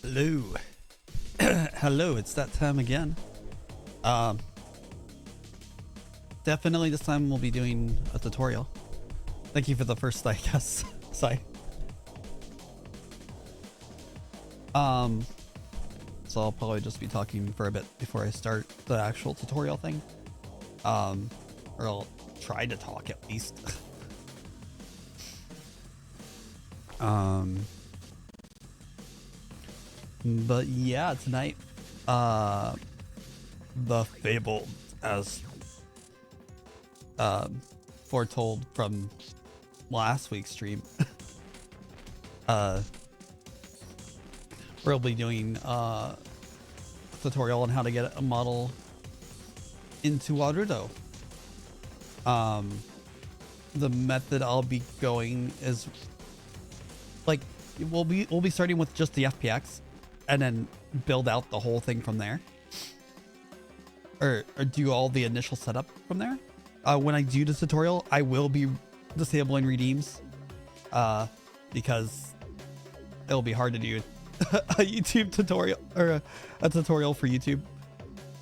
Hello. Hello, it's that time again. Definitely this time we'll be doing a tutorial. Thank you for the first, I guess. Sorry. So I'll probably just be talking for a bit before I start the actual tutorial thing. Or I'll try to talk at least. But yeah, tonight, the fable, as foretold from last week's stream, we'll be doing a tutorial on how to get a model into Warudo. The method I'll be going is like we'll be starting with just the FPX and then build out the whole thing from there, or do all the initial setup from there. When I do the tutorial, I will be disabling redeems because it'll be hard to do a YouTube tutorial or a tutorial for YouTube.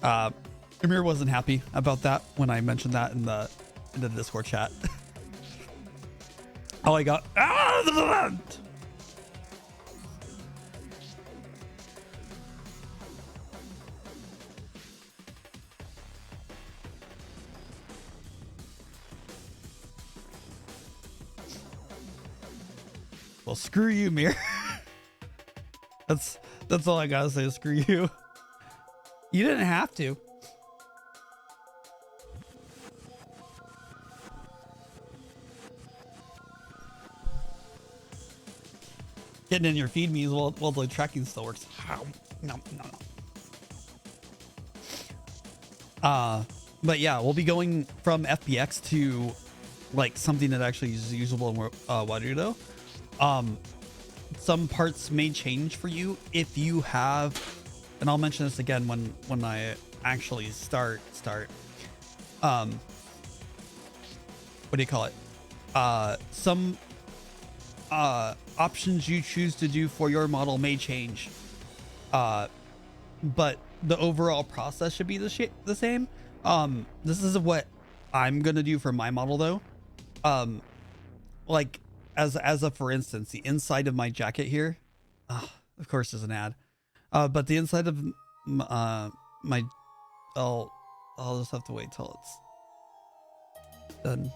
Amir wasn't happy about that when I mentioned that in the Discord chat. Oh, I got out of the vent. Well, screw you, Mir. That's all I gotta say. Screw you. You didn't have to. Getting in your feed means while the tracking still works. No. But yeah, we'll be going from FBX to like something that actually is usable in Warudo. Some parts may change for you if you have, and I'll mention this again when I actually start. What do you call it? Some options you choose to do for your model may change, but the overall process should be the same. This is what I'm gonna do for my model though. Like as a for instance, the inside of my jacket here, of course there's an ad, but the inside of my I'll just have to wait till it's done.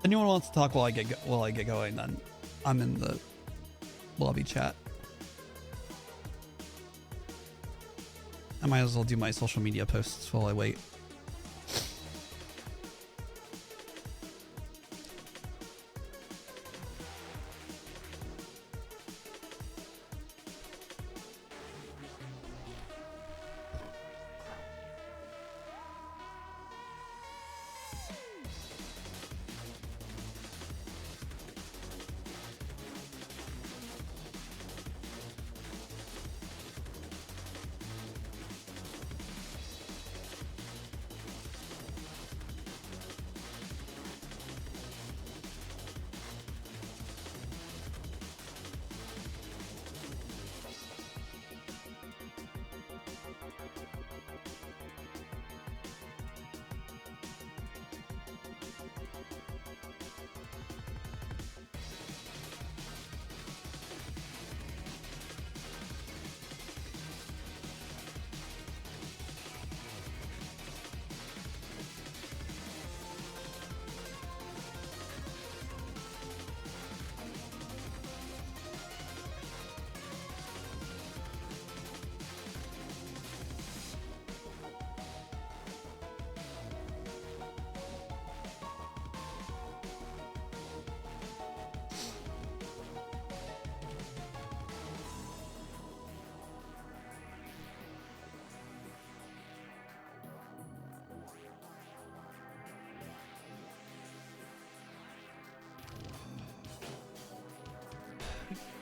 Anyone wants to talk while I get going, then I'm in the lobby chat. I might as well do my social media posts while I wait.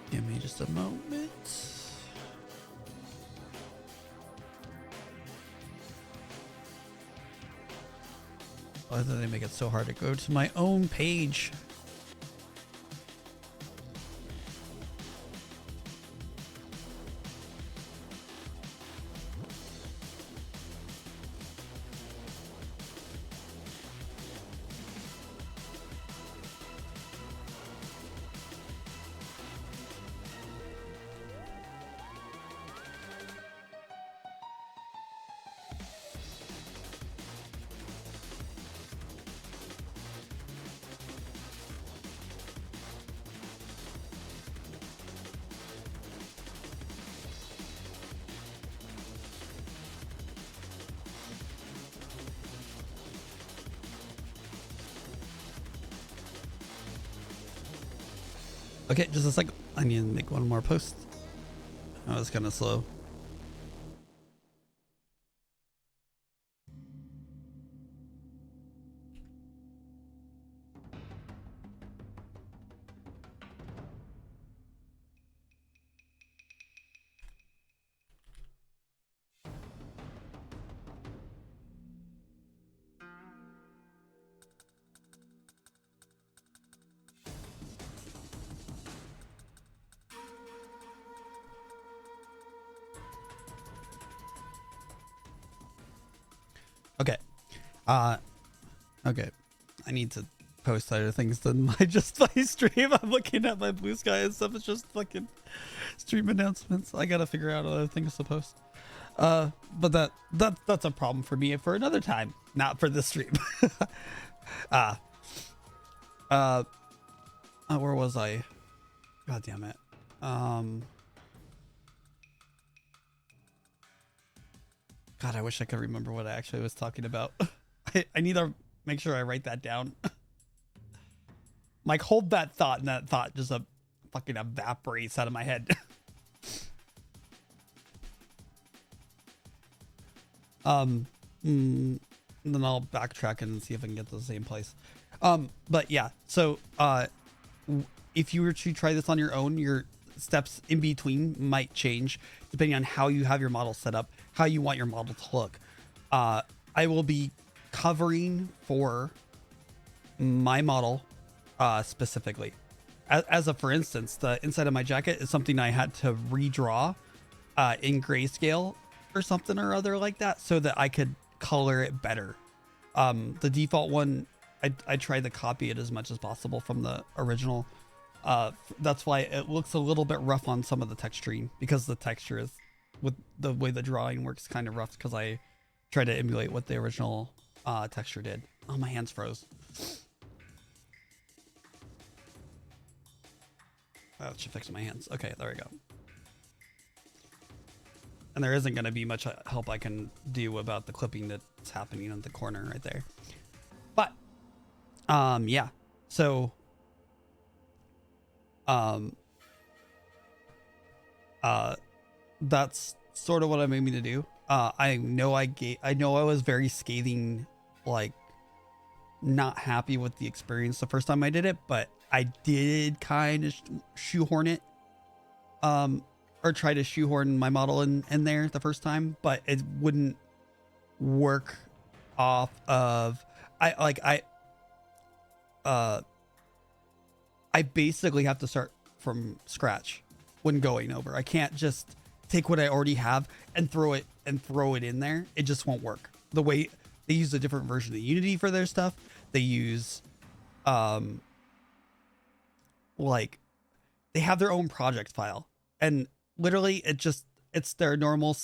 Give me just a moment. Why did they make it so hard to go to my own page? Okay, just a second. I need to make one more post. Oh, it's kind of slow. Okay. Okay. I need to post other things than my just my stream. I'm looking at my blue sky and stuff. It's just fucking stream announcements. I gotta figure out other things to post. But that's a problem for me for another time, not for this stream. Where was I? God damn it. God, I wish I could remember what I actually was talking about. I need to make sure I write that down. Like, hold that thought, and that thought just fucking evaporates out of my head. Then I'll backtrack and see if I can get to the same place. But yeah, so if you were to try this on your own, your steps in between might change depending on how you have your model set up, how you want your model to look. I will be covering for my model specifically. As for instance, the inside of my jacket is something I had to redraw in grayscale or something or other like that so that I could color it better. The default one, I tried to copy it as much as possible from the original. That's why it looks a little bit rough on some of the texturing, because the texture is, with the way the drawing works, kind of rough because I tried to emulate what the original texture did. Oh, my hands froze. That should fix my hands. Okay, there we go. And there isn't going to be much help I can do about the clipping that's happening in the corner right there. But, yeah. So, that's sort of what I'm aiming to do. I know I was very scathing, like, not happy with the experience the first time I did it, but I did kind of shoehorn it, or try to shoehorn my model in there the first time, but it wouldn't work off of, I basically have to start from scratch when going over. I can't just take what I already have and throw it in there. It just won't work. The way they use a different version of Unity for their stuff. They use, like, they have their own project file, and literally it's their normal,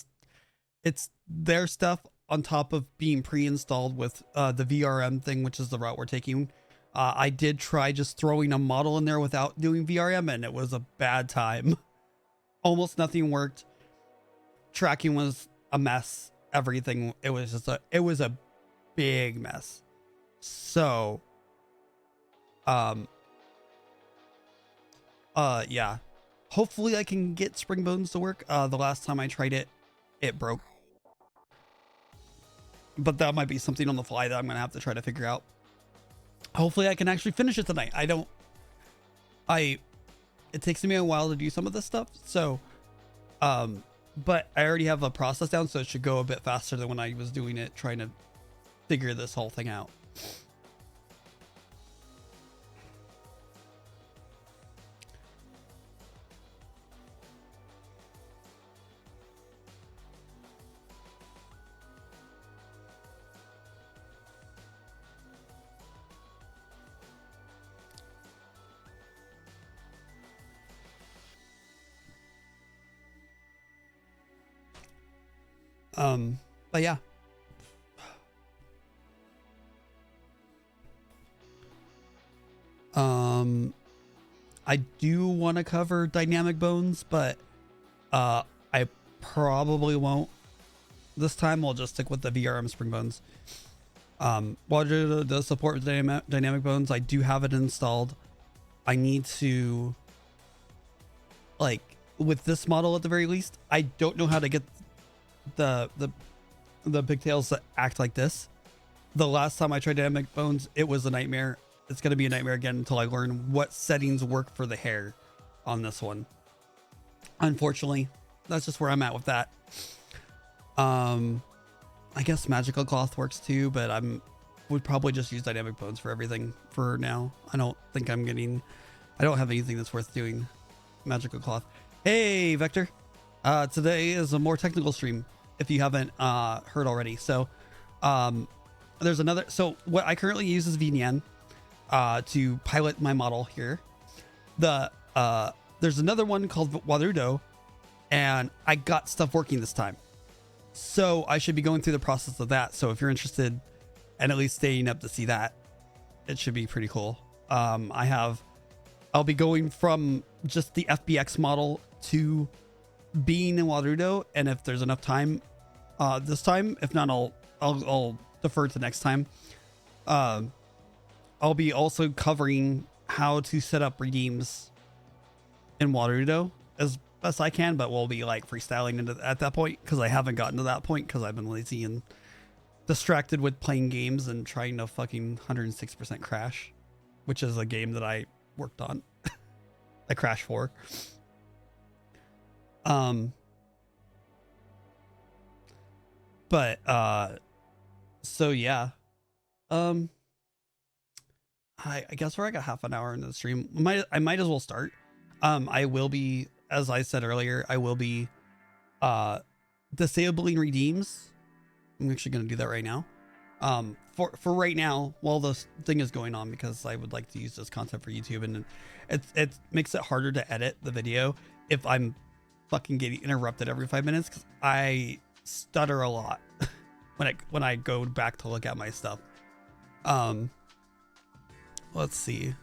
it's their stuff on top of being pre-installed with the VRM thing, which is the route we're taking. I did try just throwing a model in there without doing VRM, and it was a bad time. Almost nothing worked. Tracking was a mess. Everything, it was a big mess. So, yeah. Hopefully I can get Spring Bones to work. The last time I tried it, it broke. But that might be something on the fly that I'm going to have to try to figure out. Hopefully I can actually finish it tonight. It takes me a while to do some of this stuff. So, but I already have a process down, so it should go a bit faster than when I was doing it, trying to figure this whole thing out. But yeah. I do want to cover dynamic bones, but I probably won't this time. I'll just stick with the VRM spring bones. Warudo does support dynamic bones. I do have it installed. I need to like with this model at the very least. I don't know how to get the pigtails to act like this. The last time I tried dynamic bones, it was a nightmare. It's going to be a nightmare again until I learn what settings work for the hair on this one. Unfortunately, that's just where I'm at with that. I guess magical cloth works too, but would probably just use dynamic bones for everything for now. I don't think I don't have anything that's worth doing magical cloth. Hey, Vector. Today is a more technical stream, if you haven't heard already. So there's another, so what I currently use is VNyan to pilot my model here. There's another one called Warudo, and I got stuff working this time. So I should be going through the process of that. So if you're interested and at least staying up to see that, it should be pretty cool. I'll be going from just the FBX model to being in Warudo, and if there's enough time this time, if not, I'll defer to next time. I'll be also covering how to set up redeems in Warudo as best I can, but we'll be like freestyling at that point, because I haven't gotten to that point because I've been lazy and distracted with playing games and trying to fucking 106% crash, which is a game that I worked on. I crashed for. So yeah. I guess we're like a half an hour into the stream. I might as well start. I will be, as I said earlier, I will be disabling redeems. I'm actually going to do that right now. For right now, while this thing is going on, because I would like to use this content for YouTube, and it makes it harder to edit the video if I'm fucking getting interrupted every 5 minutes, because I stutter a lot when I go back to look at my stuff. Let's see.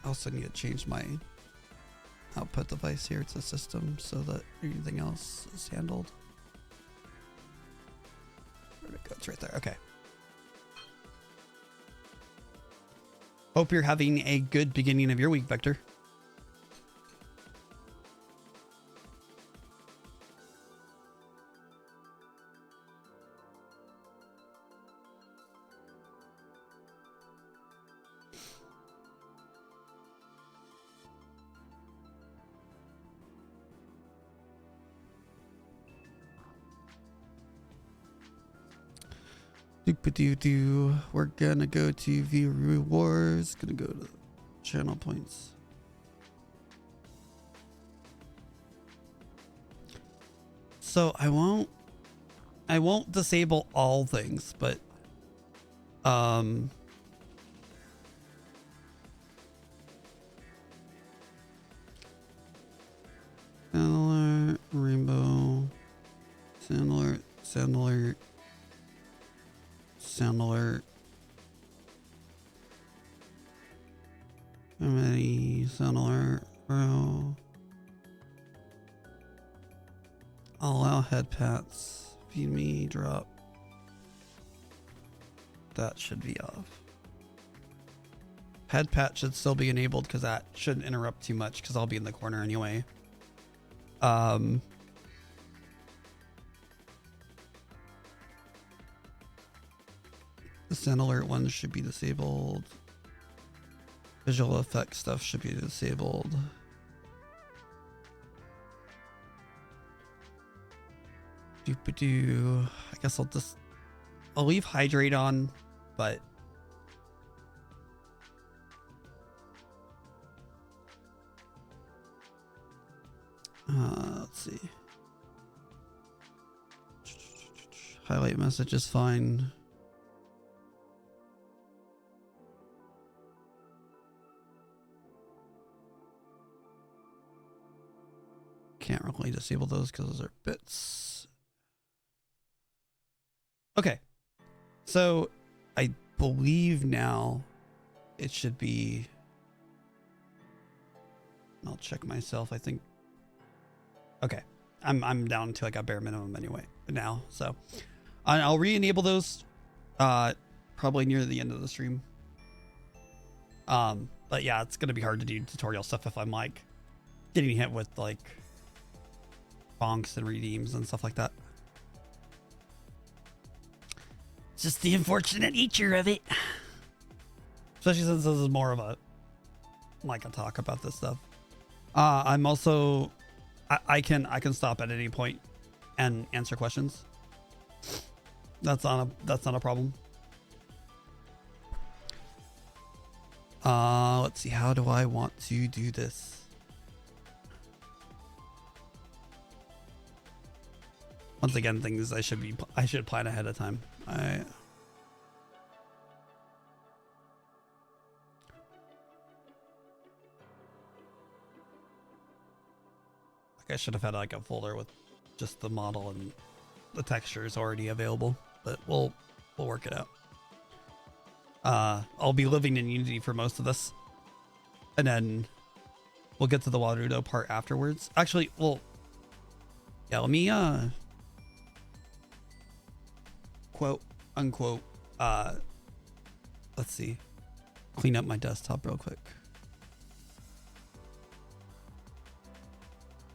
I also need to change my output device here to system so that anything else is handled. Where'd it go? It's right there. Okay. Hope you're having a good beginning of your week, Vector. Doop-a-doo-doo. We're gonna go to view rewards. Gonna go to channel points. So I won't disable all things, but Sandler, Rainbow, Sandler, sound alert. How many sound alert, bro? Allow head pats. Feed me, drop. That should be off. Head pat should still be enabled because that shouldn't interrupt too much because I'll be in the corner anyway. The sound alert ones should be disabled. Visual effect stuff should be disabled. Doop-a-doo. I guess I'll leave hydrate on, but let's see. Highlight message is fine. Can't really disable those because those are bits. Okay, so I believe now it should be, I'll check myself. I think Okay. I'm down to like a bare minimum anyway now. So I'll re-enable those probably near the end of the stream. But yeah, it's gonna be hard to do tutorial stuff if I'm like getting hit with like bonks and redeems and stuff like that. It's just the unfortunate nature of it. Especially since this is more of a like a talk about this stuff. I'm also I can stop at any point and answer questions. That's not a problem. Let's see, how do I want to do this? Once again, things I should plan ahead of time. I should have had like a folder with just the model and the textures already available, but we'll work it out. I'll be living in Unity for most of this, and then we'll get to the Warudo part afterwards. Actually, well, yeah, let me quote unquote let's see, clean up my desktop real quick.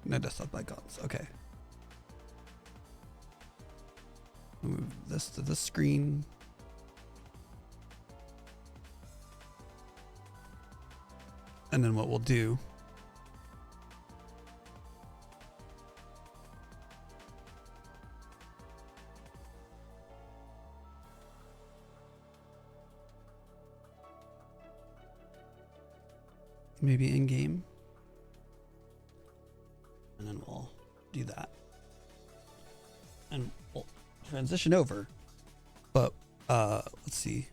No desktop icons. Okay. Move this to the screen. And then what we'll do maybe in game. And then we'll do that. And we'll transition over. But let's see.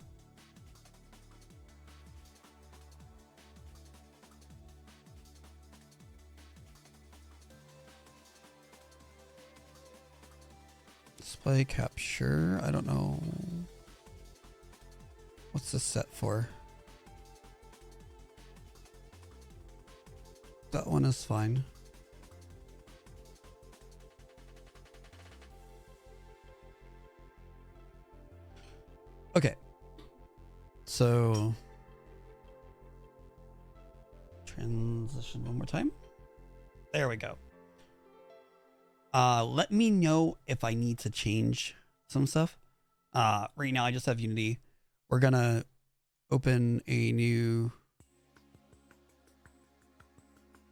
Display capture. I don't know. What's this set for? That one is fine. Okay, so transition one more time. There we go. Let me know if I need to change some stuff. Right now I just have Unity. We're gonna open a new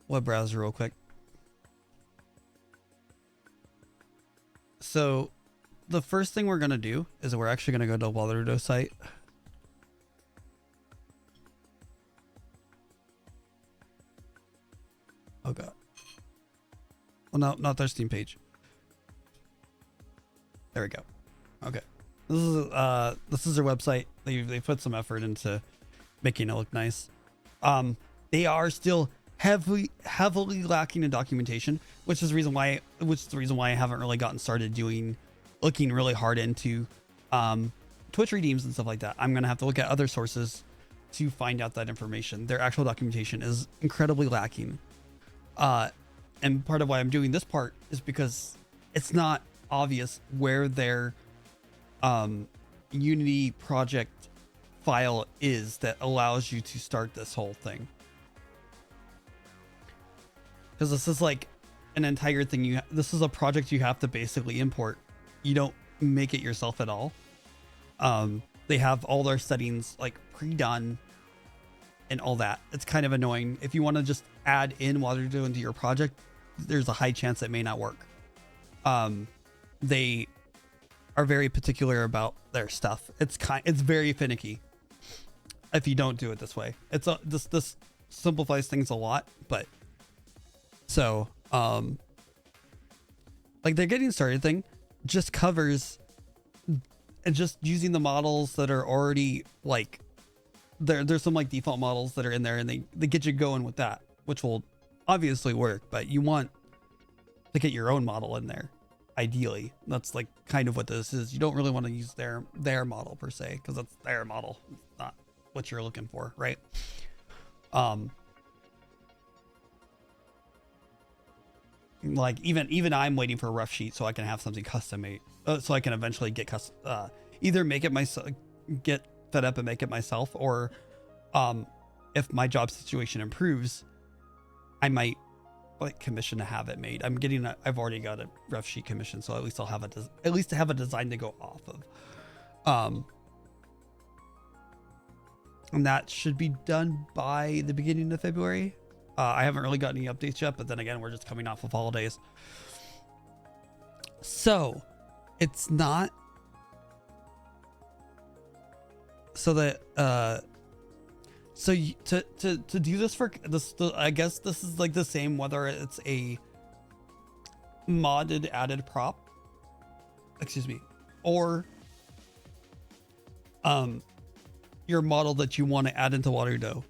web browser real quick. So the first thing we're going to do is we're actually going to go to the Warudo site. Oh god. Well, no, not their Steam page. There we go. Okay. This is their website. They put some effort into making it look nice. They are still heavily lacking in documentation, which is the reason why I haven't really gotten started looking really hard into Twitch redeems and stuff like that. I'm gonna have to look at other sources to find out that information. Their actual documentation is incredibly lacking, and part of why I'm doing this part is because it's not obvious where their Unity project file is that allows you to start this whole thing, because this is like an entire thing. This is a project you have to basically import. You don't make it yourself at all. They have all their settings like pre-done and all that. It's kind of annoying. If you want to just add in Warudo into your project, there's a high chance it may not work. They are very particular about their stuff. It's very finicky if you don't do it this way. This simplifies things a lot, but so like their getting started thing just covers and just using the models that are already like there's some like default models that are in there, and they get you going with that, which will obviously work, but you want to get your own model in there ideally. That's like kind of what this is. You don't really want to use their model per se, because that's their model, not what you're looking for, right? Like even I'm waiting for a rough sheet so I can have something custom made, so I can eventually get either make it myself, get fed up and make it myself, or if my job situation improves, I might like commission to have it made. I've already got a rough sheet commission, so at least I'll have at least have a design to go off of. And that should be done by the beginning of February. I haven't really got any updates yet, but then again, we're just coming off of holidays. So it's not so that so to do this for this, I guess this is like the same whether it's a modded added prop, excuse me, or your model that you want to add into Warudo.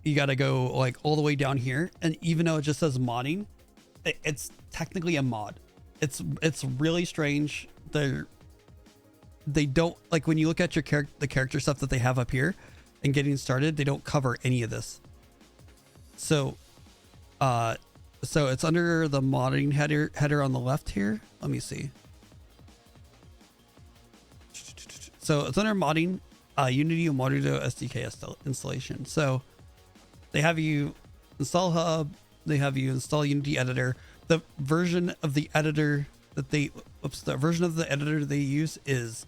You got to go like all the way down here, and even though it just says modding, it's technically a mod. It's really strange. They don't, like, when you look at your the character stuff that they have up here and getting started, they don't cover any of this. So so it's under the modding header on the left here. Let me see. So it's under modding, Unity and Warudo SDK installation. So they have you install Hub. They have you install Unity Editor. The version of the editor that the version of the editor they use is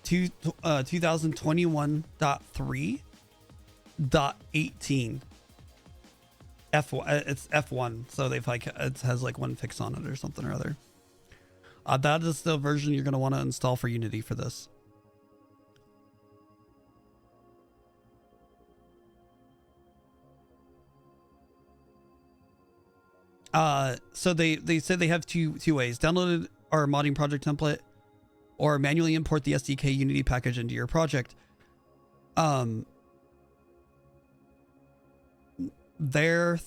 2021.3.18. F1. It's F1. So they've like it has like one fix on it or something or other. That is the version you're going to want to install for Unity for this. So they said they have two ways: download our modding project template, or manually import the SDK Unity package into your project. Their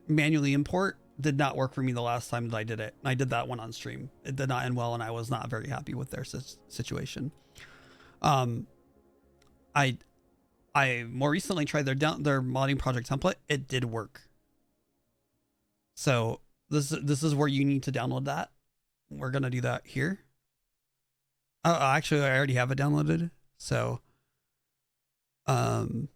manually import did not work for me the last time that I did it. I did that one on stream. It did not end well, and I was not very happy with their situation. I more recently tried their modding project template. It did work. So this is where you need to download that. We're gonna do that here. Actually, I already have it downloaded. So, the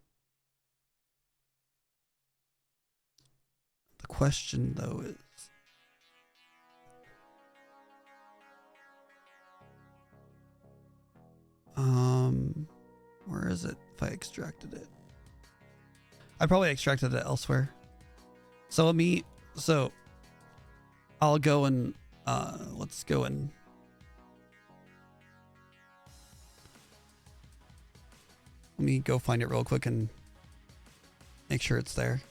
question though is, where is it? If I extracted it, I probably extracted it elsewhere. So I'll go and let's go and let me go find it real quick and make sure it's there.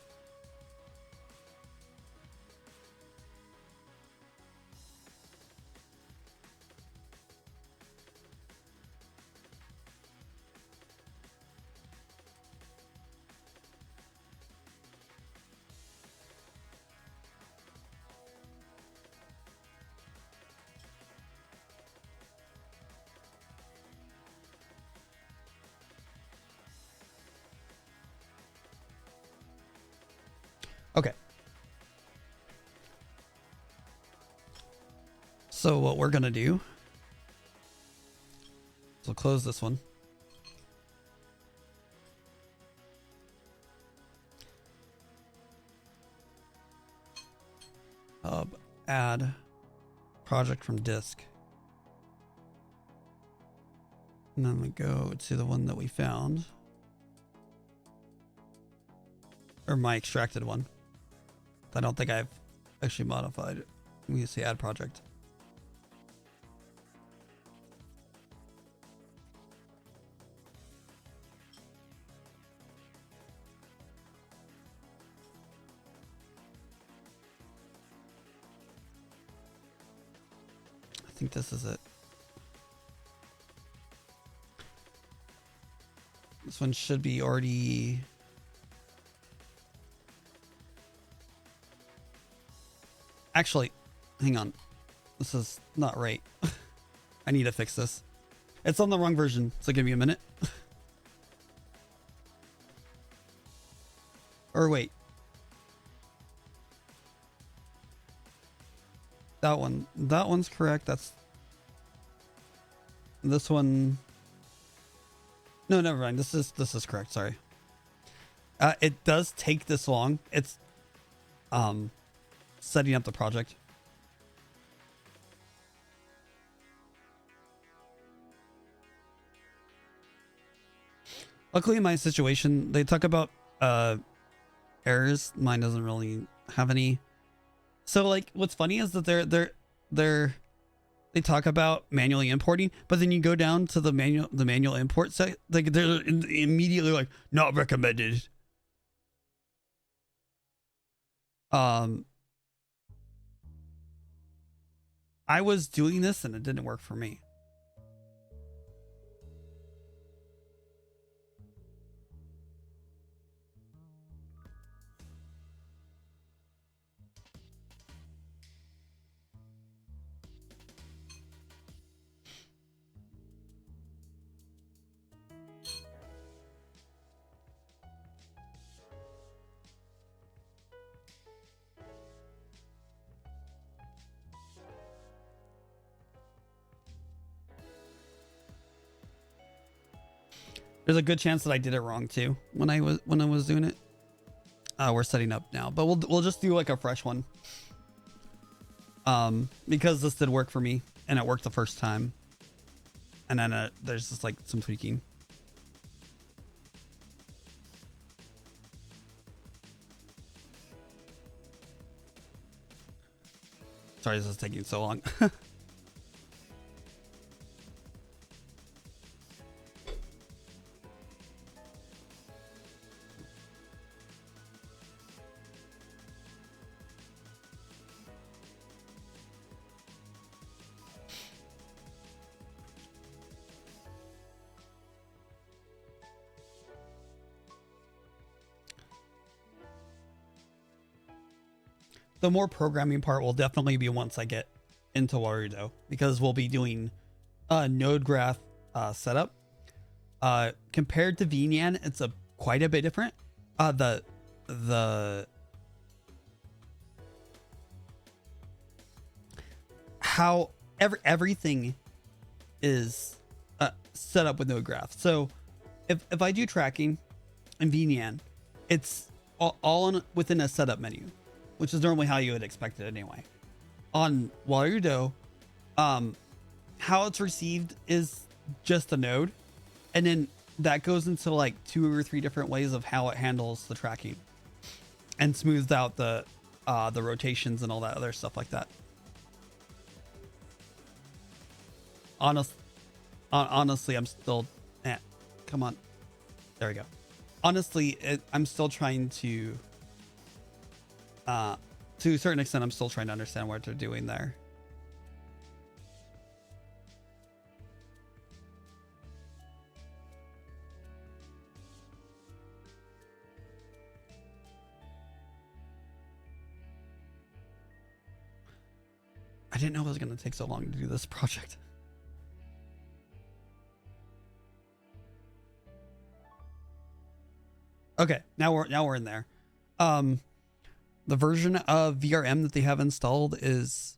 Okay. So what we're gonna do, so close this one. Add project from disk. And then we go to the one that we found. Or my extracted one. I don't think I've actually modified it. We say add project. I think this is it. This one should be already... Actually, hang on. This is not right. I need to fix this. It's on the wrong version, so give me a minute. Or wait. That one's correct. That's this one. No, never mind. This is correct. Sorry. It does take this long. It's setting up the project. Luckily in my situation, they talk about errors. Mine doesn't really have any. So like what's funny is that they talk about manually importing, but then you go down to the manual import set, like they're immediately like not recommended. I was doing this and it didn't work for me. There's a good chance that I did it wrong too when I was doing it. We're setting up now, but we'll just do like a fresh one. Because this did work for me and it worked the first time. And then there's just like some tweaking. Sorry, this is taking so long. The more programming part will definitely be once I get into Warudo, because we'll be doing node graph setup. Compared to VNyan, it's quite a bit different. How everything is set up with node graph. So if I do tracking in VNyan, it's all within a setup menu, which is normally how you would expect it anyway. On Warudo, how it's received is just a node, and then that goes into like 2 or 3 different ways of how it handles the tracking and smooths out the rotations and all that other stuff like that. Honestly, I'm still, come on, there we go. Honestly, I'm still trying to a certain extent, I'm still trying to understand what they're doing there. I didn't know it was going to take so long to do this project. Okay, now we're in there. The version of VRM that they have installed is,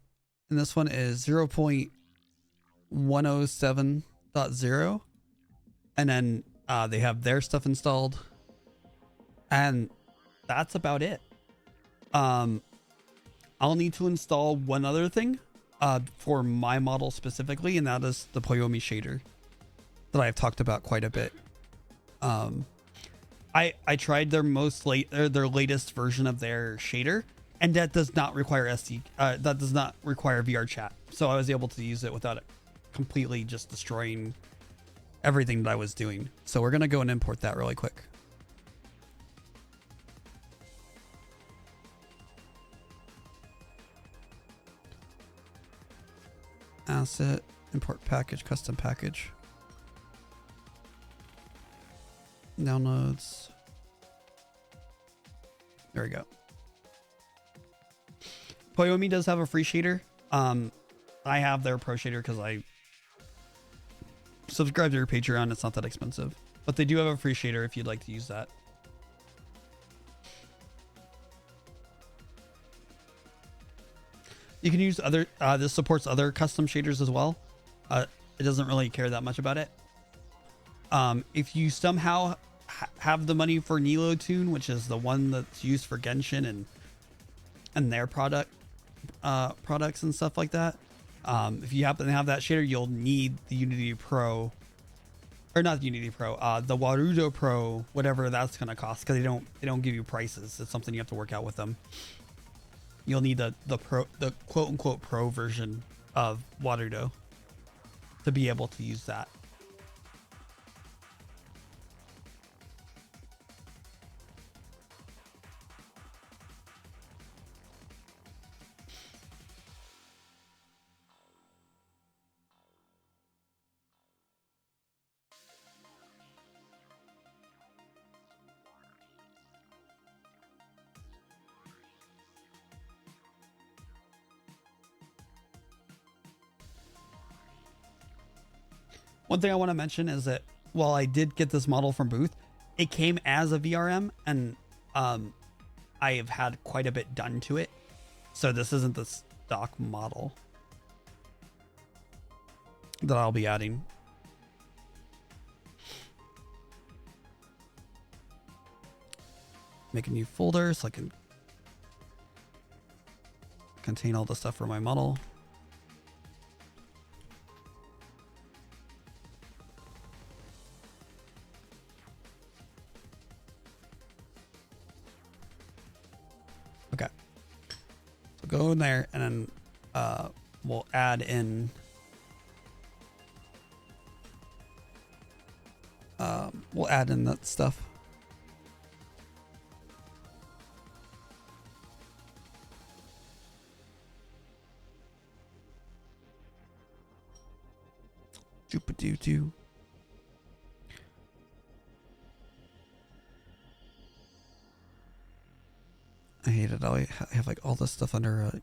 and this one is 0.107.0, and then they have their stuff installed, and that's about it. I'll need to install one other thing for my model specifically, and that is the poiyomi shader that I've talked about quite a bit. I tried their their latest version of their shader, and that does not require that does not require VR chat. So I was able to use it without it completely just destroying everything that I was doing. So we're gonna go and import that really quick. Asset, import package, custom package. Downloads. There we go. Poiyomi does have a free shader. I have their pro shader because I subscribe to their Patreon. It's not that expensive, but they do have a free shader if you'd like to use that. You can use other, this supports other custom shaders as well. It doesn't really care that much about it. If you somehow have the money for Nilo Tune, which is the one that's used for Genshin and their products and stuff like that. If you happen to have that shader, you'll need the Unity Pro, or not the Unity Pro, the Warudo Pro, whatever that's going to cost, because they don't give you prices. It's something you have to work out with them. You'll need the quote unquote pro version of Warudo to be able to use that. One thing I want to mention is that while I did get this model from Booth, it came as a VRM, and I have had quite a bit done to it. So this isn't the stock model that I'll be adding. Make a new folder so I can contain all the stuff for my model. Okay, so go in there, and then we'll add in that stuff. Doo-ba-doo-doo. I hate it. I have like all this stuff under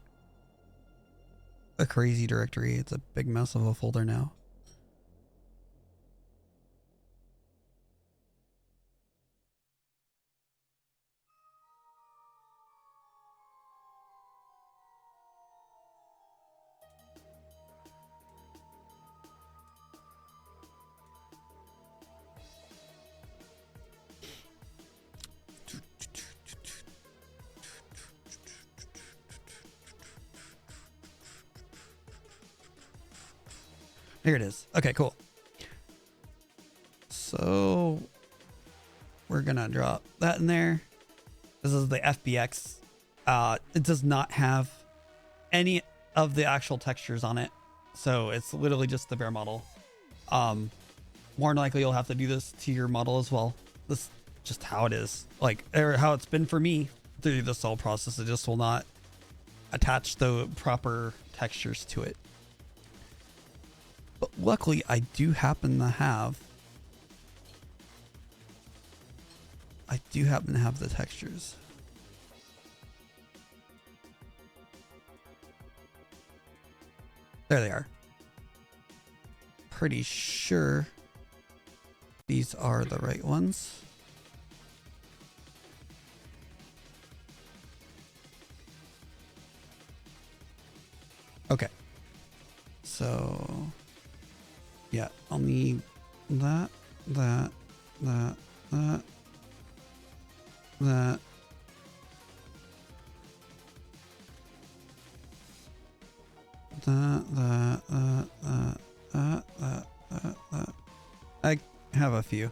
a crazy directory. It's a big mess of a folder now. Here it is. Okay, cool. So we're gonna drop that in there. This is the FBX. It does not have any of the actual textures on it, so it's literally just the bare model. More than likely you'll have to do this to your model as well. This is just how it is, like, or how it's been for me through this whole process. It just will not attach the proper textures to it. But luckily, I do happen to have the textures. There they are. Pretty sure these are the right ones. Okay. So yeah, I'll need that, that, that, that, that. That. I have a few.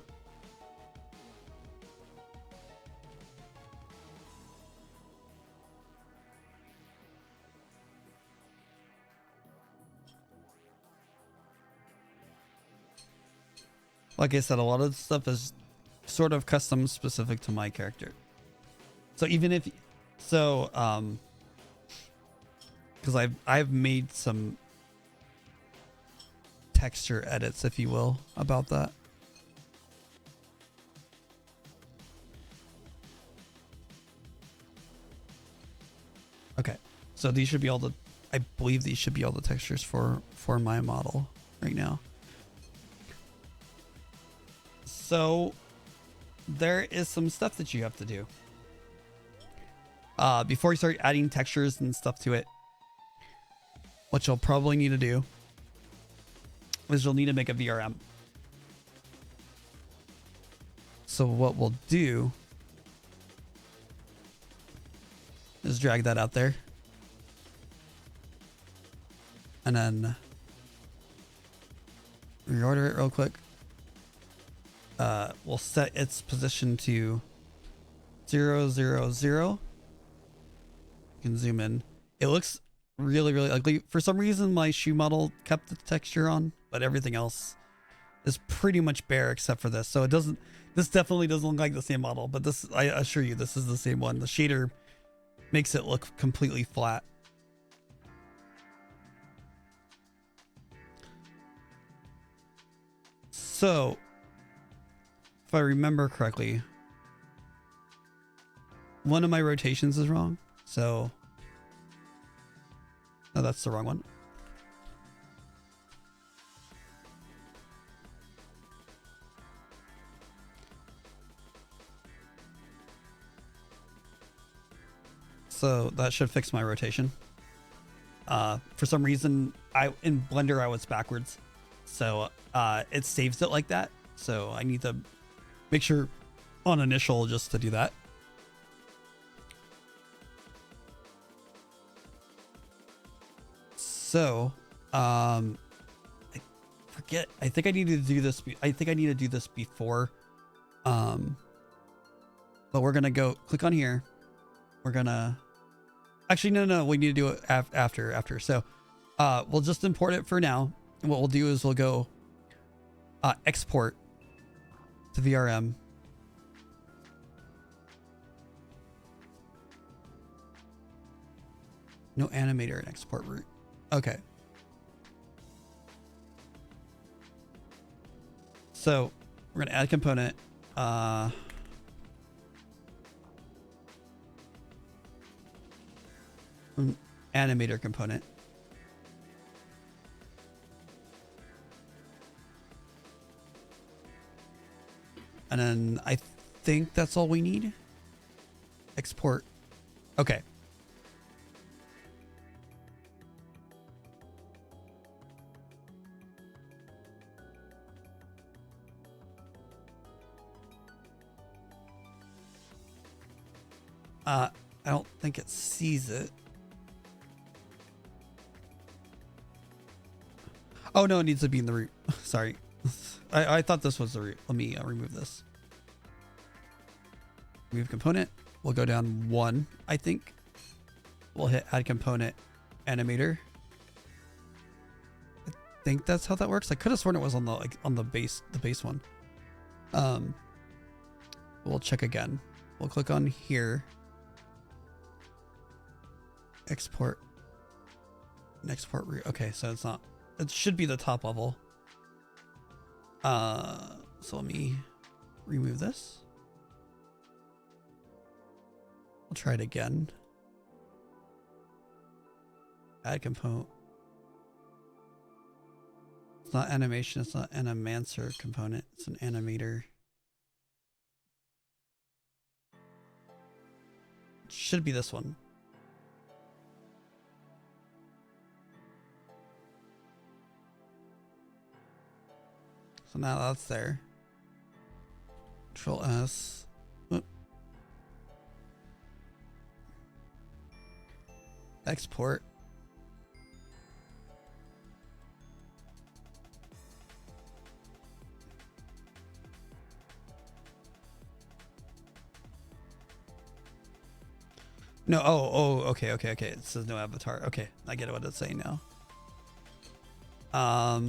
Like I said, a lot of the stuff is sort of custom specific to my character. So even if, so, because I've made some texture edits, if you will, about that. Okay, so these should be all the, I believe these should be all the textures for my model right now. So there is some stuff that you have to do before you start adding textures and stuff to it. what you'll probably need to do is you'll need to make a VRM. So what we'll do is drag that out there. And then reorder it real quick. We'll set its position to 0, 0, 0. You can zoom in. It looks really, really ugly. For some reason, my shoe model kept the texture on, but everything else is pretty much bare except for this. So it doesn't, this definitely doesn't look like the same model, but this, I assure you, this is the same one. The shader makes it look completely flat. So, if I remember correctly, one of my rotations is wrong. So, no, that's the wrong one. So that should fix my rotation. For some reason, in Blender I was backwards. So it saves it like that. So I need to make sure on initial just to do that. So I forget. I think I need to do this. I think I need to do this before. But we're gonna go click on here. We're gonna actually no. We need to do it after. So we'll just import it for now. And what we'll do is we'll go export to VRM. No animator and export route. Okay. So we're gonna add component. Animator component. And then I think that's all we need. Export. Okay. I don't think it sees it. Oh no, it needs to be in the root. Sorry. I thought this was the root. Let me remove this. Remove component. We'll go down 1, I think. We'll hit add component animator. I think that's how that works. I could have sworn it was on the base one. We'll check again. We'll click on here. Export. And export root. Okay, so it's not. It should be the top level. So let me remove this. I'll try it again. Add component. It's not animation. It's not animancer component. It's an animator. It should be this one. So now that's there. Control S. Oop. Export. No, okay. It says no avatar. Okay, I get what it's saying now. How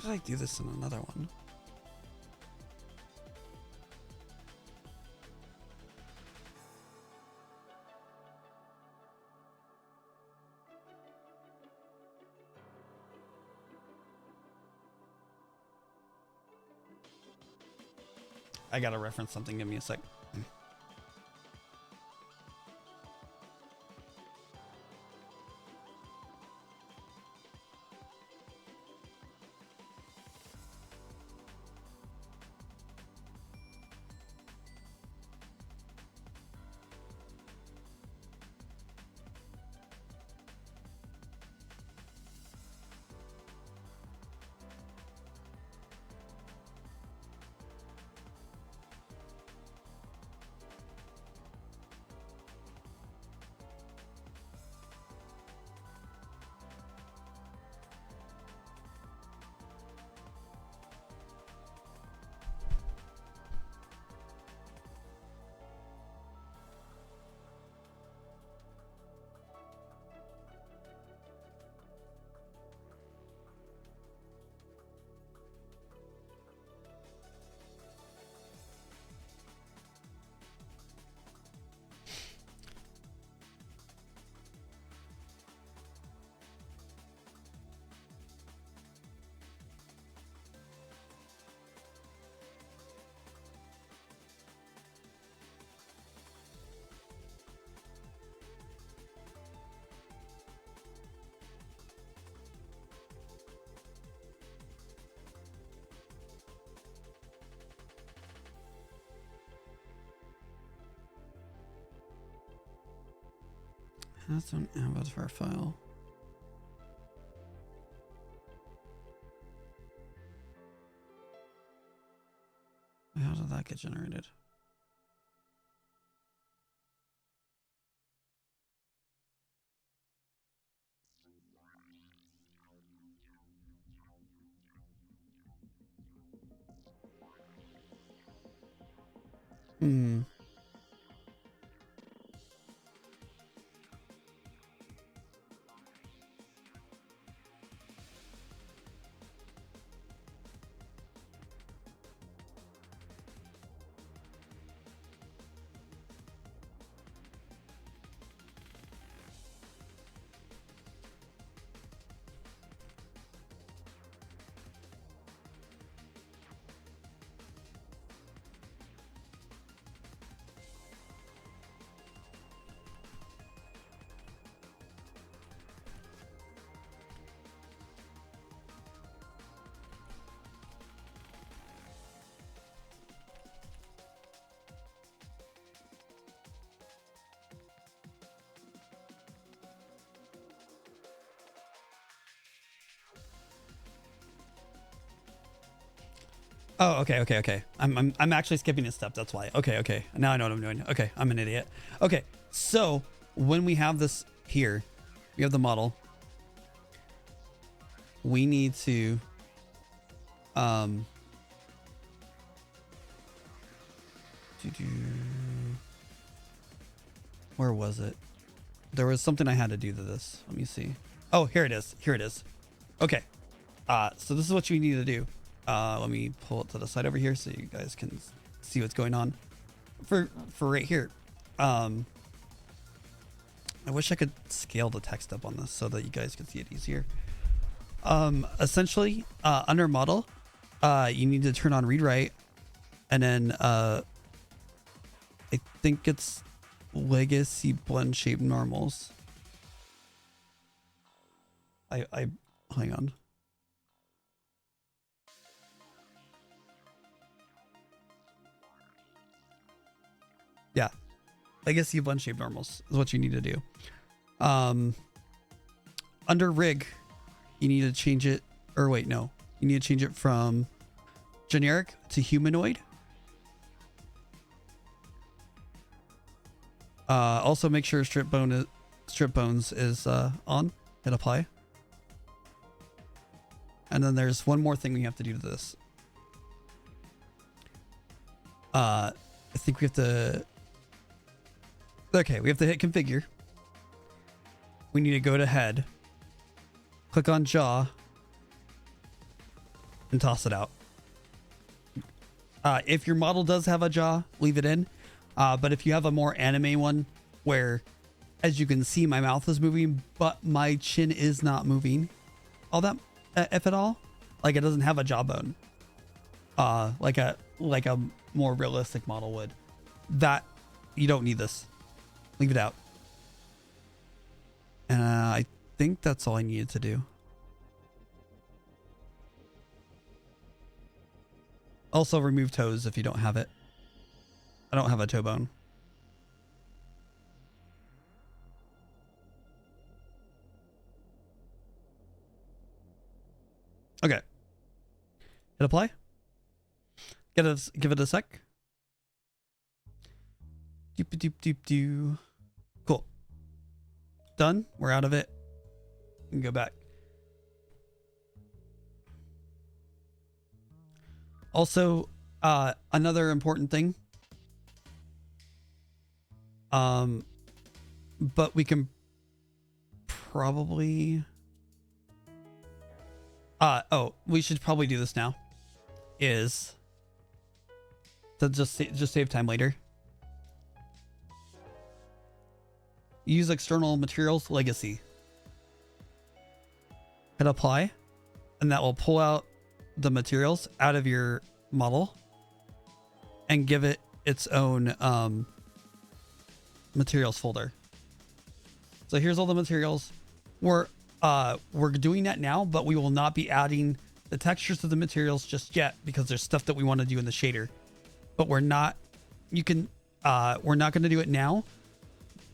did I do this in another one? I gotta reference something. Give me a sec. That's an avatar file. How did that get generated? Hmm. Oh, okay. I'm actually skipping a step. That's why. Okay. Now I know what I'm doing. Okay, I'm an idiot. Okay, so when we have this here, we have the model. We need to where was it? There was something I had to do to this. Let me see. Oh, here it is. Okay. So this is what you need to do. Let me pull it to the side over here so you guys can see what's going on. For right here. I wish I could scale the text up on this so that you guys can see it easier. Essentially, under model, you need to turn on read write, and then I think it's legacy blend shape normals. I hang on. Yeah, legacy blend shape normals is what you need to do. Under rig, you need to change it, or wait, no, you need to change it from generic to humanoid. Also make sure strip bones is on. Hit apply. And then there's one more thing we have to do to this. I think we have to. Okay, we have to hit configure. We need to go to head, click on jaw, and toss it out. If your model does have a jaw, leave it in. But if you have a more anime one where, as you can see, my mouth is moving, but my chin is not moving all that, if at all, like it doesn't have a jawbone, like a more realistic model would, that you don't need this. Leave it out. And I think that's all I needed to do. Also remove toes if you don't have it. I don't have a toe bone. Okay. Hit apply. Give it a sec. Doop. Cool. Done. We're out of it. We can go back. Also, another important thing. But we can probably. We should probably do this now. Is to just save time later. Use external materials legacy. Hit apply, and that will pull out the materials out of your model and give it its own materials folder. So here's all the materials. We're doing that now, but we will not be adding the textures to the materials just yet because there's stuff that we want to do in the shader. But we're not going to do it now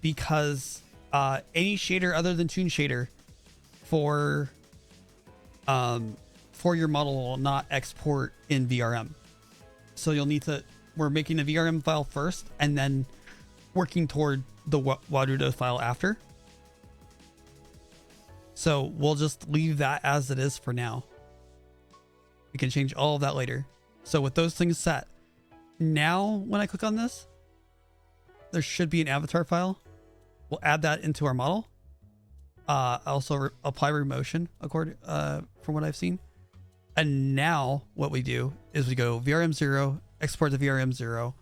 because any shader other than Toon Shader for your model will not export in VRM. So you'll need to, we're making a VRM file first and then working toward the Warudo file after. So we'll just leave that as it is for now. We can change all of that later. So with those things set, now when I click on this, there should be an avatar file. We'll add that into our model. Also apply remotion according from what I've seen. And now what we do is we go VRM0, export to VRM0.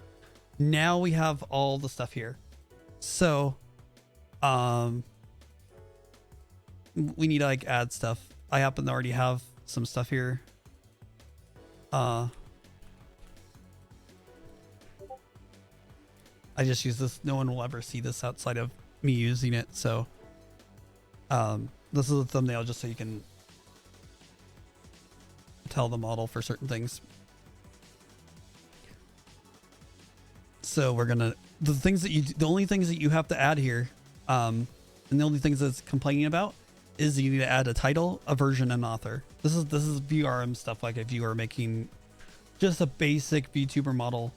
Now we have all the stuff here. So we need to like add stuff. I happen to already have some stuff here. I just use this. No one will ever see this outside of me using it. So this is a thumbnail just so you can tell the model for certain things. So we're gonna, the only things that you have to add here, and the only things that's complaining about is you need to add a title, a version, and author. This is VRM stuff. Like if you are making just a basic VTuber model,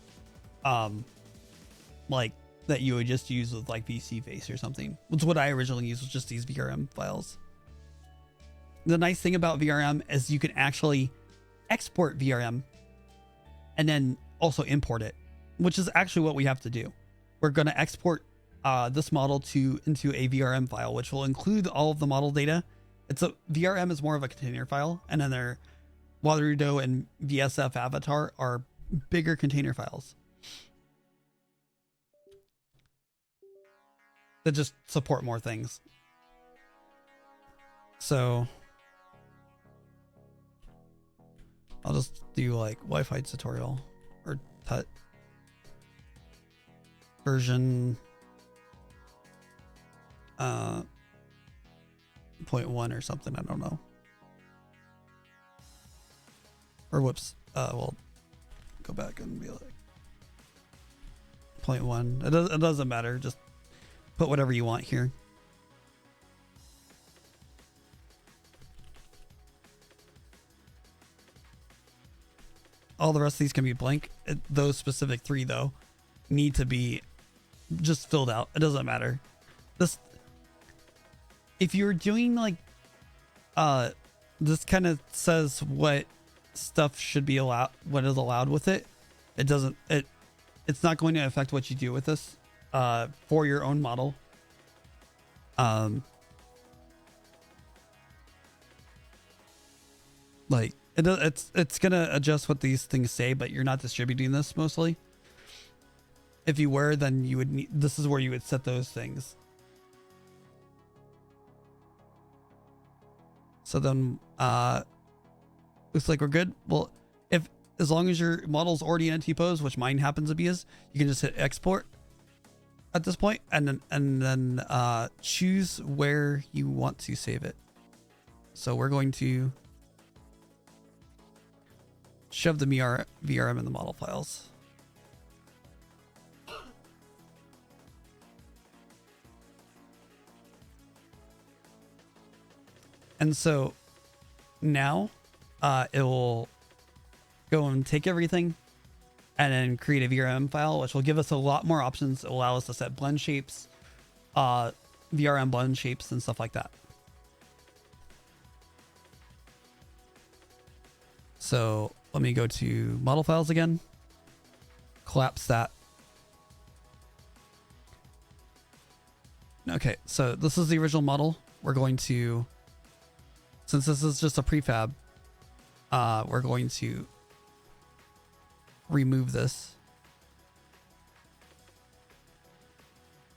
like that you would just use with like VC Face or something. Which what I originally used was just these VRM files. The nice thing about VRM is you can actually export VRM and then also import it, which is actually what we have to do. We're going to export this model into a VRM file, which will include all of the model data. VRM is more of a container file, and then their Warudo and VSF avatar are bigger container files that just support more things. So I'll just do like Wi-Fi tutorial or tut version 0.1 or something. I don't know. Or whoops. We'll go back and be like 0.1. It doesn't matter. Just put whatever you want here. All the rest of these can be blank. Those specific three though need to be just filled out. It doesn't matter. If you're doing like this kind of says what stuff should be allowed, what is allowed with it. It's not going to affect what you do with this for your own model. Like it's gonna adjust what these things say, but you're not distributing this mostly. If you were, then you would need, this is where you would set those things. So then looks like we're good. Well, as long as your model's already in a T-pose, which mine happens to be, you can just hit export at this point and then choose where you want to save it. So we're going to shove the VRM in the model files. And so now it will go and take everything and then create a VRM file, which will give us a lot more options. It will allow us to set blend shapes, VRM blend shapes and stuff like that. So let me go to model files again, collapse that. Okay, so this is the original model. We're going to, since this is just a prefab, we're going to remove this.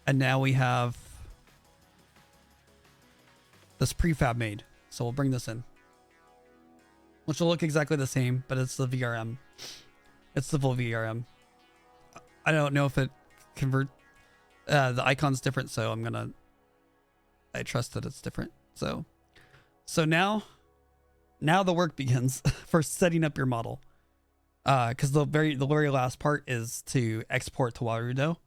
And now we have this prefab made. So we'll bring this in, which will look exactly the same, but it's the VRM. It's the full VRM. I don't know if it convert. The icon's different, so I trust that it's different. So now the work begins for setting up your model. Because the very last part is to export to Warudo.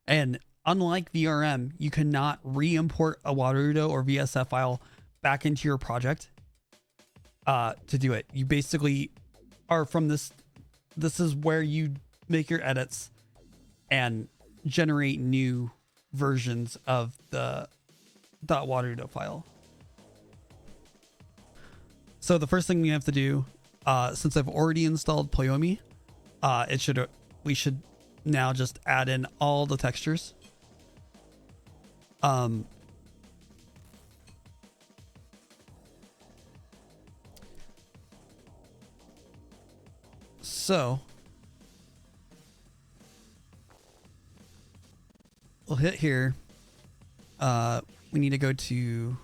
And unlike VRM, you cannot re-import a Warudo or VSF file back into your project to do it. You basically are from this. This is where you make your edits and generate new versions of the .warudo file. So the first thing we have to do, since I've already installed poiyomi, we should now just add in all the textures. So we'll hit here. We need to go to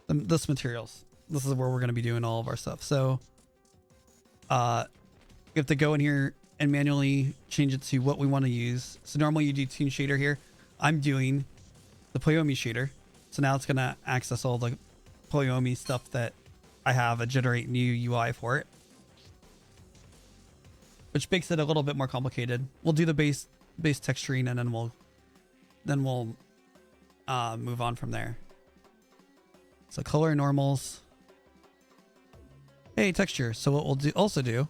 this materials. This is where we're going to be doing all of our stuff. So you have to go in here and manually change it to what we want to use. So normally you do tune shader here. I'm doing the poiyomi shader. So now it's going to access all the poiyomi stuff that I have and generate new UI for it, which makes it a little bit more complicated. We'll do the base texturing and then we'll move on from there. So color normals. Hey, texture. So what we'll also do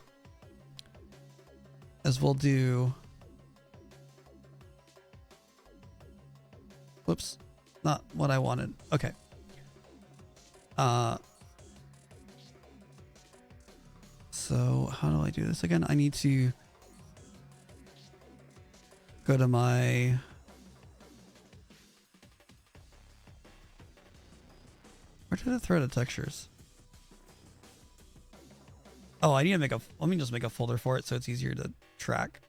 is we'll do, whoops, not what I wanted. Okay. So how do I do this again? I need to go to my, where did it throw the textures? Oh, I need to make let me just make a folder for it so it's easier to track.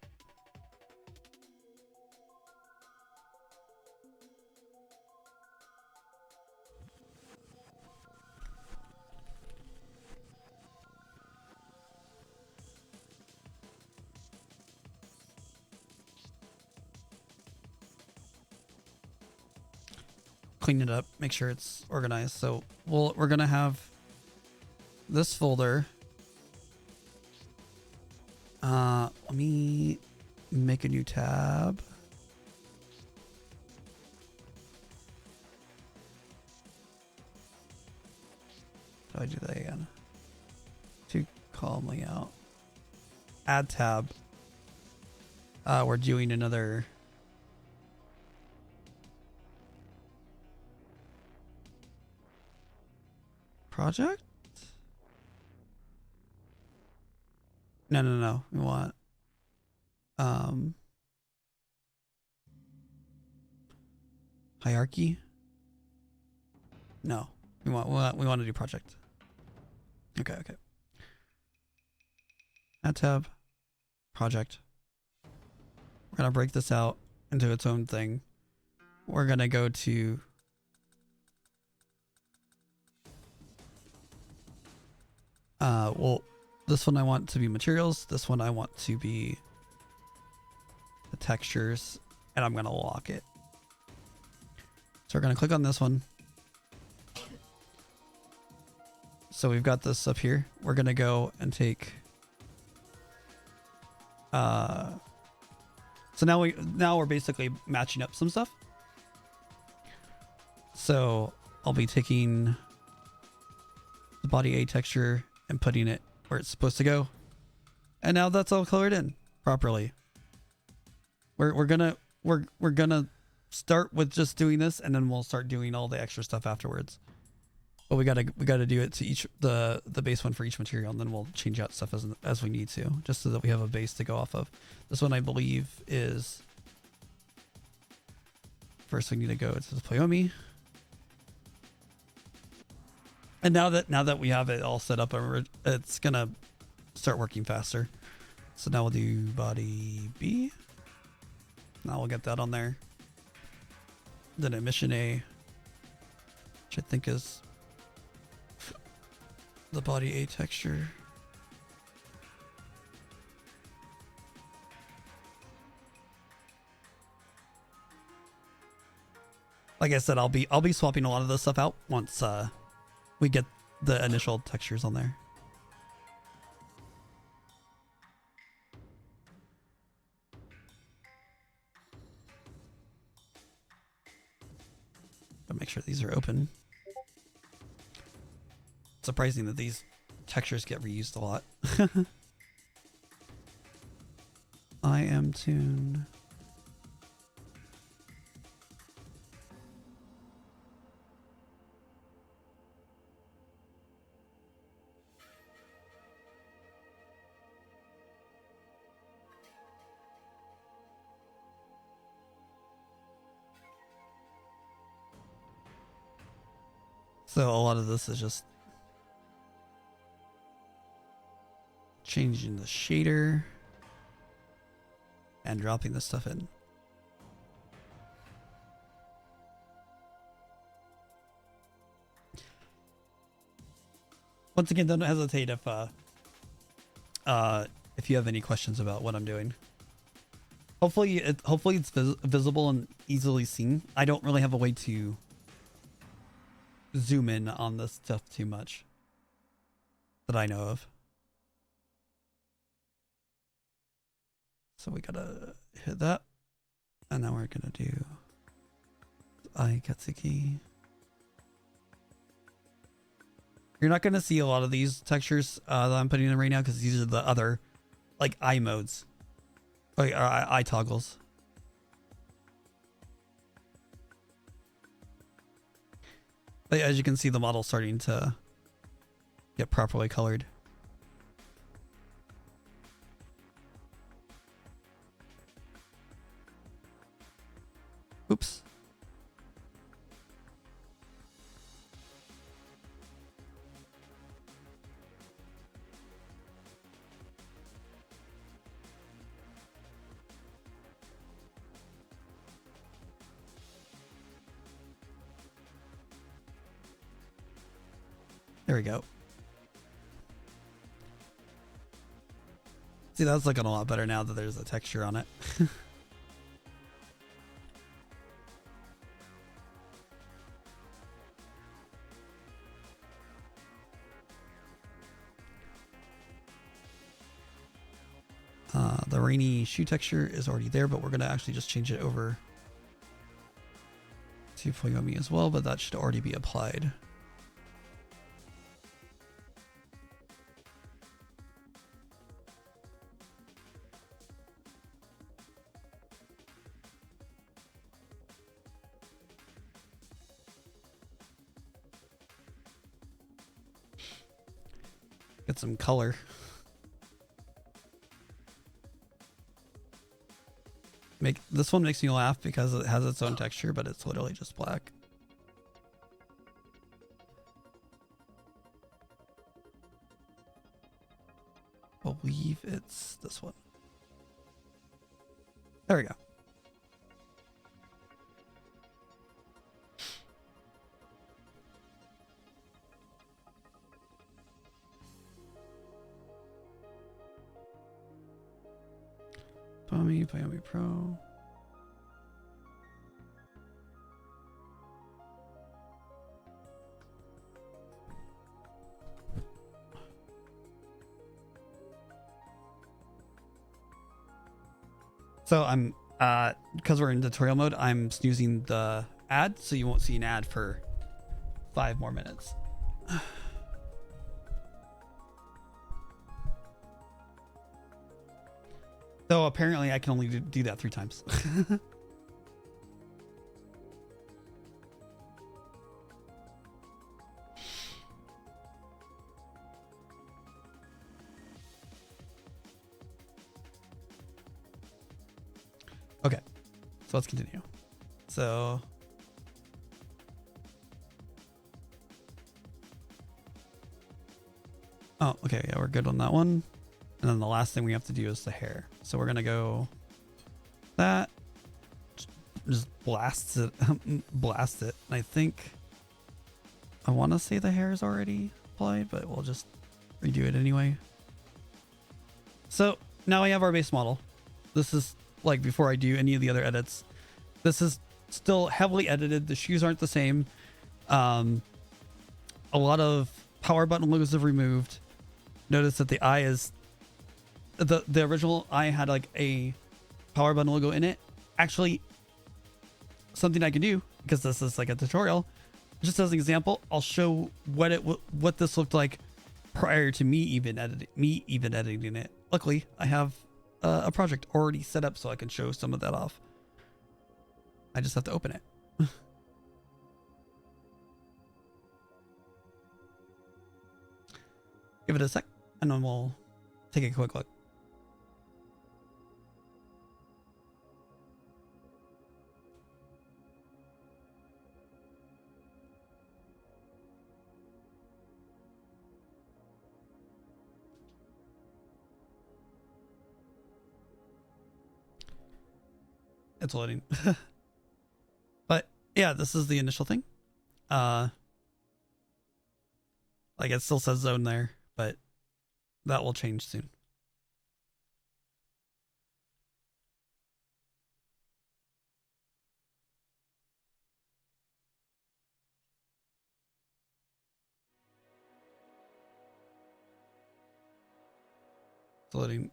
Clean it up, make sure it's organized. So we're gonna have this folder. Let me make a new tab. How do I do that again? To column layout. Add tab. We're doing another project? No. We want hierarchy. No, we want to do project. Okay. Add tab, project. We're gonna break this out into its own thing. We're gonna go to well, this one I want to be materials. This one I want to be the textures, and I'm gonna lock it. So we're gonna click on this one. So we've got this up here. We're gonna go and take. So now we're basically matching up some stuff. So I'll be taking the body A texture and putting it where it's supposed to go, and now that's all colored in properly. We're gonna start with just doing this, and then we'll start doing all the extra stuff afterwards. But we gotta do it to each the base one for each material, and then we'll change out stuff as we need to, just so that we have a base to go off of. This one I believe is first. We need to go to the poiyomi. And now that we have it all set up, it's gonna start working faster. So now we'll do body B. Now we'll get that on there. Then emission A, which I think is the body A texture. Like I said, I'll be swapping a lot of this stuff out once we get the initial textures on there. Gotta make sure these are open. Surprising that these textures get reused a lot. I am tune. So a lot of this is just changing the shader and dropping this stuff in. Once again, don't hesitate if you have any questions about what I'm doing. Hopefully it's visible and easily seen. I don't really have a way to zoom in on this stuff too much that I know of. So we gotta hit that. And now we're gonna do Aikatsuki. You're not gonna see a lot of these textures that I'm putting in right now because these are the other like eye modes. Or eye toggles. But as you can see, the model's starting to get properly colored. Oops. There we go. See, that's looking a lot better now that there's a texture on it. The rainy shoe texture is already there, but we're going to actually just change it over to poiyomi as well, but that should already be applied. Get some color. This one makes me laugh because it has its own texture, but it's literally just black. I believe it's this one. There we go. Poiyomi Pro. So I'm because we're in tutorial mode, I'm snoozing the ad, so you won't see an ad for 5 more minutes. So apparently I can only do that 3 times. Okay, so let's continue. So oh, okay, yeah, we're good on that one. And then the last thing we have to do is the hair. So we're gonna go that, just blast it. Blast it. And I think I want to say the hair is already applied, but we'll just redo it anyway. So now we have our base model. This is like before I do any of the other edits. This is still heavily edited. The shoes aren't the same. A lot of power button logos have removed. Notice that the eye is the original eye had like a power button logo in it. Actually, something I can do because this is like a tutorial. Just as an example, I'll show what this looked like prior to me even editing it. Luckily, I have a project already set up so I can show some of that off. I just have to open it. Give it a sec, and then we'll take a quick look. It's loading. But yeah, this is the initial thing. Like it still says zone there, but that will change soon. It's loading.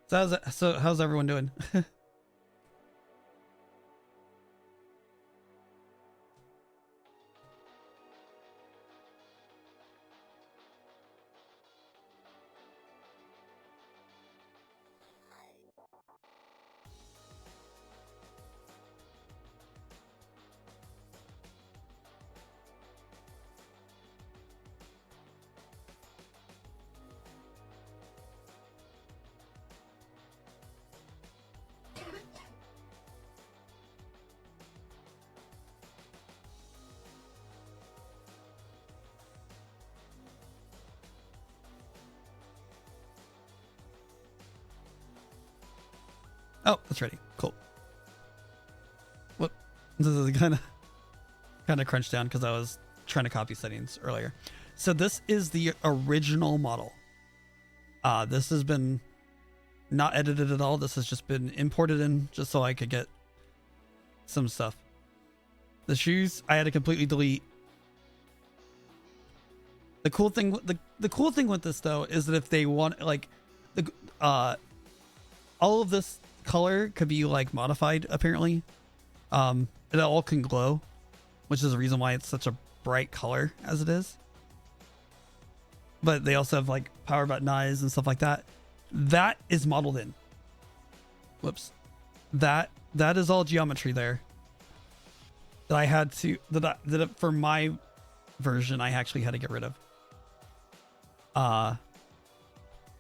So how's everyone doing? Oh, that's ready. Cool. Whoop. This is kind of crunched down because I was trying to copy settings earlier. So this is the original model. This has been not edited at all. This has just been imported in just so I could get some stuff. The shoes I had to completely delete. The cool thing with this though is that if they want like the all of this color could be like modified apparently. It all can glow, which is the reason why it's such a bright color as it is. But they also have like power button eyes and stuff like that. That is modeled in. Whoops. That is all geometry there. That I had to that for my version I actually had to get rid of.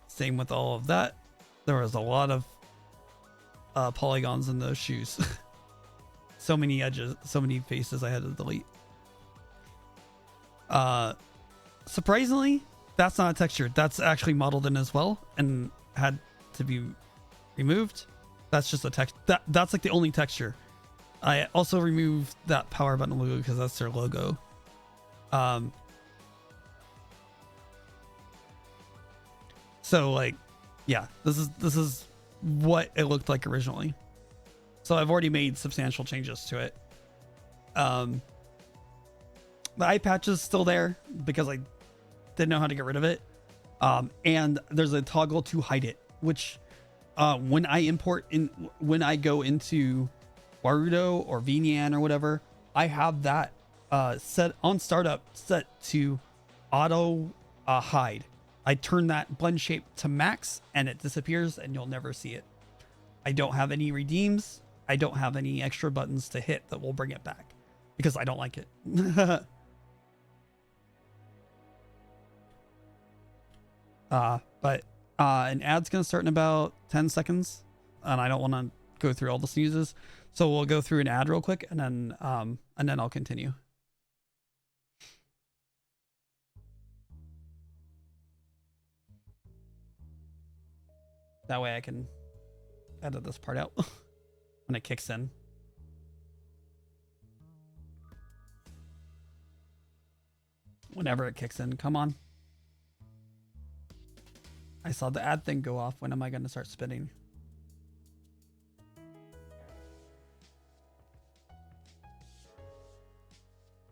Same with all of that. There was a lot of polygons in those shoes. So many edges, so many faces I had to delete. Surprisingly, that's not a texture. That's actually modeled in as well and had to be removed. That's just a text. That's like the only texture. I also removed that power button logo because that's their logo. So like, yeah, this is what it looked like originally. So I've already made substantial changes to it. The eye patch is still there because I didn't know how to get rid of it. And there's a toggle to hide it, which when I go into Warudo or Vnyan or whatever, I have that set on startup set to auto hide. I turn that blend shape to max and it disappears and you'll never see it. I don't have any redeems. I don't have any extra buttons to hit that will bring it back because I don't like it. But an ad's going to start in about 10 seconds and I don't want to go through all the sneezes. So we'll go through an ad real quick and then I'll continue. That way I can edit this part out when it kicks in. Whenever it kicks in, come on. I saw the ad thing go off. When am I going to start spinning?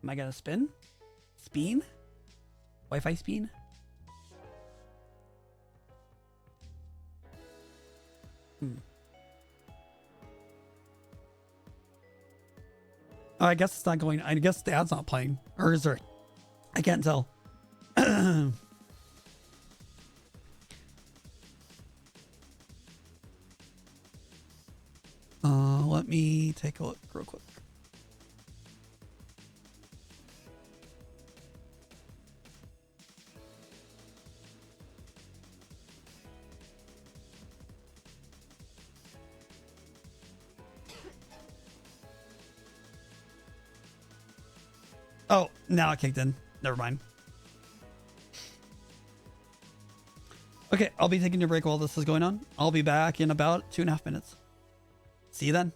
Am I going to spin? Spin? Wi-Fi spin? Oh, I guess it's not going. I guess the ad's not playing. Or is there? I can't tell. Let me take a look real quick. Oh, now it kicked in. Never mind. Okay, I'll be taking a break while this is going on. I'll be back in about 2.5 minutes. See you then.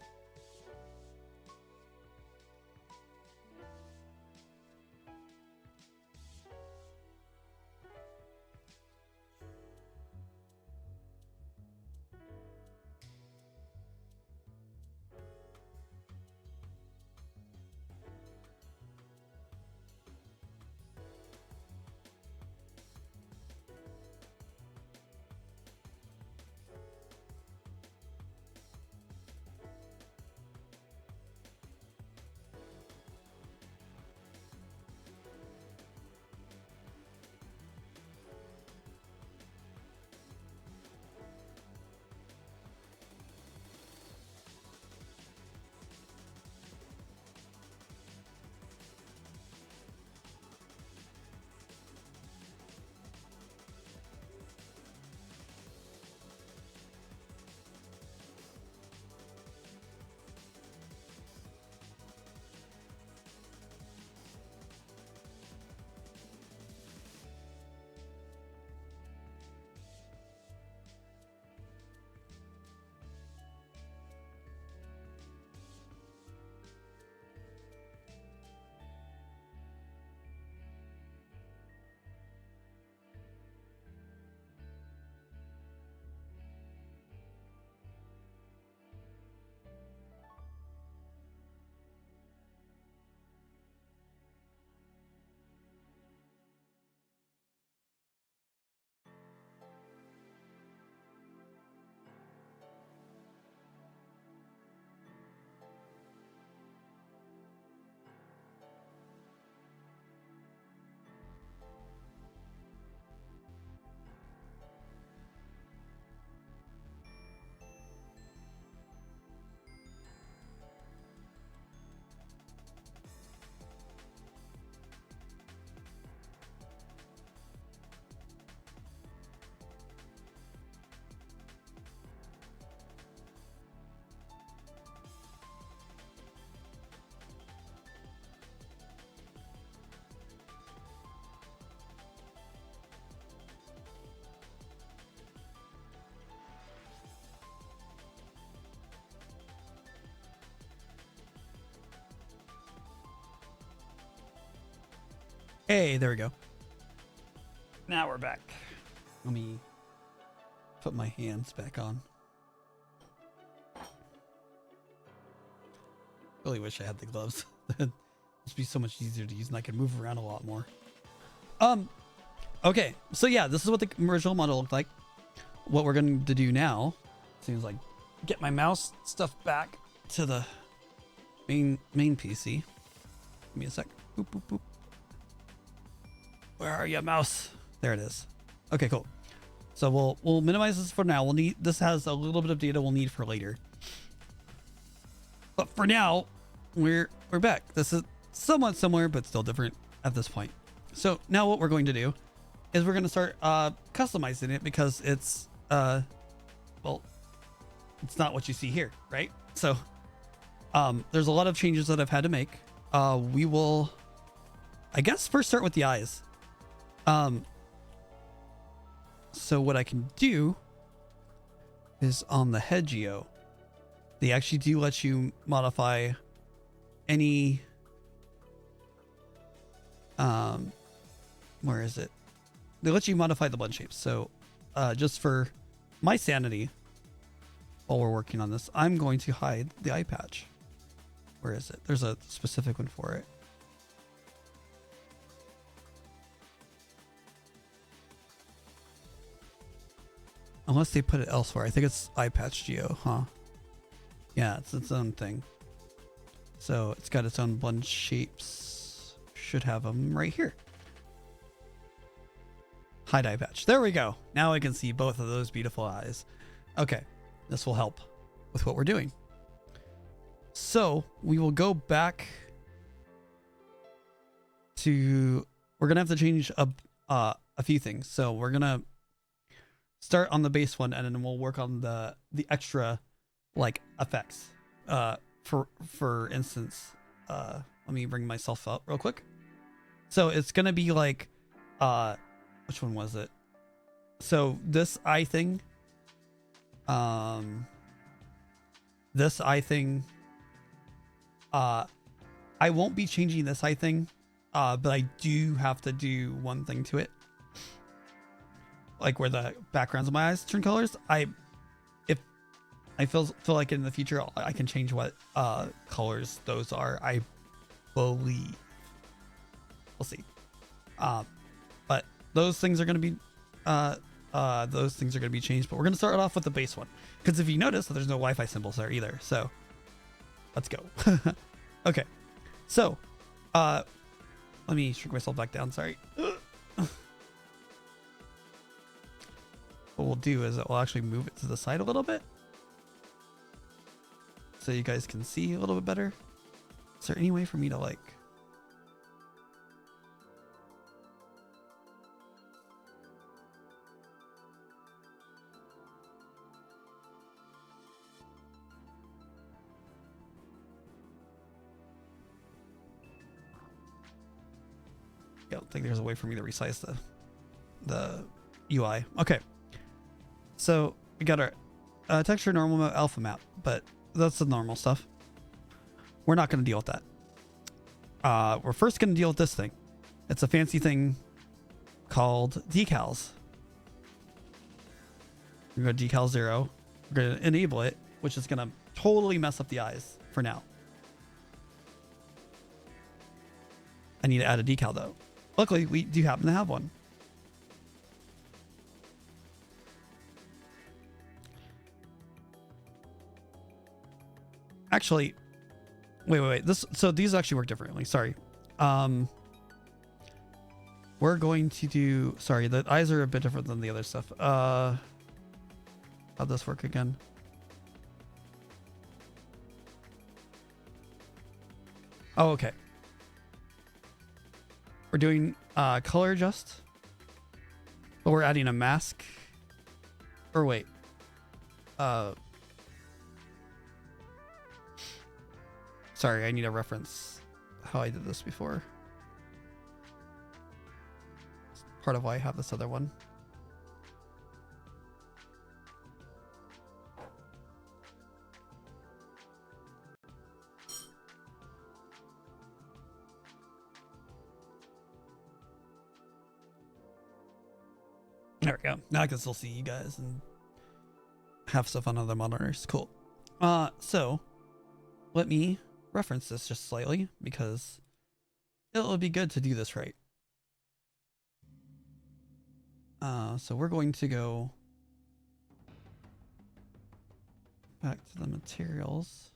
Hey, there we go. Now we're back. Let me put my hands back on. Really wish I had the gloves. It'd be so much easier to use and I could move around a lot more. Okay, so yeah, this is what the original model looked like. What we're going to do now seems like get my mouse stuff back to the main PC. Give me a sec. Boop, boop, boop. Where are you, mouse? There it is. Okay, cool. So we'll minimize this for now. This has a little bit of data we'll need for later. But for now, we're back. This is somewhat similar, but still different at this point. So now what we're going to do is we're going to start customizing it because it's well, it's not what you see here, right? So there's a lot of changes that I've had to make. We will, I guess, first start with the eyes. So what I can do is on the head geo, they actually do let you modify any, where is it? They let you modify the blend shapes. So, just for my sanity, while we're working on this, I'm going to hide the eye patch. Where is it? There's a specific one for it. Unless they put it elsewhere. I think it's eye patch geo, huh? Yeah, it's its own thing. So it's got its own blend shapes. Should have them right here. Hide eye patch. There we go. Now I can see both of those beautiful eyes. Okay, this will help with what we're doing. So we will go back to, we're gonna have to change a few things. So we're gonna start on the base one, and then we'll work on the extra like effects. For instance, let me bring myself up real quick. So it's gonna be like, which one was it? So this eye thing, this eye thing, I won't be changing this eye thing, but I do have to do one thing to it. Like where the backgrounds of my eyes turn colors. If I feel like in the future I can change what colors those are. I believe. We'll see. But those things are going to be changed. But we're going to start off with the base one, because if you notice, there's no Wi-Fi symbols there either. So let's go. Okay. So let me shrink myself back down. Sorry. What we'll do is we'll actually move it to the side a little bit, so you guys can see a little bit better. Is there any way for me to like... I don't think there's a way for me to resize the UI. Okay. So we got our texture normal mode alpha map, but that's the normal stuff. We're not going to deal with that. We're first going to deal with this thing. It's a fancy thing called decals. We're going to decal 0. We're going to enable it, which is going to totally mess up the eyes for now. I need to add a decal though. Luckily, we do happen to have one. Actually, wait. These actually work differently. Sorry. We're going to do... Sorry, the eyes are a bit different than the other stuff. How'd this work again? Oh, okay. We're doing color adjust, but we're adding a mask. Or wait. Sorry, I need a reference how I did this before. It's part of why I have this other one. There we go. Now I can still see you guys and have stuff on other monitors. Cool. So let me reference this just slightly, because it'll be good to do this right. So we're going to go back to the materials.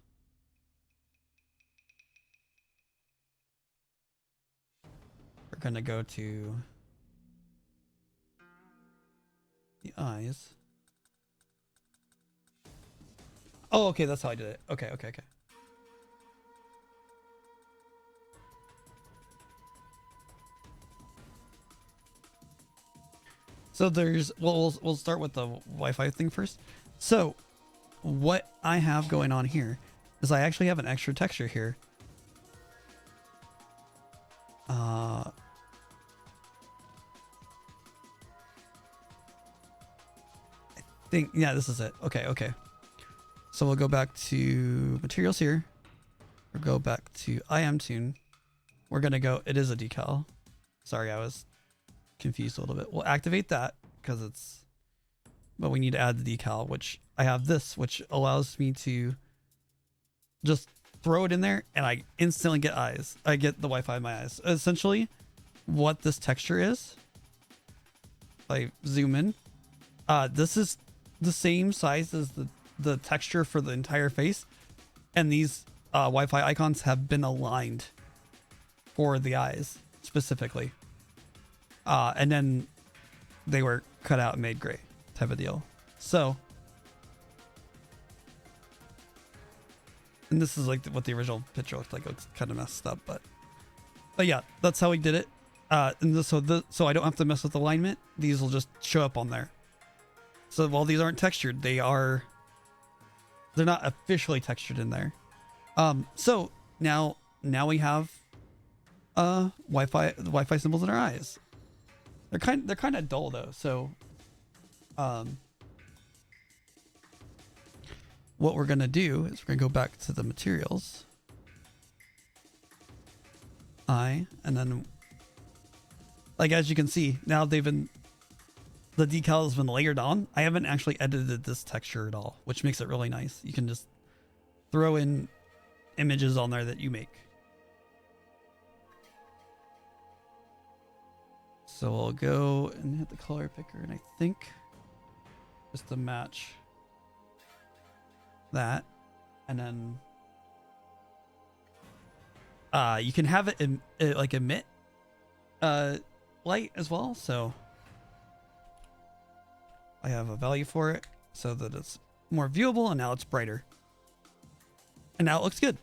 We're going to go to the eyes. Oh, okay, that's how I did it. Okay. So there's, we'll start with the Wi-Fi thing first. So what I have going on here is I actually have an extra texture here. I think, yeah, this is it. Okay. So we'll go back to materials here. We'll go back to IM-Tune. We're going to go, it is a decal. Sorry, I was confused a little bit. We'll activate that because it's, but we need to add the decal, which I have this, which allows me to just throw it in there and I instantly get eyes. I get the Wi-Fi in my eyes. Essentially what this texture is, if I zoom in, this is the same size as the texture for the entire face, and these Wi-Fi icons have been aligned for the eyes specifically, and then they were cut out and made gray type of deal. So, and this is like what the original picture looked like. It looks kind of messed up, but yeah, that's how we did it. So I don't have to mess with alignment. These will just show up on there. So while these aren't textured, they're not officially textured in there. So now we have Wi-Fi symbols in our eyes. They're kind of dull though. So what we're gonna do is we're gonna go back to the materials. And then, like, as you can see, now the decal has been layered on. I haven't actually edited this texture at all, which makes it really nice. You can just throw in images on there that you make. So I'll go and hit the color picker, and I think just to match that, and then you can have it like emit light as well. So I have a value for it so that it's more viewable, and now it's brighter, and now it looks good.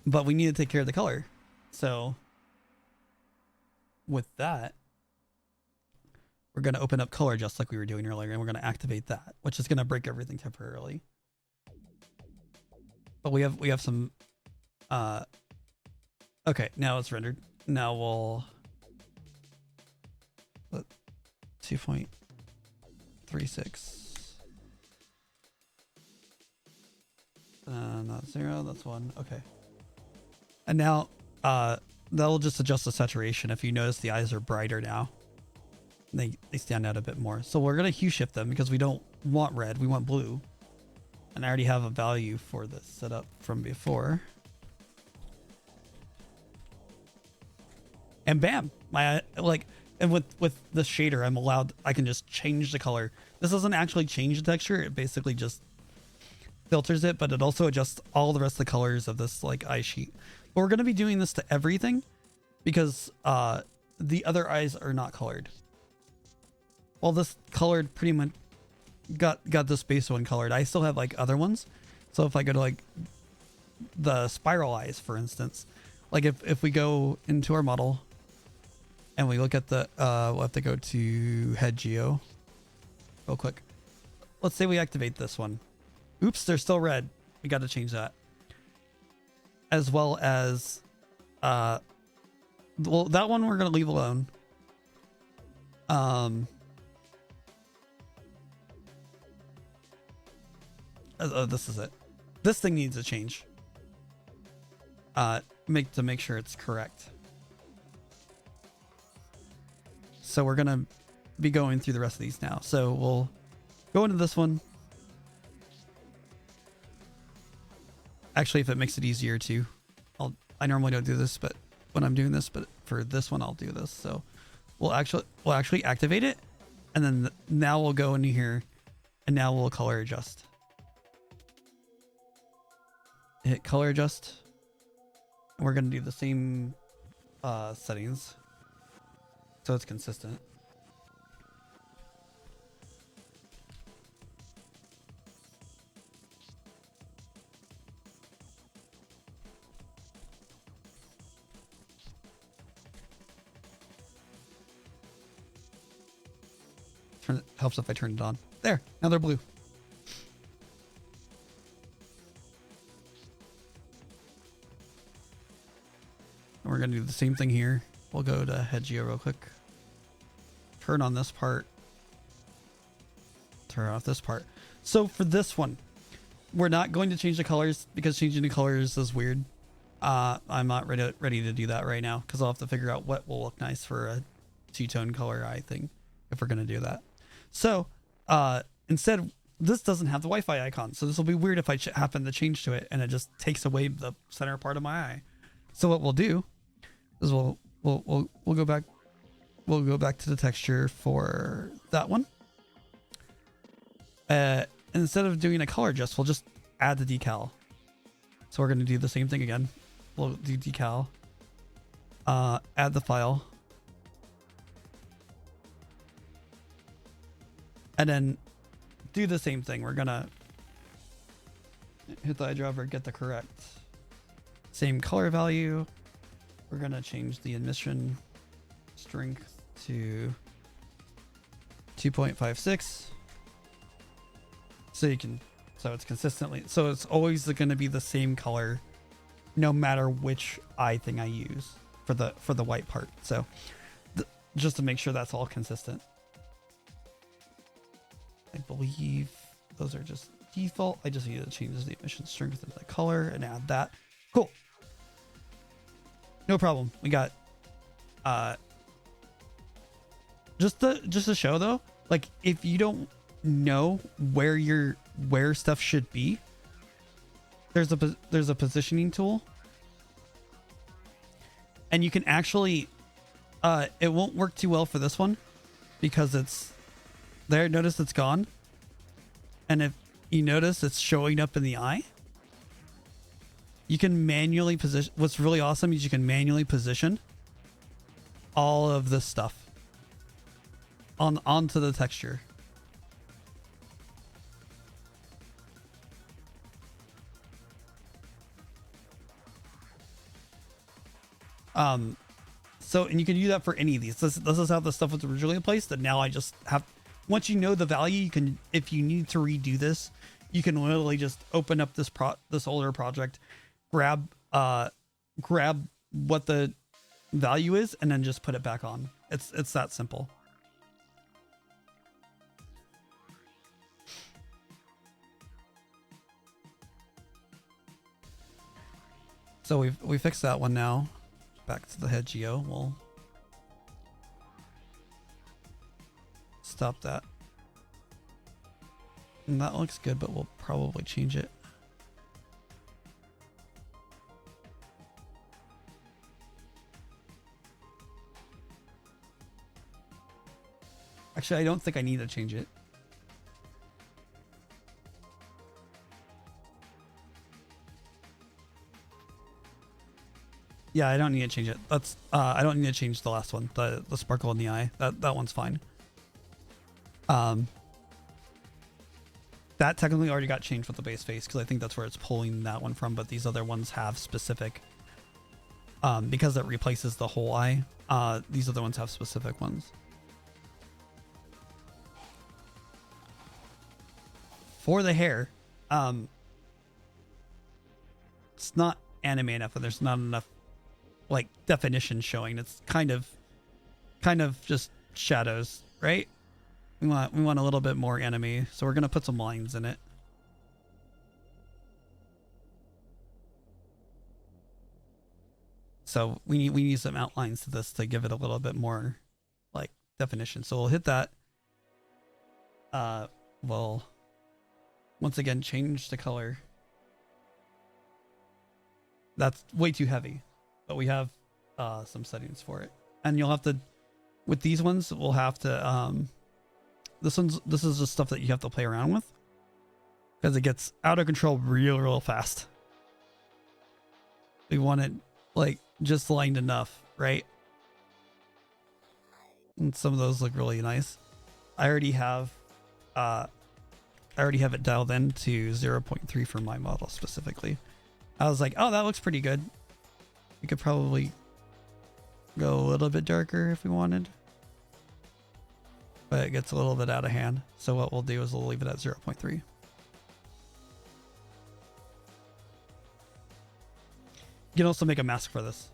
But we need to take care of the color. So with that, we're going to open up color just like we were doing earlier, and we're going to activate that, which is going to break everything temporarily. But we have some okay, now it's rendered. Now we'll let 2.36 not 0, that's 1. Okay. And now that'll just adjust the saturation. If you notice, the eyes are brighter now. They stand out a bit more. So we're going to hue shift them because we don't want red, we want blue. And I already have a value for this set up from before. And bam, and with the shader, I can just change the color. This doesn't actually change the texture. It basically just filters it, but it also adjusts all the rest of the colors of this like eye sheet. But we're going to be doing this to everything because the other eyes are not colored. Well, this colored pretty much got this base one colored. I still have like other ones. So if I go to like the spiral eyes, for instance, like if we go into our model and we look at the, we'll have to go to head geo real quick. Let's say we activate this one. Oops, they're still red. We got to change that. As well as, well, that one we're going to leave alone. This is it. This thing needs a change. To make sure it's correct. So we're gonna be going through the rest of these now. So we'll go into this one. Actually, if it makes it easier to, I normally don't do this, but when I'm doing this, but for this one, I'll do this. So we'll actually activate it, and then now we'll go into here, and now we'll color adjust. Hit color adjust. And we're going to do the same settings so it's consistent. Helps if I turn it on. There, now they're blue. And we're going to do the same thing here. We'll go to head geo real quick. Turn on this part. Turn off this part. So for this one, we're not going to change the colors because changing the colors is weird. I'm not ready to do that right now because I'll have to figure out what will look nice for a two-tone color eye thing if we're going to do that. So instead, this doesn't have the Wi-Fi icon. So this will be weird if I happen to change to it and it just takes away the center part of my eye. So what we'll do is we'll go back. We'll go back to the texture for that one. Instead of doing a color adjust, we'll just add the decal. So we're going to do the same thing again. We'll do decal, add the file, and then do the same thing. We're going to hit the eye driver, get the correct same color value. We're going to change the emission strength to 2.56. So it's consistently, so it's always going to be the same color no matter which eye thing I use for the white part. So just to make sure that's all consistent. I believe those are just default. I just need to change the emission strength to the color and add that. Cool. No problem. We got just to show though, like if you don't know where stuff should be, there's a positioning tool, and you can actually it won't work too well for this one because it's there. Notice it's gone, and if you notice it's showing up in the eye, you can manually position. What's really awesome is you can manually position all of this stuff onto the texture. So, and you can do that for any of these. This is how the stuff was originally placed, and now I just have, once you know the value, you can, if you need to redo this, you can literally just open up this older project, grab what the value is, and then just put it back on. It's that simple. So we fixed that one now. Back to the head geo. We'll stop that. And that looks good, but we'll probably change it. Actually, I don't think I need to change it. Yeah, I don't need to change it. That's I don't need to change the last one, the sparkle in the eye. That one's fine. That technically already got changed with the base face because I think that's where it's pulling that one from. But these other ones have specific, because it replaces the whole eye. These other ones have specific ones. For the hair, it's not anime enough, and there's not enough like definition showing. It's kind of just shadows, right? We want a little bit more anime, so we're gonna put some lines in it. So we need some outlines to this to give it a little bit more like definition. So we'll hit that. We'll once again change the color. That's way too heavy, but we have some settings for it, and you'll have to, with these ones, we'll have to this is just stuff that you have to play around with because it gets out of control real fast. We want it like just lined enough, right? And some of those look really nice. I already have it dialed in to 0.3 for my model specifically. I was like, oh, that looks pretty good. We could probably go a little bit darker if we wanted, but it gets a little bit out of hand. So what we'll do is we'll leave it at 0.3. You can also make a mask for this.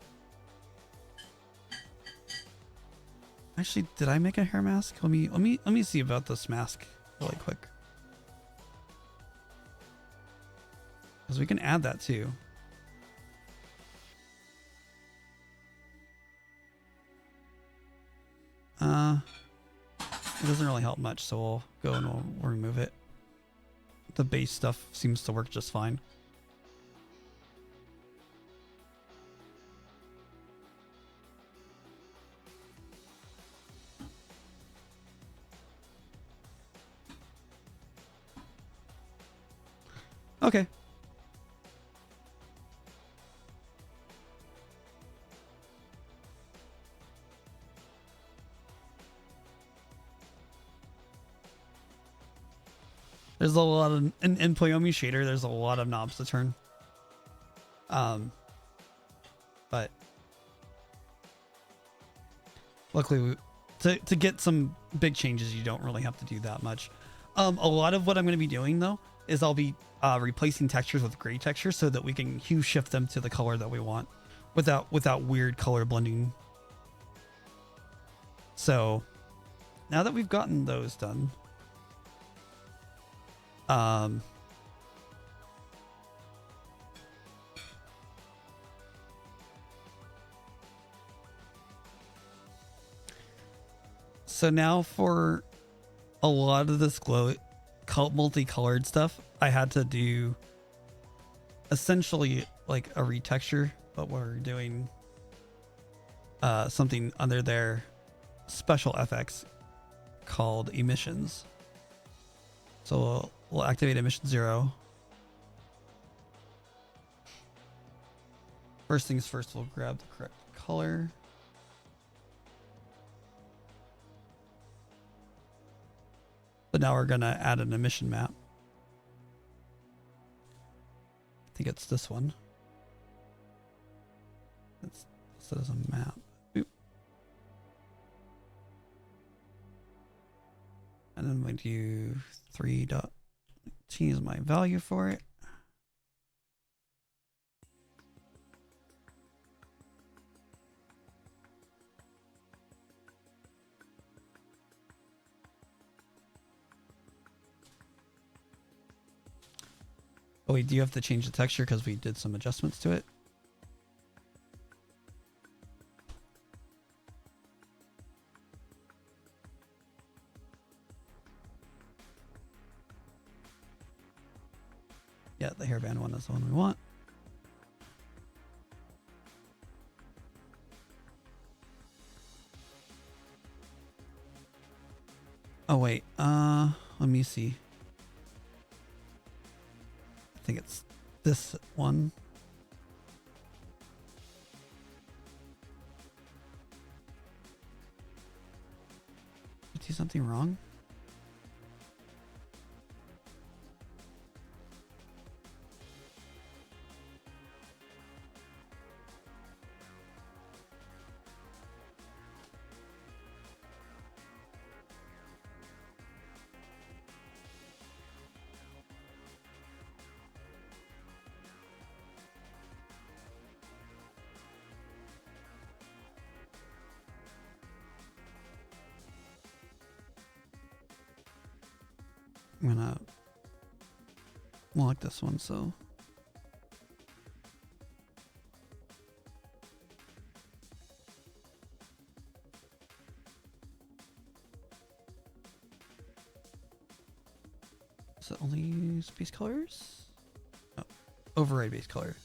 Actually, did I make a hair mask? Let me see about this mask really quick. Because we can add that too. It doesn't really help much, so we'll go and we'll remove it. The base stuff seems to work just fine. Okay. There's a lot of in poiyomi shader. There's a lot of knobs to turn. But luckily, to get some big changes, you don't really have to do that much. A lot of what I'm going to be doing though is I'll be replacing textures with gray textures so that we can hue shift them to the color that we want without weird color blending. So now that we've gotten those done, so now for a lot of this multicolored stuff, I had to do essentially like a retexture, but we're doing something under their special FX called emissions. So we'll activate emission 0. First things first, we'll grab the correct color. But now we're gonna add an emission map. I think it's this one. It's listed as a map. Boop. And then I'm going to do 3.t is my value for it. Oh wait, do you have to change the texture because we did some adjustments to it? Yeah, the hairband one is the one we want. Oh wait, let me see. I think it's this one. Did I do something wrong? I'm gonna lock this one so is it only base colors? Oh, override base color.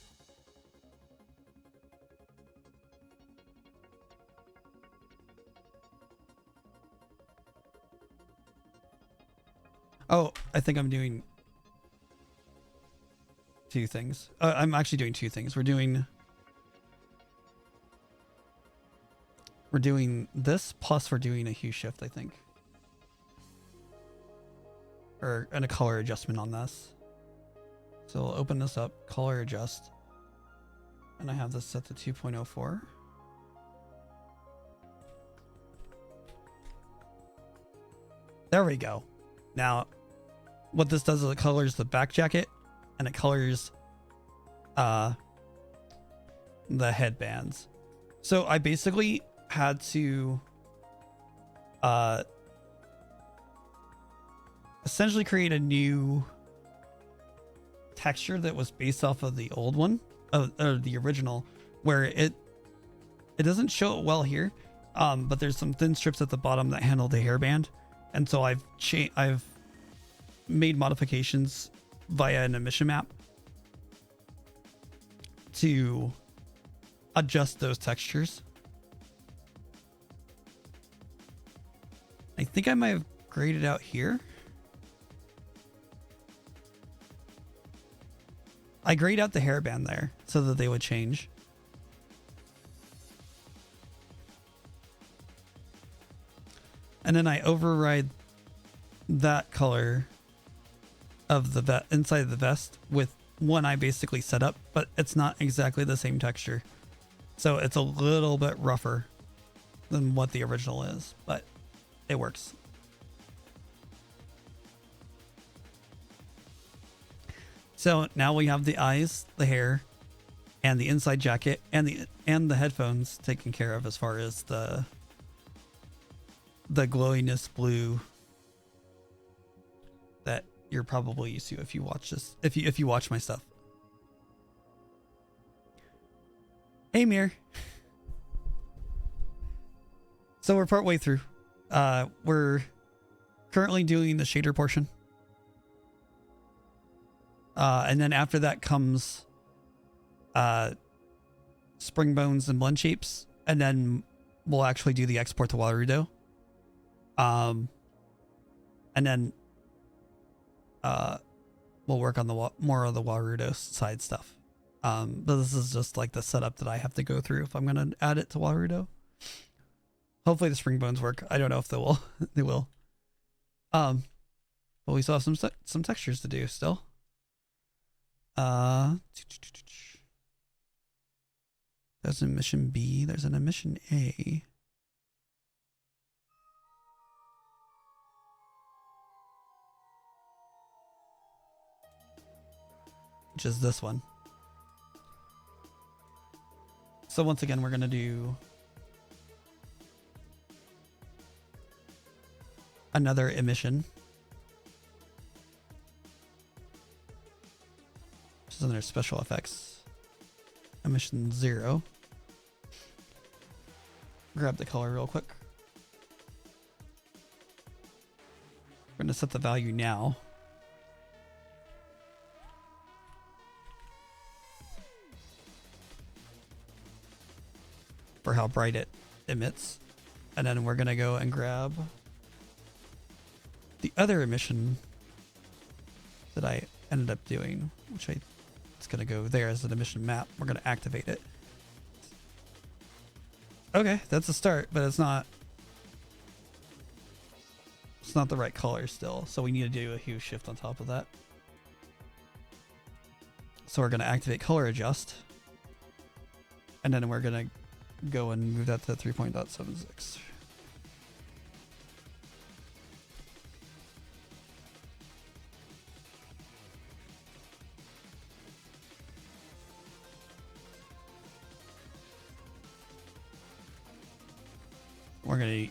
Oh, I think I'm doing two things. I'm actually doing two things. We're doing this, plus we're doing a hue shift, I think. And a color adjustment on this. So I'll open this up, color adjust. And I have this set to 2.04. There we go. Now, what this does is it colors the back jacket and it colors the headbands. So I basically had to essentially create a new texture that was based off of the old one, or the original, where it doesn't show it well here, but there's some thin strips at the bottom that handle the hairband, and so I've made modifications via an emission map to adjust those textures. I think I might have graded out here. I grayed out the hairband there so that they would change. And then I override that color of the inside of the vest with one I basically set up, but it's not exactly the same texture. So it's a little bit rougher than what the original is, but it works. So now we have the eyes, the hair, and the inside jacket, and the headphones taken care of as far as the glowiness blue that you're probably used to if you watch this, if you watch my stuff. Hey Mir. So we're partway through. We're currently doing the shader portion. And then after that comes spring bones and blend shapes, and then we'll actually do the export to Warudo. And then we'll work on the more of the Warudo side stuff. But this is just like the setup that I have to go through if I'm gonna add it to Warudo. Hopefully the spring bones work. I don't know if they will. They will. But we still have some textures to do still. There's an emission B. There's an emission A. Which is this one. So once again, we're going to do another emission. Which is under special effects. Emission 0. Grab the color real quick. We're going to set the value now. For how bright it emits. And then we're going to go and grab the other emission that I ended up doing, which it's going to go there as an emission map. We're going to activate it. Okay, that's a start, but it's not the right color still. So we need to do a hue shift on top of that. So we're going to activate color adjust. And then we're going to go and move that to 3.76. We're going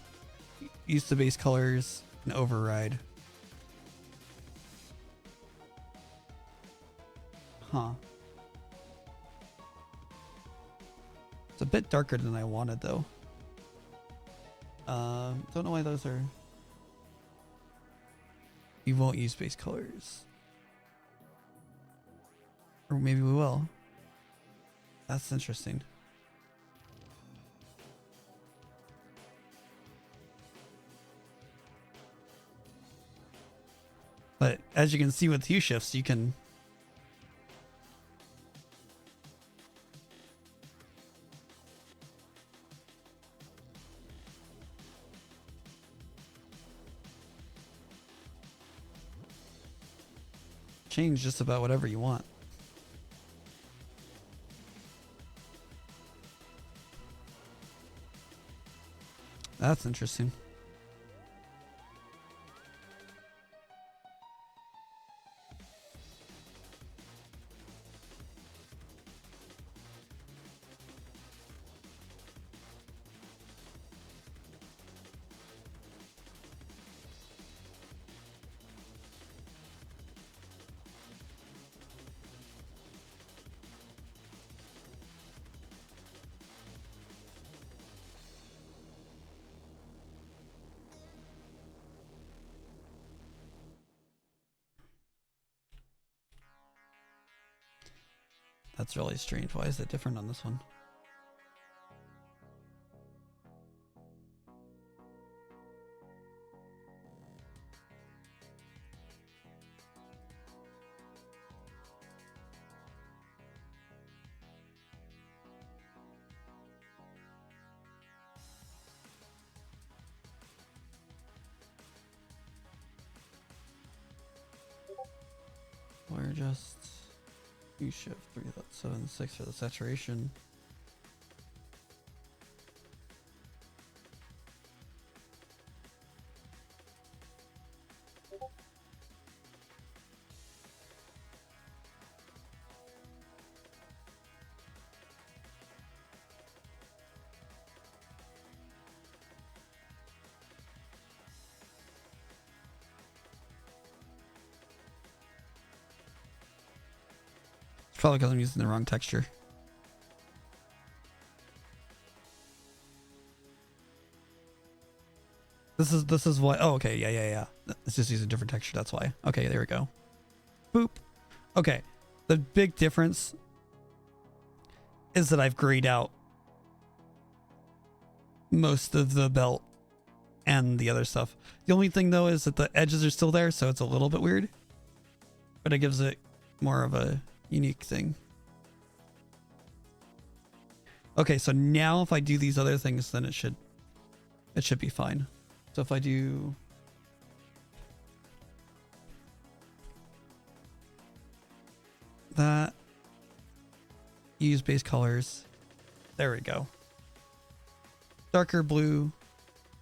to use the base colors and override. Huh. It's a bit darker than I wanted though. Don't know why those are... You won't use base colors. Or maybe we will. That's interesting. But as you can see with hue shifts, you can change just about whatever you want. That's interesting. That's really strange. Why is it different on this one? We're just U shift 3.76 for the saturation. Probably because I'm using the wrong texture. This is what. Oh, okay. Yeah. It's just using a different texture. That's why. Okay, there we go. Boop. Okay. The big difference is that I've grayed out most of the belt and the other stuff. The only thing though is that the edges are still there, so it's a little bit weird. But it gives it more of a unique thing. Okay, so now if I do these other things, then it should be fine. So if I do that, use base colors, there we go. Darker blue,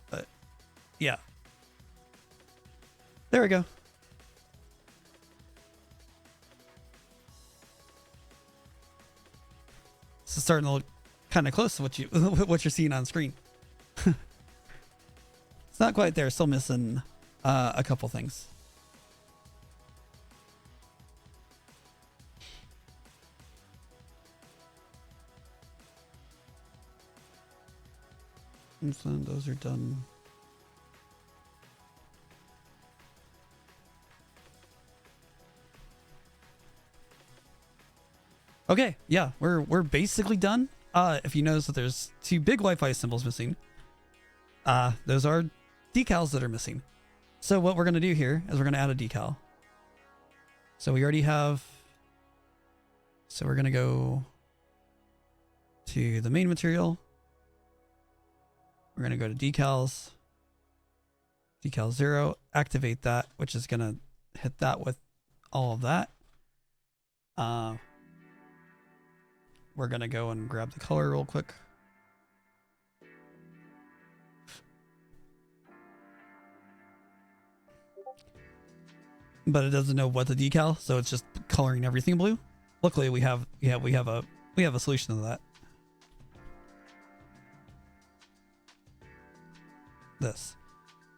but yeah, there we go. This is starting to look kind of close to what you're seeing on screen. It's not quite there. Still missing a couple things. And so those are done. Okay, yeah, we're basically done. If you notice that there's two big Wi-Fi symbols missing, those are decals that are missing. So what we're gonna do here is we're gonna add a decal. So we already have. So we're gonna go to the main material. We're gonna go to decals, decal 0, activate that, which is gonna hit that with all of that. We're gonna go and grab the color real quick. But it doesn't know what the decal, so it's just coloring everything blue. Luckily, we have a solution to that. This,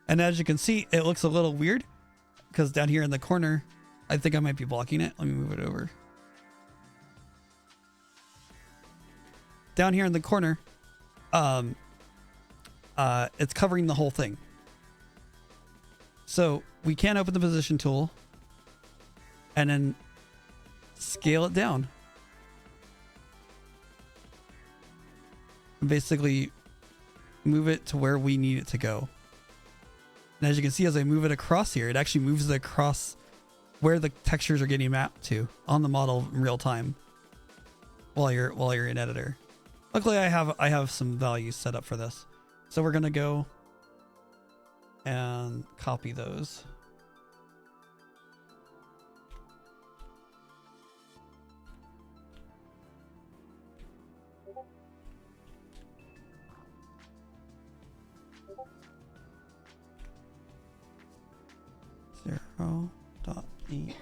and as you can see, it looks a little weird because down here in the corner, I think I might be blocking it. Let me move it over. Down here in the corner, it's covering the whole thing. So we can open the position tool and then scale it down. And basically move it to where we need it to go. And as you can see, as I move it across here, it actually moves it across where the textures are getting mapped to on the model in real time while you're in editor. Luckily, I have some values set up for this. So we're gonna go and copy those. Zero dot 8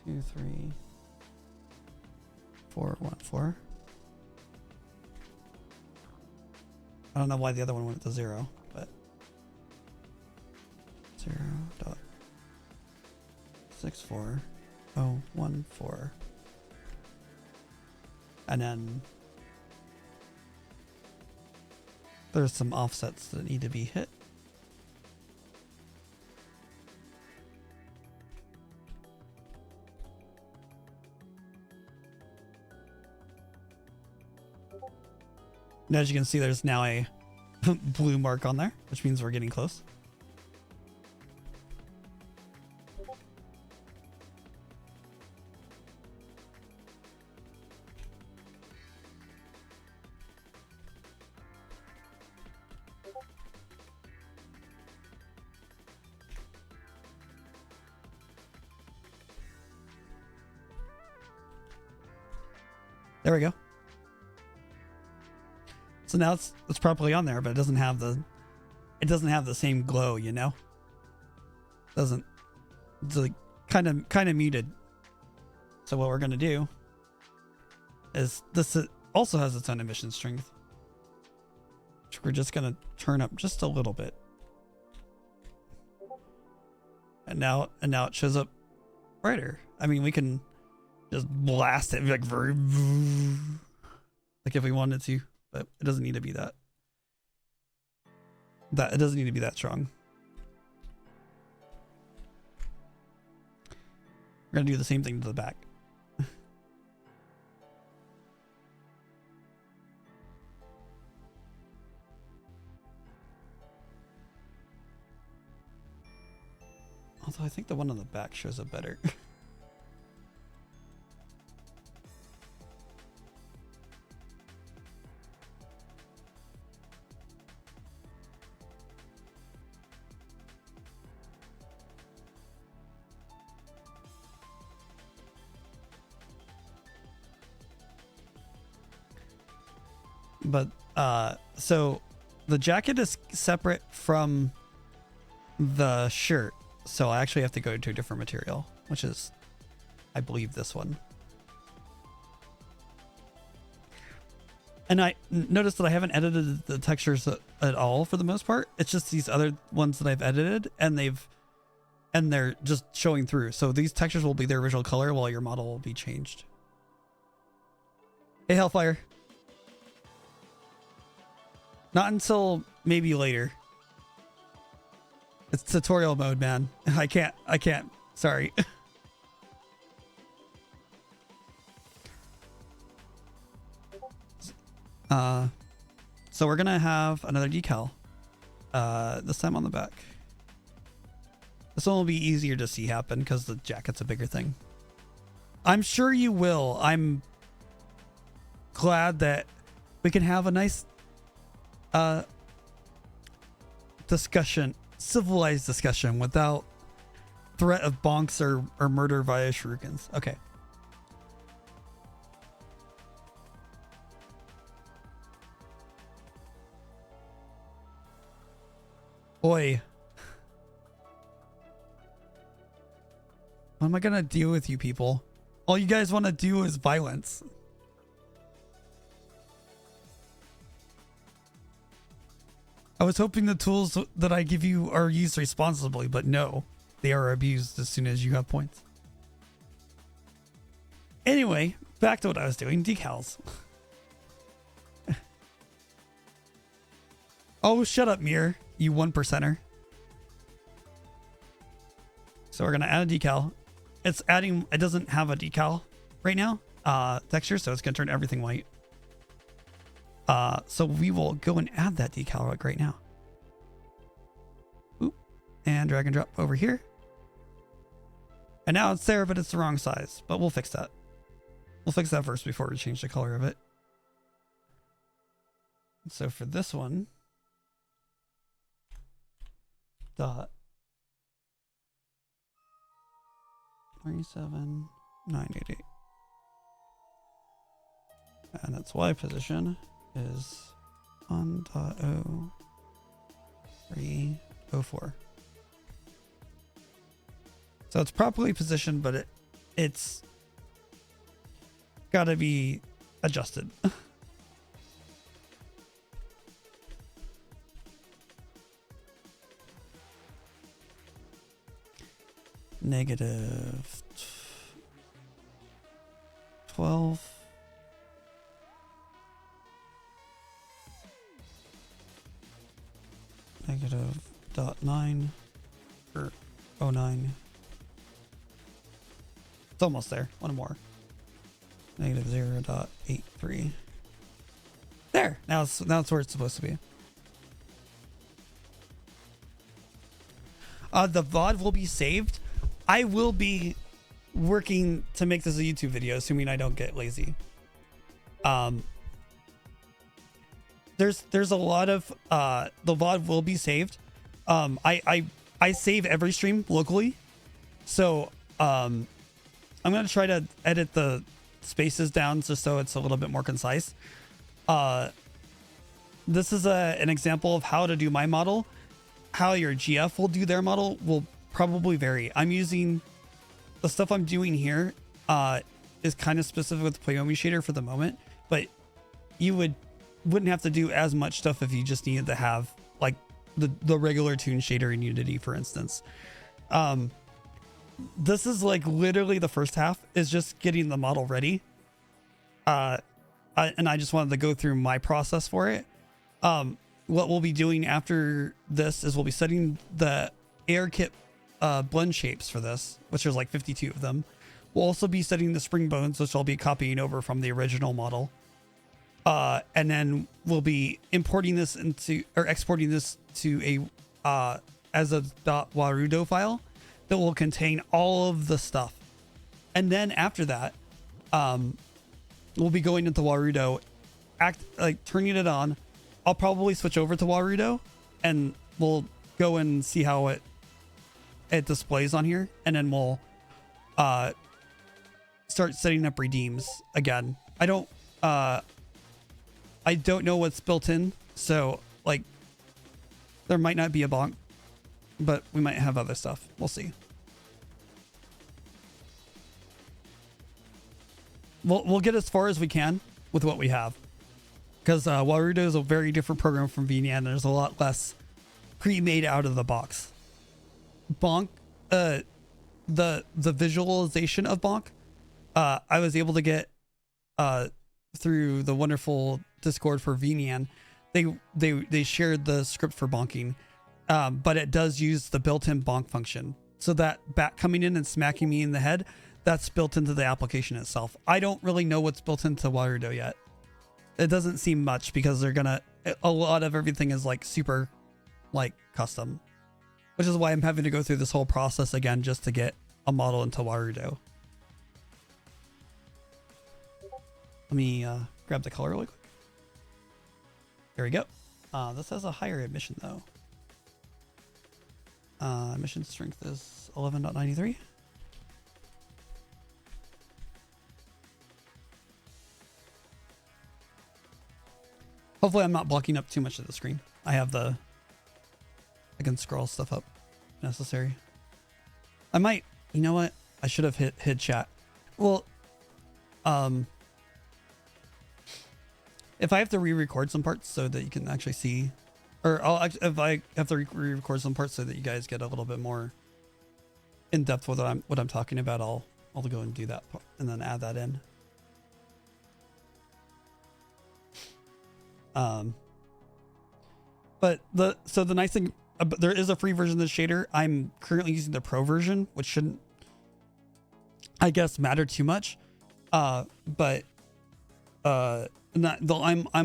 2 3 4 1 4. I don't know why the other one went to 0, but 0.64014. And then there's some offsets that need to be hit. And as you can see, there's now a blue mark on there, which means we're getting close. There we go. So now it's properly on there, but it doesn't have the same glow, you know? Doesn't. It's like kind of muted. So what we're gonna do is this also has its own emission strength, which we're just gonna turn up just a little bit. And now it shows up brighter. I mean, we can just blast it like if we wanted to, but it doesn't need to be that. It doesn't need to be that strong. We're gonna do the same thing to the back. Although I think the one on the back shows up better. But so the jacket is separate from the shirt. So I actually have to go to a different material, which is, I believe, this one. And I noticed that I haven't edited the textures at all for the most part. It's just these other ones that I've edited, and they're just showing through. So these textures will be their original color while your model will be changed. Hey, Hellfire. Not until maybe later. It's tutorial mode, man. I can't. Sorry. So we're gonna have another decal. This time on the back. This one will be easier to see happen because the jacket's a bigger thing. I'm sure you will. I'm glad that we can have a nice discussion. Civilized discussion without threat of bonks or murder via shurikens. Okay. Boy. What am I gonna do with you people? All you guys want to do is violence. I was hoping the tools that I give you are used responsibly, but no, they are abused as soon as you have points. Anyway, back to what I was doing, decals. Oh, shut up, Mir, you 1%er. So we're gonna add a decal. It doesn't have a decal right now, texture, so it's gonna turn everything white. So we will go and add that decal like right now. Oop, and drag and drop over here. And now it's there, but it's the wrong size. But we'll fix that. We'll fix that first before we change the color of it. So for this one, dot 37988, and its Y position is 1.0304. So it's properly positioned, but it's got to be adjusted. Negative 12. Negative 0.9 or 09. It's almost there. One more. Negative 0.83. There. Now it's where it's supposed to be. The VOD will be saved. I will be working to make this a YouTube video, assuming I don't get lazy. There's a lot of the VOD will be saved. I save every stream locally, so I'm gonna try to edit the spaces down just so it's a little bit more concise. This is an example of how to do my model. How your GF will do their model will probably vary. I'm using the stuff I'm doing here is kind of specific with the poiyomi shader for the moment, but you wouldn't have to do as much stuff if you just needed to have like the regular toon shader in Unity, for instance. This is like literally the first half is just getting the model ready. And I just wanted to go through my process for it. What we'll be doing after this is we'll be setting the ARKit blend shapes for this, which there's like 52 of them. We'll also be setting the spring bones, which I'll be copying over from the original model. And then we'll be importing this into, or exporting this to a as a .warudo file that will contain all of the stuff. And then after that, we'll be going into Warudo, turning it on. I'll probably switch over to Warudo and we'll go and see how it displays on here. And then we'll start setting up redeems again. I don't know what's built in, so like there might not be a bonk, but we might have other stuff. We'll see. We'll get as far as we can with what we have, because Warudo is a very different program from VNAN. There's a lot less pre-made out of the box. Bonk, the visualization of bonk, I was able to get through the wonderful Discord for VNAN. They shared the script for bonking, but it does use the built-in bonk function. So that bat coming in and smacking me in the head, that's built into the application itself. I don't really know what's built into Warudo yet. It doesn't seem much because a lot of everything is like super like custom, which is why I'm having to go through this whole process again just to get a model into Warudo. Let me grab the color really quick. There we go. This has a higher emission though. Emission strength is 11.93. Hopefully I'm not blocking up too much of the screen. I can scroll stuff up if necessary. I might, you know what? I should have hid chat. Well, if I have to re-record some parts so that you can actually see, or if I have to re-record some parts so that you guys get a little bit more in depth with what I'm talking about, I'll go and do that and then add that in. But the nice thing, there is a free version of the shader. I'm currently using the pro version, which shouldn't, I guess, matter too much. I'm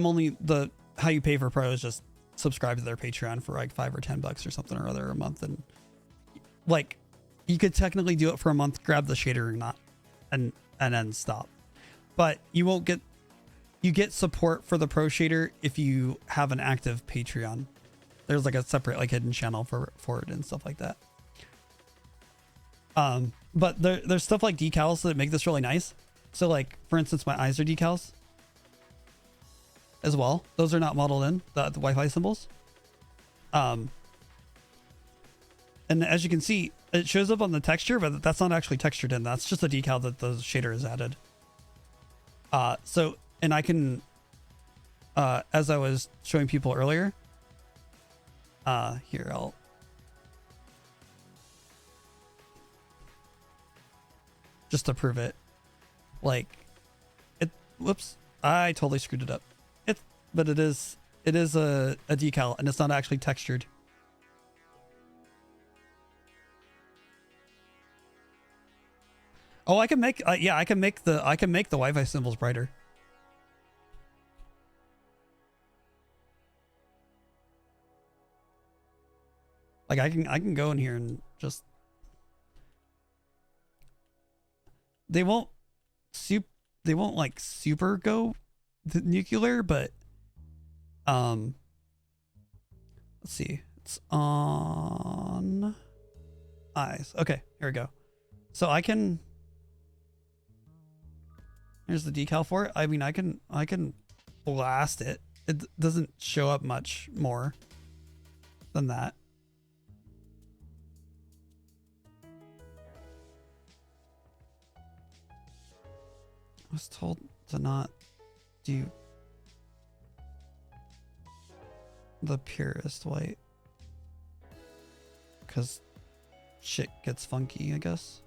only how you pay for pro is just subscribe to their Patreon for like $5 or $10 or something or other a month, and like you could technically do it for a month, grab the shader or not, and then stop. But you get support for the pro shader if you have an active Patreon. There's like a separate like hidden channel for it and stuff like that. But there's stuff like decals that make this really nice. So like, for instance, my eyes are decals as well. Those are not modeled in the Wi-Fi symbols. And as you can see, it shows up on the texture, but that's not actually textured in. That's just a decal that the shader has added. And I can, as I was showing people earlier, here, just to prove it, like whoops, I totally screwed it up. But it is a decal and it's not actually textured. Oh, I can make, I can make the Wi-Fi symbols brighter. Like I can go in here and just, they won't like super go nuclear, but let's see, it's on eyes. Okay, here we go. So I can, Here's the decal for it. I mean, I can blast it. It doesn't show up much more than that. I was told to not do the purest white because shit gets funky, I guess.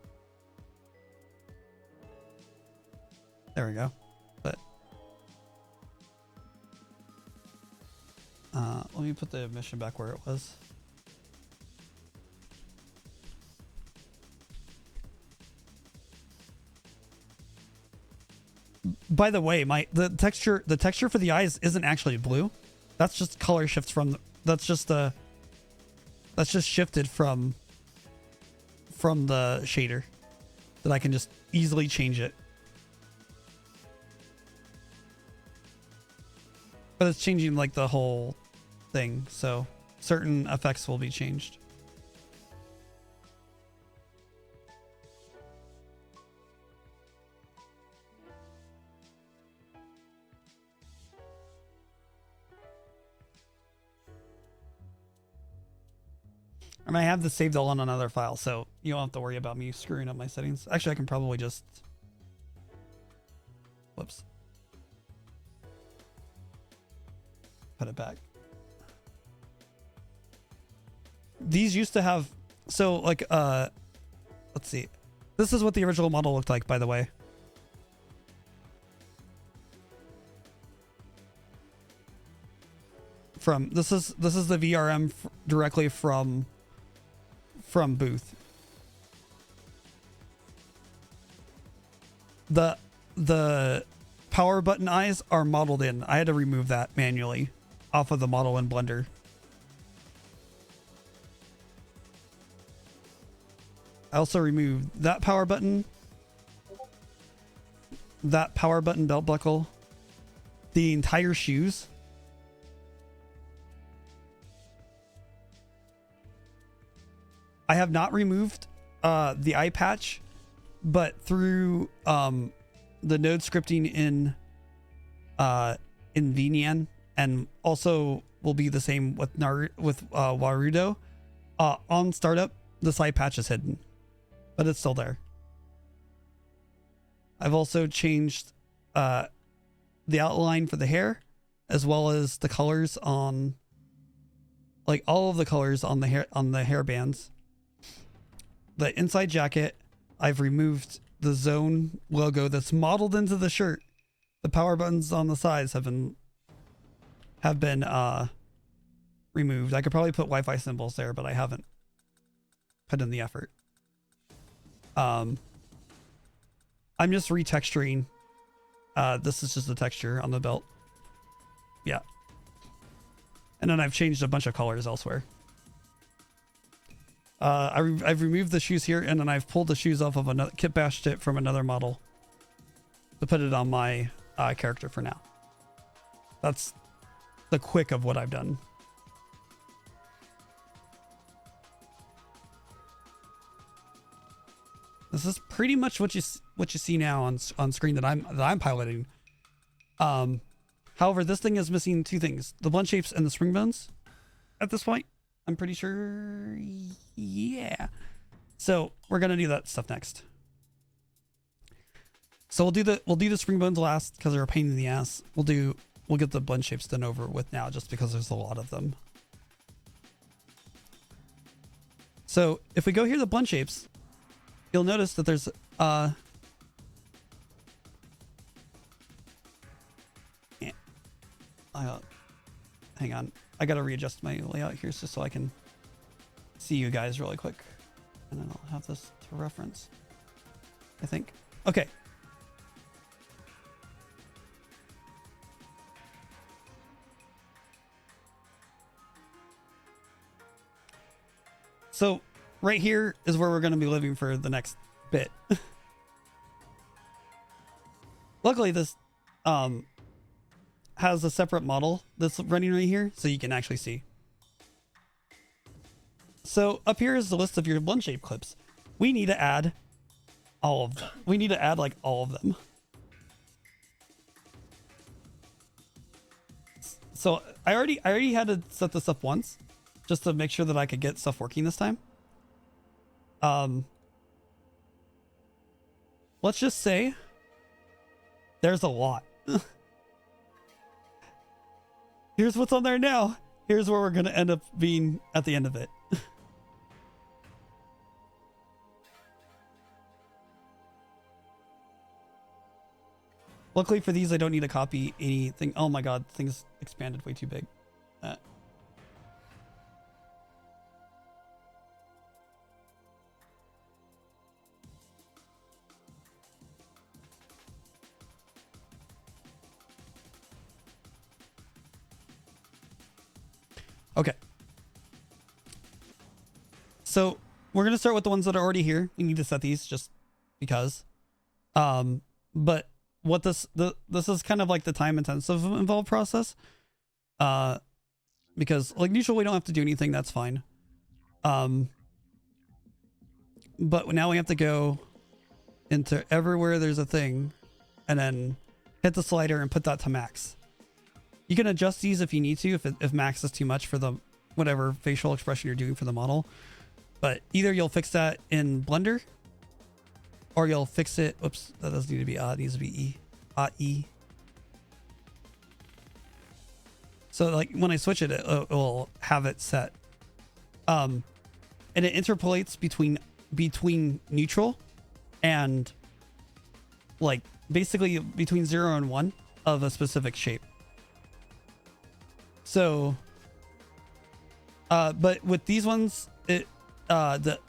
There we go. But let me put the emission back where it was. By the way, the texture for the eyes isn't actually blue. That's just color shifts from that's just shifted from the shader that I can just easily change it. But it's changing like the whole thing, so certain effects will be changed. And I have this saved all on another file, so you don't have to worry about me screwing up my settings. Actually, I can probably just... Whoops. Put it back. These used to have... So, like, let's see. This is what the original model looked like, by the way. This is the VRM directly from Booth. The power button eyes are modeled in. I had to remove that manually off of the model in Blender. I also removed that power button belt buckle, the entire shoes. I have not removed the eye patch, but through the node scripting in Vnian, and also will be the same with Warudo. On startup, this eye patch is hidden, but it's still there. I've also changed the outline for the hair, as well as the colors on, like all of the colors on the hair bands. The inside jacket, I've removed the zone logo that's modeled into the shirt. The power buttons on the sides have been removed. I could probably put Wi-Fi symbols there, but I haven't put in the effort. I'm just retexturing. This is just the texture on the belt. Yeah. And then I've changed a bunch of colors elsewhere. I've removed the shoes here, and then I've pulled the shoes off of another, kit bashed it from another model to put it on my character for now. That's the quick of what I've done. This is pretty much what you see now on screen that I'm piloting. However, this thing is missing two things: the blend shapes and the spring bones. At this point, I'm pretty sure. Yeah. So we're gonna do that stuff next. So we'll do the spring bones last because they're a pain in the ass. We'll get the blend shapes done over with now, just because there's a lot of them. So if we go here to blend shapes, you'll notice that there's hang on. I gotta readjust my layout here just so I can see you guys really quick. And then I'll have this to reference, I think. Okay. So right here is where we're going to be living for the next bit. Luckily, this has a separate model that's running right here, so you can actually see. So up here is the list of your blend shape clips. We need to add all of them. We need to add like all of them. So I already had to set this up once just to make sure that I could get stuff working this time. Let's just say there's a lot. Here's what's on there now. Here's where we're going to end up being at the end of it. Luckily for these, I don't need to copy anything. Oh my god, things expanded way too big. Okay. So we're going to start with the ones that are already here. We need to set these just because. But what this is kind of like the time intensive involved process. Because like neutral, we don't have to do anything. That's fine. But now we have to go into everywhere there's a thing and then hit the slider and put that to max. You can adjust these if you need to, if max is too much for the whatever facial expression you're doing for the model. But either you'll fix that in Blender or you'll fix it. Oops, that doesn't need to be it needs to be E. E. So like when I switch it, it will have it set. And it interpolates between neutral and like basically between 0 and 1 of a specific shape. So, but with these ones,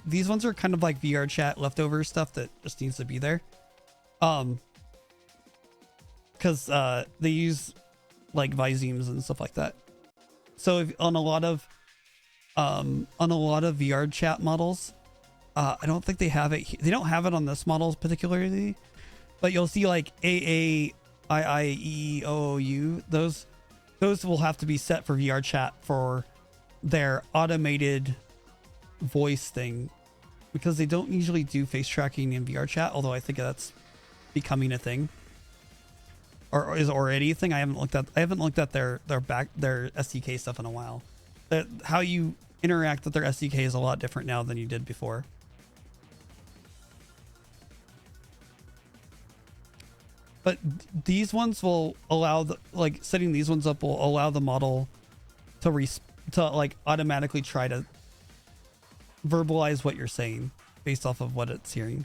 these ones are kind of like VR chat leftover stuff that just needs to be there. Because they use like Visemes and stuff like that. So if, on a lot of VR chat models, I don't think they have it. They don't have it on this model particularly, but you'll see like AAIIEOOU. Those will have to be set for VR chat for their automated voice thing, because they don't usually do face tracking in VR chat. Although I think that's becoming a thing, or is already a thing. I haven't looked at their SDK stuff in a while. How you interact with their SDK is a lot different now than you did before. But these ones will allow setting these ones up will allow the model to like automatically try to verbalize what you're saying based off of what it's hearing.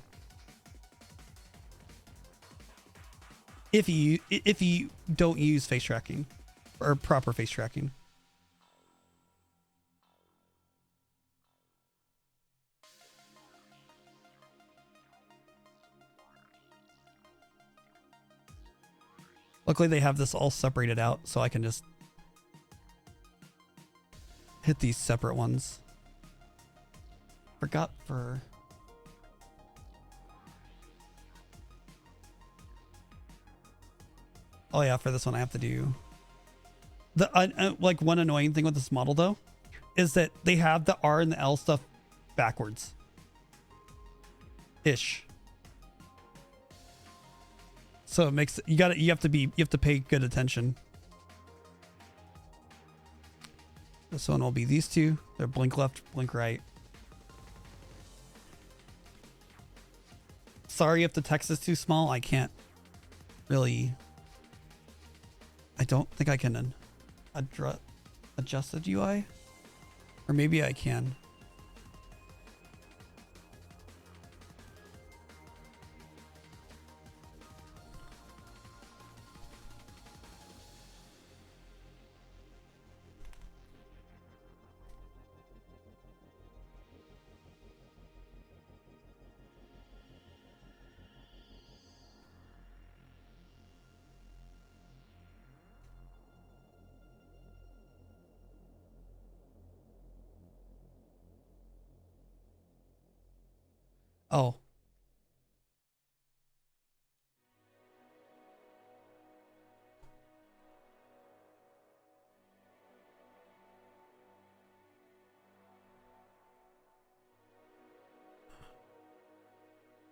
If you don't use face tracking or proper face tracking. Luckily, they have this all separated out, so I can just hit these separate ones. Forgot for... Oh yeah, for this one I have to do... like one annoying thing with this model though, is that they have the R and the L stuff backwards. Ish. So it makes you have to pay good attention. This one will be these two. They're blink left, blink right. Sorry if the text is too small. I can't really. I don't think I can adjust the UI, or maybe I can. Oh.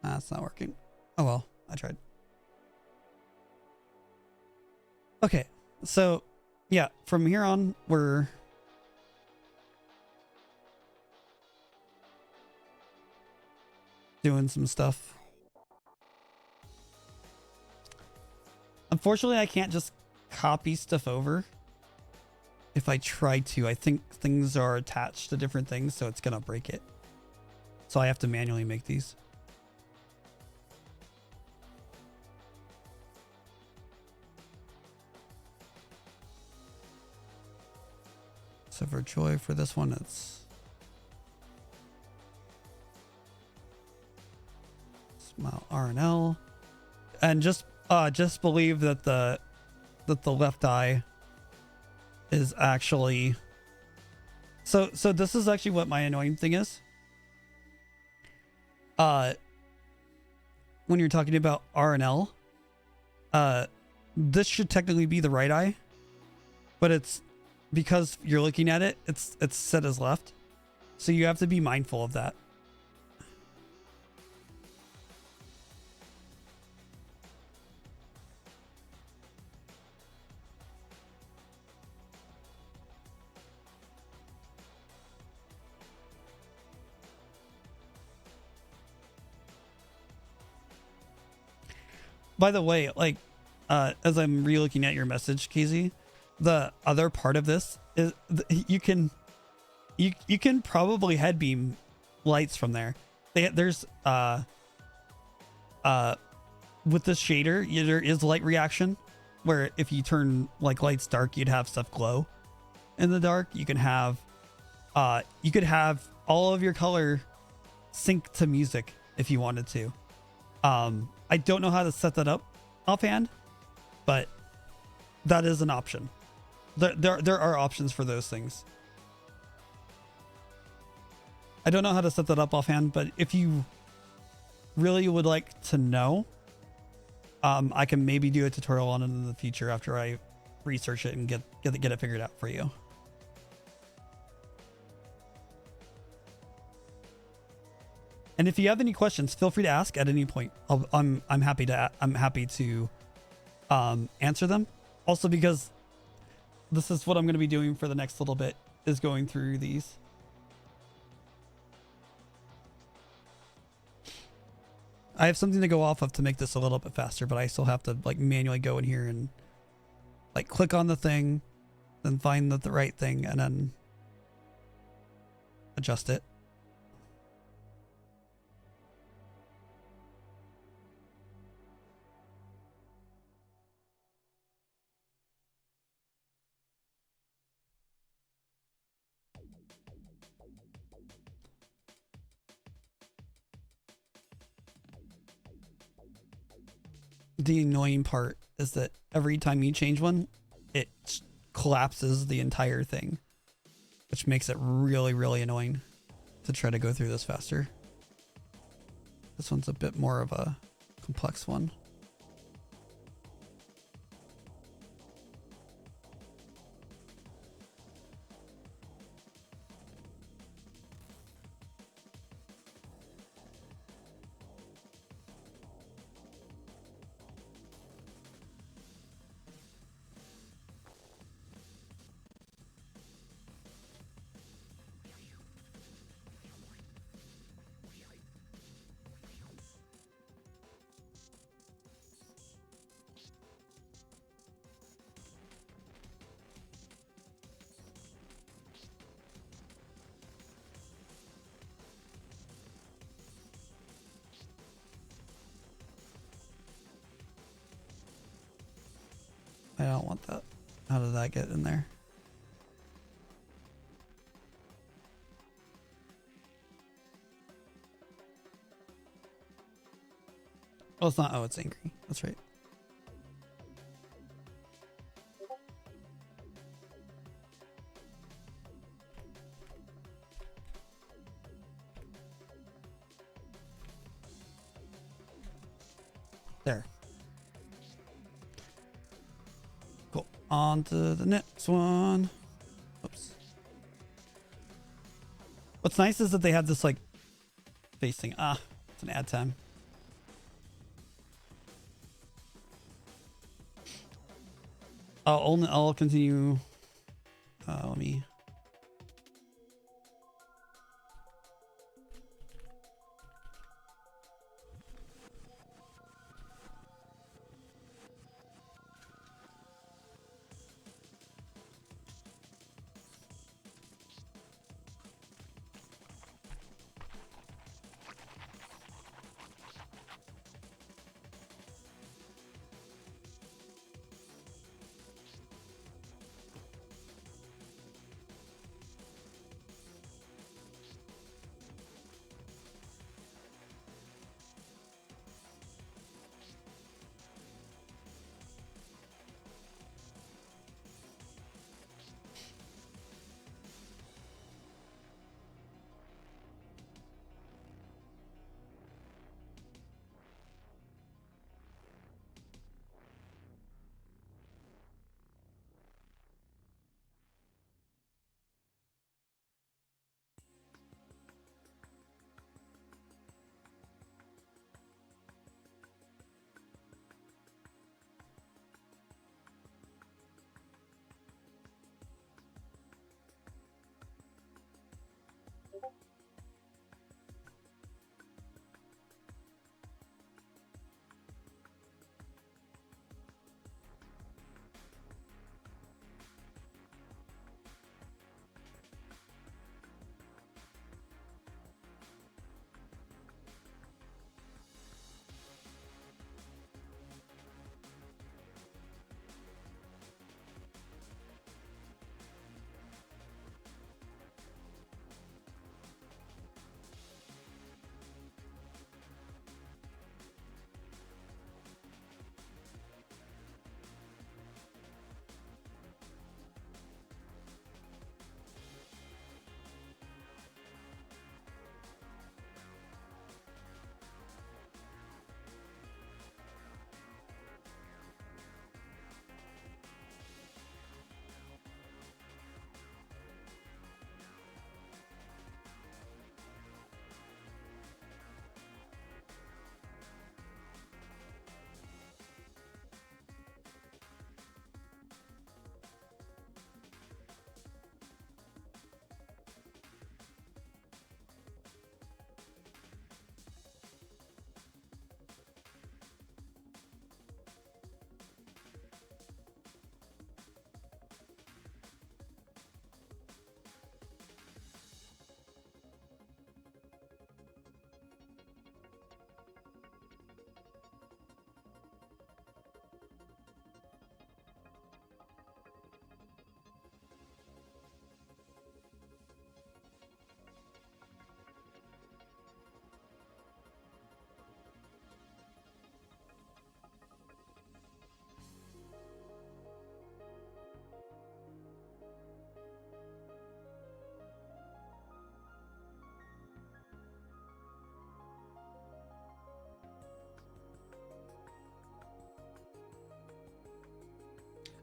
It's not working. Oh well, I tried. Okay, so Yeah, from here on, we're doing some stuff. Unfortunately, I can't just copy stuff over. If I try to, I think things are attached to different things, so it's gonna break it. So I have to manually make these. So for Joy, for this one, it's Smile RNL, and just believe that the left eye is actually. So this is actually what my annoying thing is. When you're talking about RNL, this should technically be the right eye, but it's because you're looking at it, it's set as left. So you have to be mindful of that. By the way, like, as I'm re-looking at your message, KZ, the other part of this is you can probably head beam lights from there. There's with this shader, there is light reaction where if you turn like lights dark, you'd have stuff glow in the dark. You can have you could have all of your color sync to music if you wanted to. I don't know how to set that up offhand, but that is an option. There are options for those things. I don't know how to set that up offhand, but if you really would like to know, I can maybe do a tutorial on it in the future after I research it and get it figured out for you. And if you have any questions, feel free to ask at any point. I'm happy to answer them. Also, because this is what I'm going to be doing for the next little bit, is going through these. I have something to go off of to make this a little bit faster, but I still have to like manually go in here and like click on the thing, then find the right thing, and then adjust it. The annoying part is that every time you change one, it collapses the entire thing, which makes it really, really annoying to try to go through this faster. This one's a bit more of a complex one. I don't want that. How did that get in there? Oh, it's not. Oh, it's angry. That's right. There. Cool. On to the next one. Oops. What's nice is that they have this like facing. Ah, it's an ad time. I'll continue. Let me.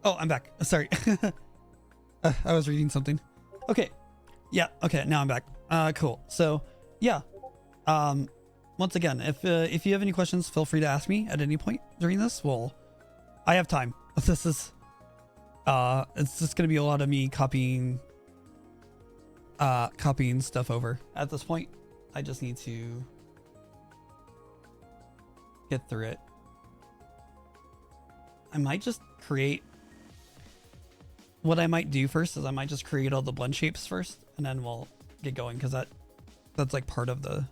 Oh, I'm back. Sorry. I was reading something. Okay. Yeah. Okay. Now I'm back. Cool. So yeah. Once again, if you have any questions, feel free to ask me at any point during this. Well, I have time. This is, it's just going to be a lot of me copying stuff over at this point. I just need to get through it. I might just create, what I might do first is I might just create all the blend shapes first, and then we'll get going, because that's like part of the,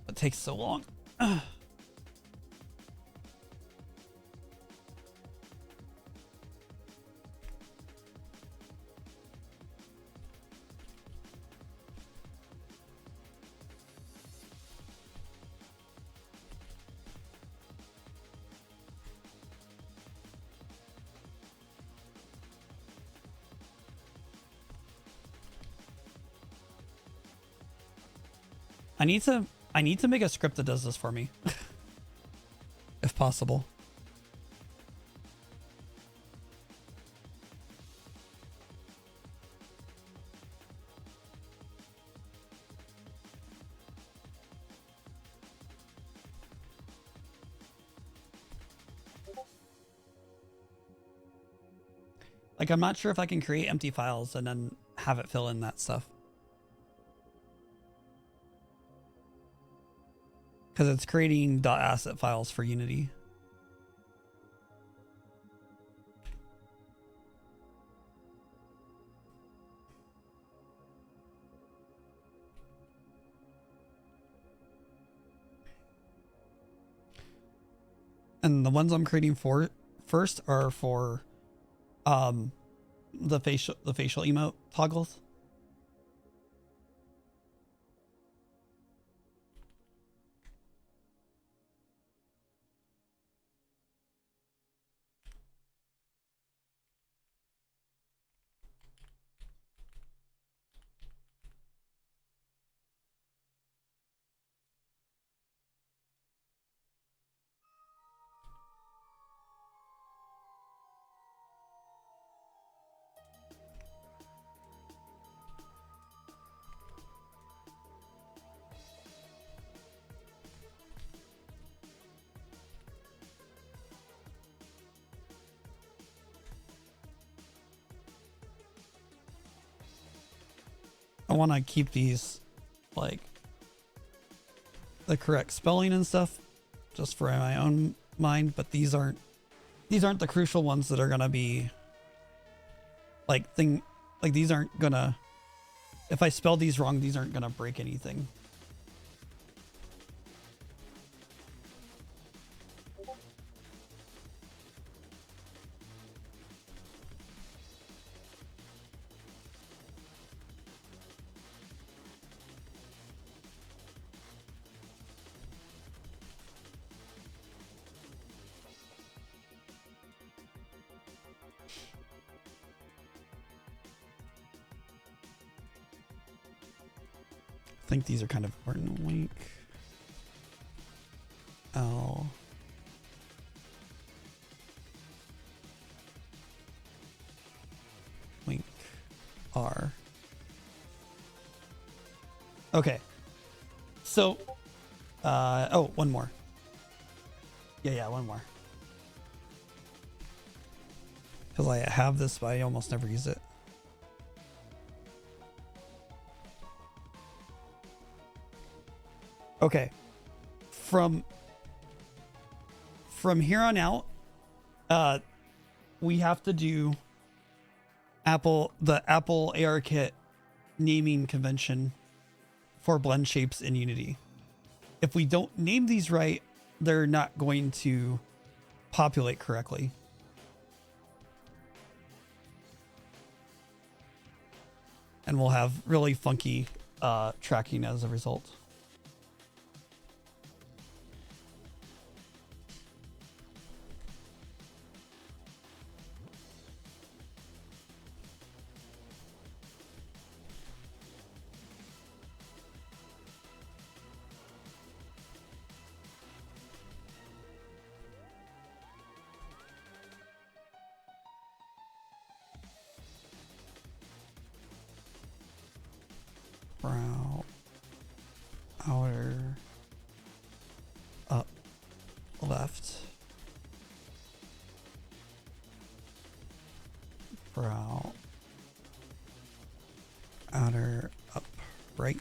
it takes so long. I need to make a script that does this for me. If possible. Like, I'm not sure if I can create empty files and then have it fill in that stuff. Because it's creating .asset files for Unity. And the ones I'm creating for first are for the facial emote toggles. I want to keep these like the correct spelling and stuff just for my own mind, but these aren't the crucial ones that are going to be like these aren't going to, if I spell these wrong, these aren't going to break anything. I think these are kind of important. Wink. L. Wink. R. Okay. So, oh, one more. Yeah, one more. Because I have this, but I almost never use it. Okay, from here on out, we have to do the Apple ARKit naming convention for blend shapes in Unity. If we don't name these right, they're not going to populate correctly. And we'll have really funky tracking as a result. Brow, outer, up, left, brow, outer, up, right.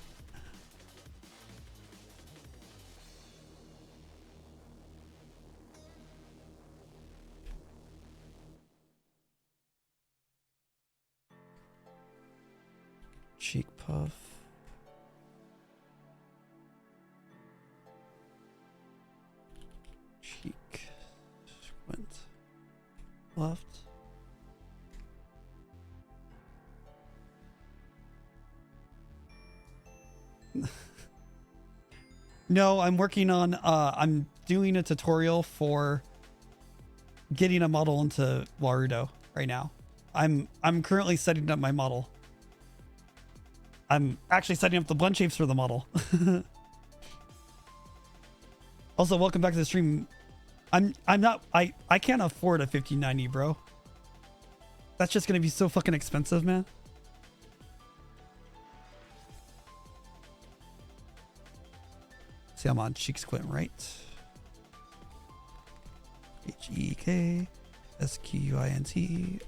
Cheek puff. Cheek squint left. No, I'm working on I'm doing a tutorial for getting a model into Warudo right now. I'm currently setting up my model. I'm actually setting up the blend shapes for the model. Also, welcome back to the stream. I can't afford a 1590, bro. That's just gonna be so fucking expensive, man. See, I'm on cheek squint right. HEK. SQUINTRIGC.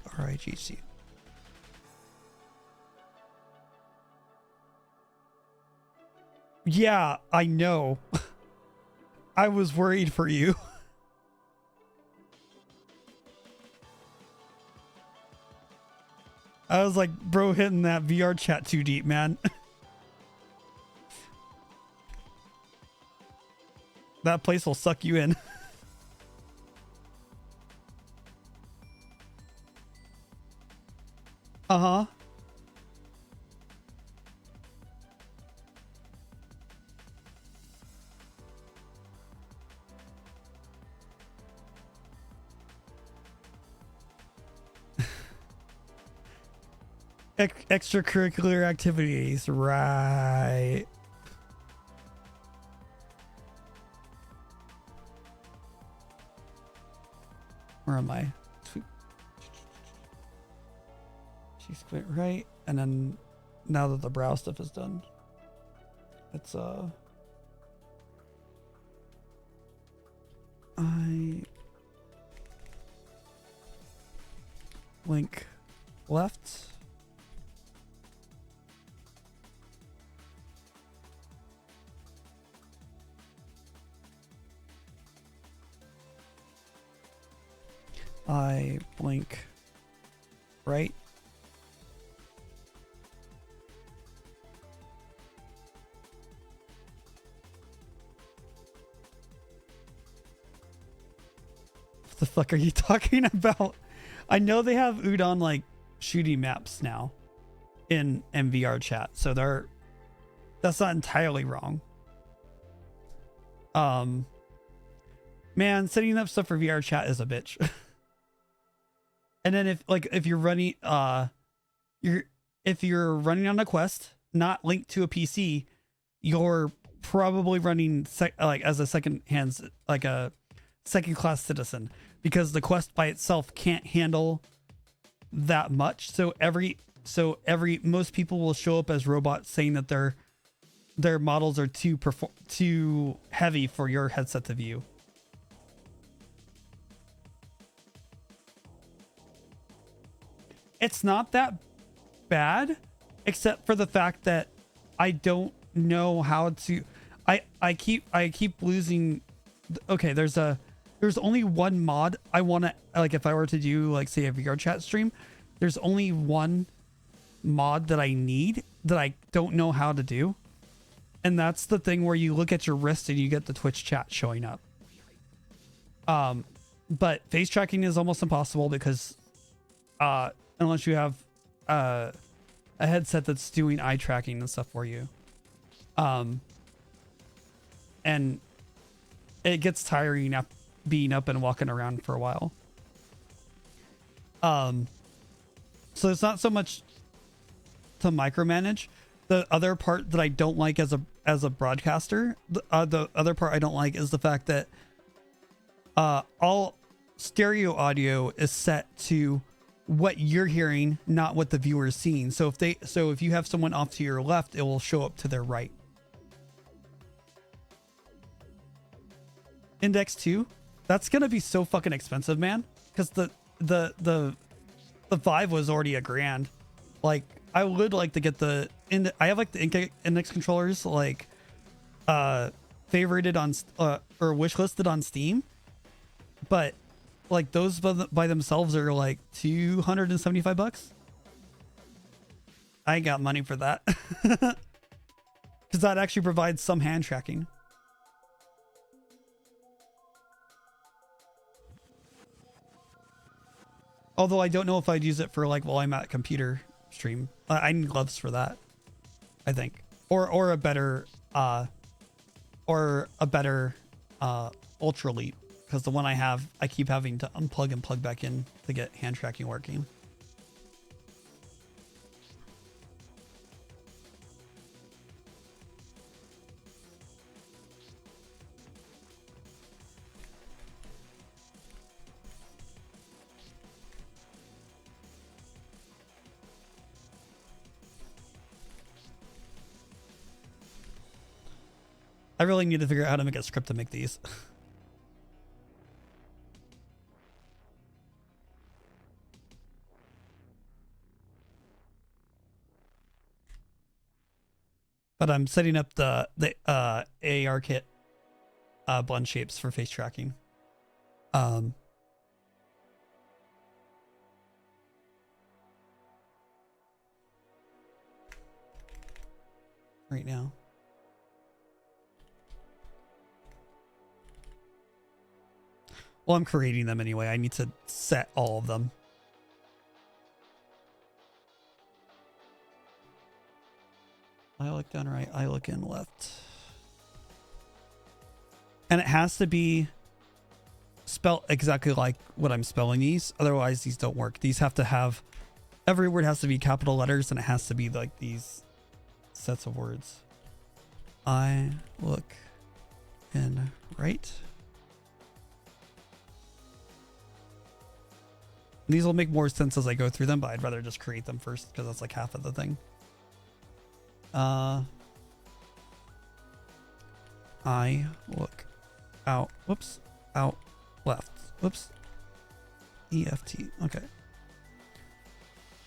Yeah, I know. I was worried for you. I was like, bro, hitting that VR chat too deep, man. That place will suck you in. Uh-huh. Extracurricular activities, right? Where am I? She went right, and then now that the brow stuff is done, it's I link left. I blink right. What the fuck are you talking about? I know they have Udon like shooting maps now in MVR chat, so that's not entirely wrong. Man, setting up stuff for VR chat is a bitch. And then if you're running if you're running on a quest not linked to a PC, you're probably running as a second class citizen, because the quest by itself can't handle that much. So most people will show up as robots saying that their models are too heavy for your headset to view. It's not that bad, except for the fact that I don't know how to. I keep losing. Okay, there's only one mod I want to, like, if I were to do like say a VR chat stream, there's only one mod that I need that I don't know how to do, and that's the thing where you look at your wrist and you get the Twitch chat showing up. But face tracking is almost impossible because unless you have a headset that's doing eye tracking and stuff for you. And it gets tiring being up and walking around for a while. So it's not so much to micromanage. The other part that I don't like as a broadcaster, the other part I don't like is the fact that all stereo audio is set to what you're hearing, not what the viewer is seeing. So if you have someone off to your left, it will show up to their right. Index 2, that's gonna be so fucking expensive, man, because the Vive was already $1,000. Like, I would like to get I have like the index controllers like favorited on or wishlisted on Steam, but like those by themselves are like $275. I ain't got money for that. Because that actually provides some hand tracking. Although I don't know if I'd use it for like while I'm at computer stream. I need gloves for that, I think, or a better Ultra Leap, because the one I have, I keep having to unplug and plug back in to get hand tracking working. I really need to figure out how to make a script to make these. But I'm setting up the ARKit blend shapes for face tracking. Right now. Well, I'm creating them anyway. I need to set all of them. I look down right, I look in left. And it has to be spelled exactly like what I'm spelling these. Otherwise, these don't work. These have to have, every word has to be capital letters, and it has to be like these sets of words. I look in right. These will make more sense as I go through them, but I'd rather just create them first because that's like half of the thing. I look out. Whoops. Out left. Whoops. EFT. Okay.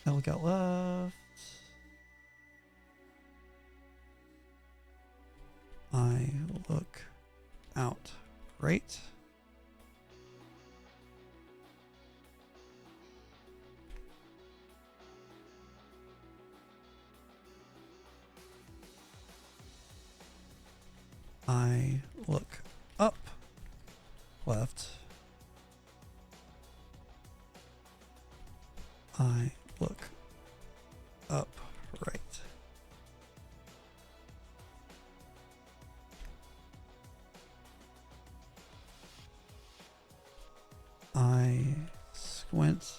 I look out left. I look out right. I look up left. I look up right. I squint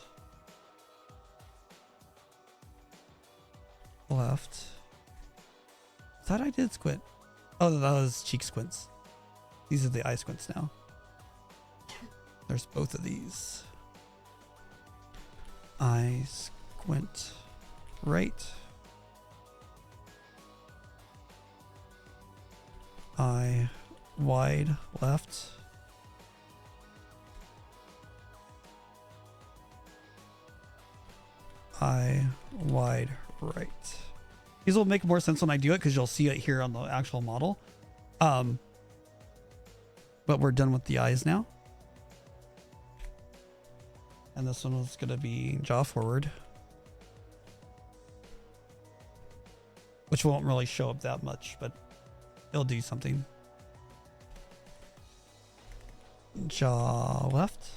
left. Thought I did squint. Oh, that was cheek squints. These are the eye squints now. There's both of these. I squint right. I wide left. I wide right. These will make more sense when I do it because you'll see it here on the actual model. But we're done with the eyes now. And this one was going to be jaw forward, which won't really show up that much, but it'll do something. Jaw left.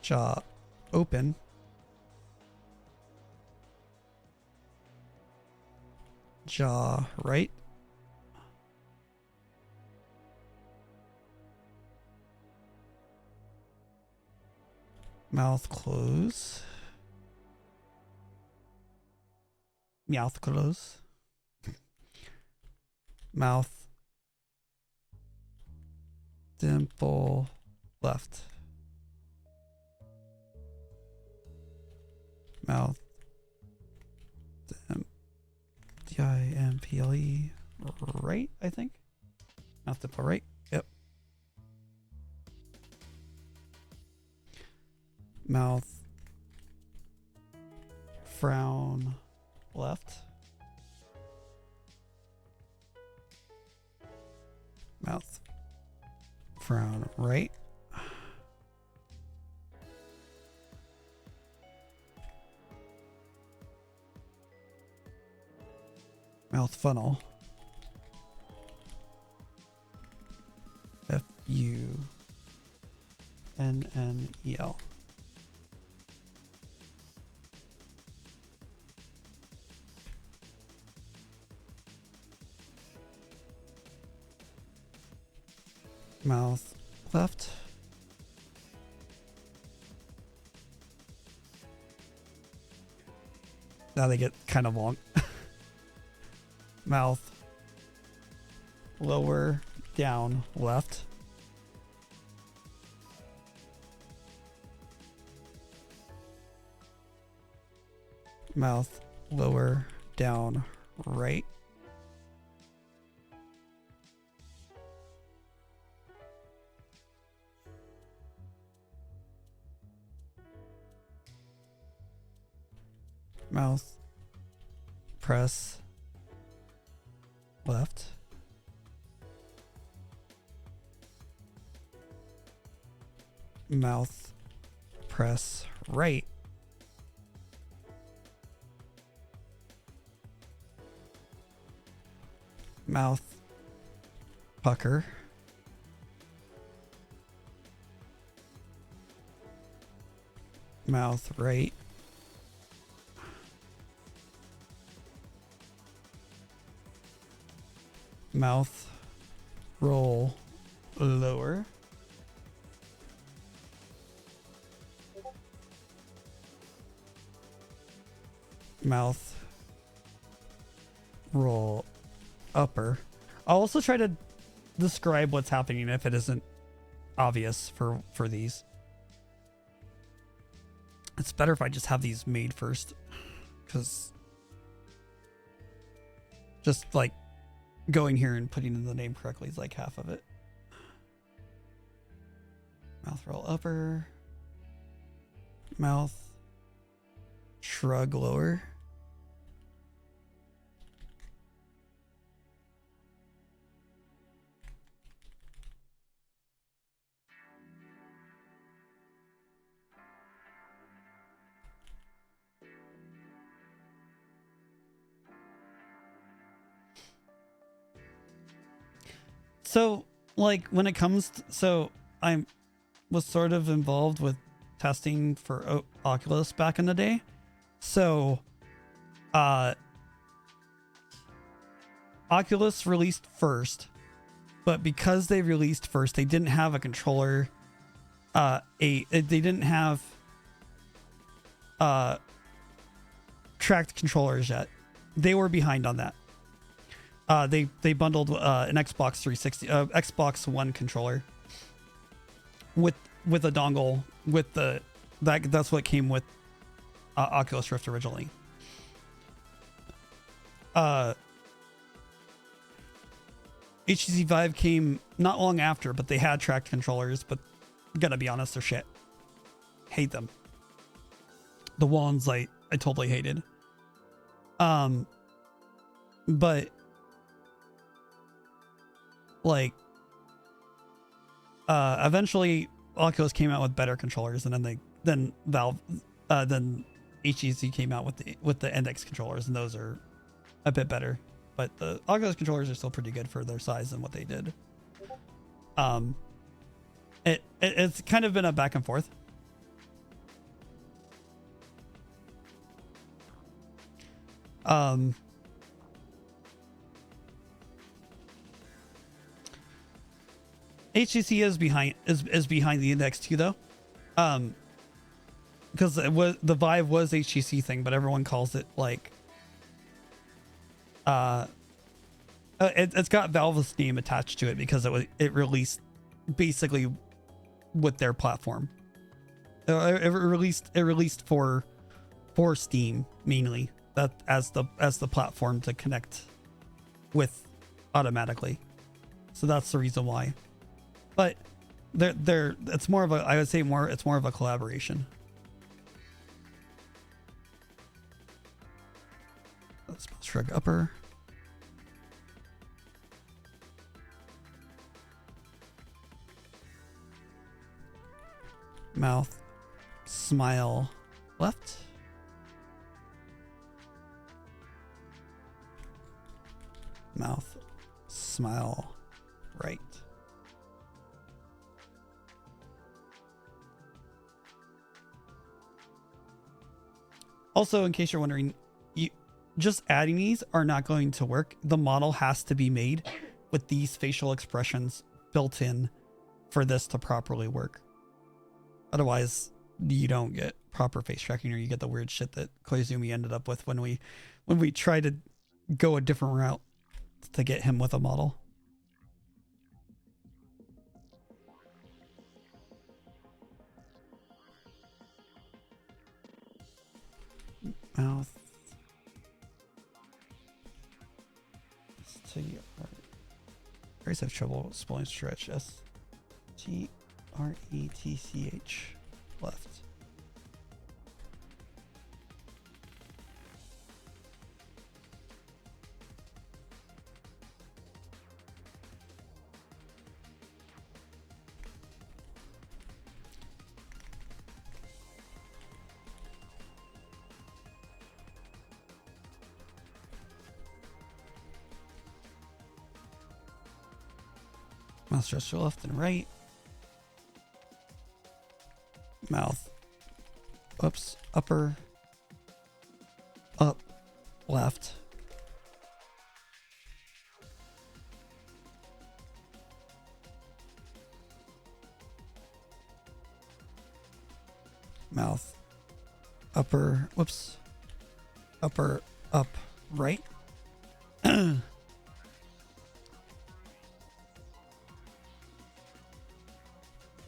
Jaw open. Jaw right. Mouth close. Mouth close. Mouth dimple left. Mouth dimple right, I think. Mouth dimple right. Yep. Mouth frown left. Mouth frown right. Mouth funnel. Funnel. Mouth left. Now they get kind of long. Mouth lower down left. Mouth lower down right. Mouth. Press. Left. Mouth. Press right. Mouth. Pucker. Mouth right. Mouth roll lower. Mouth roll upper. I'll also try to describe what's happening if it isn't obvious for these. It's better if I just have these made first, because just like going here and putting in the name correctly is like half of it. Mouth roll upper. Mouth shrug lower. So, like, when it comes to, so I was sort of involved with testing for Oculus back in the day. So, Oculus released first, but because they released first, they didn't have a controller. They didn't have tracked controllers yet. They were behind on that. They bundled an Xbox 360, Xbox One controller with a dongle with that's what came with Oculus Rift originally. HTC Vive came not long after, but they had tracked controllers, but gotta be honest, they're shit. Hate them. The ones I totally hated. But like eventually Oculus came out with better controllers, and then Valve then HTC came out with the Index controllers, and those are a bit better. But the Oculus controllers are still pretty good for their size and what they did. It's kind of been a back and forth. HTC is behind the Index too, though, because the Vive was HTC thing, but everyone calls it like it's got Valve's name attached to it because it released basically with their platform. It released for Steam mainly, that as the platform to connect with automatically. So that's the reason why. But it's more of a, I would say it's more of a collaboration. Let's shrug upper. Mouth smile left. Mouth smile right. Also, in case you're wondering, just adding these are not going to work. The model has to be made with these facial expressions built in for this to properly work. Otherwise, you don't get proper face tracking, or you get the weird shit that Koizumi ended up with when we tried to go a different route to get him with a model. Mouth. I always have trouble spelling stretch. STRETCH left. Mouse gesture left and right. Mouth. Oops. Upper. Up. Left. Mouth. Upper. Whoops. Upper. Up. Right.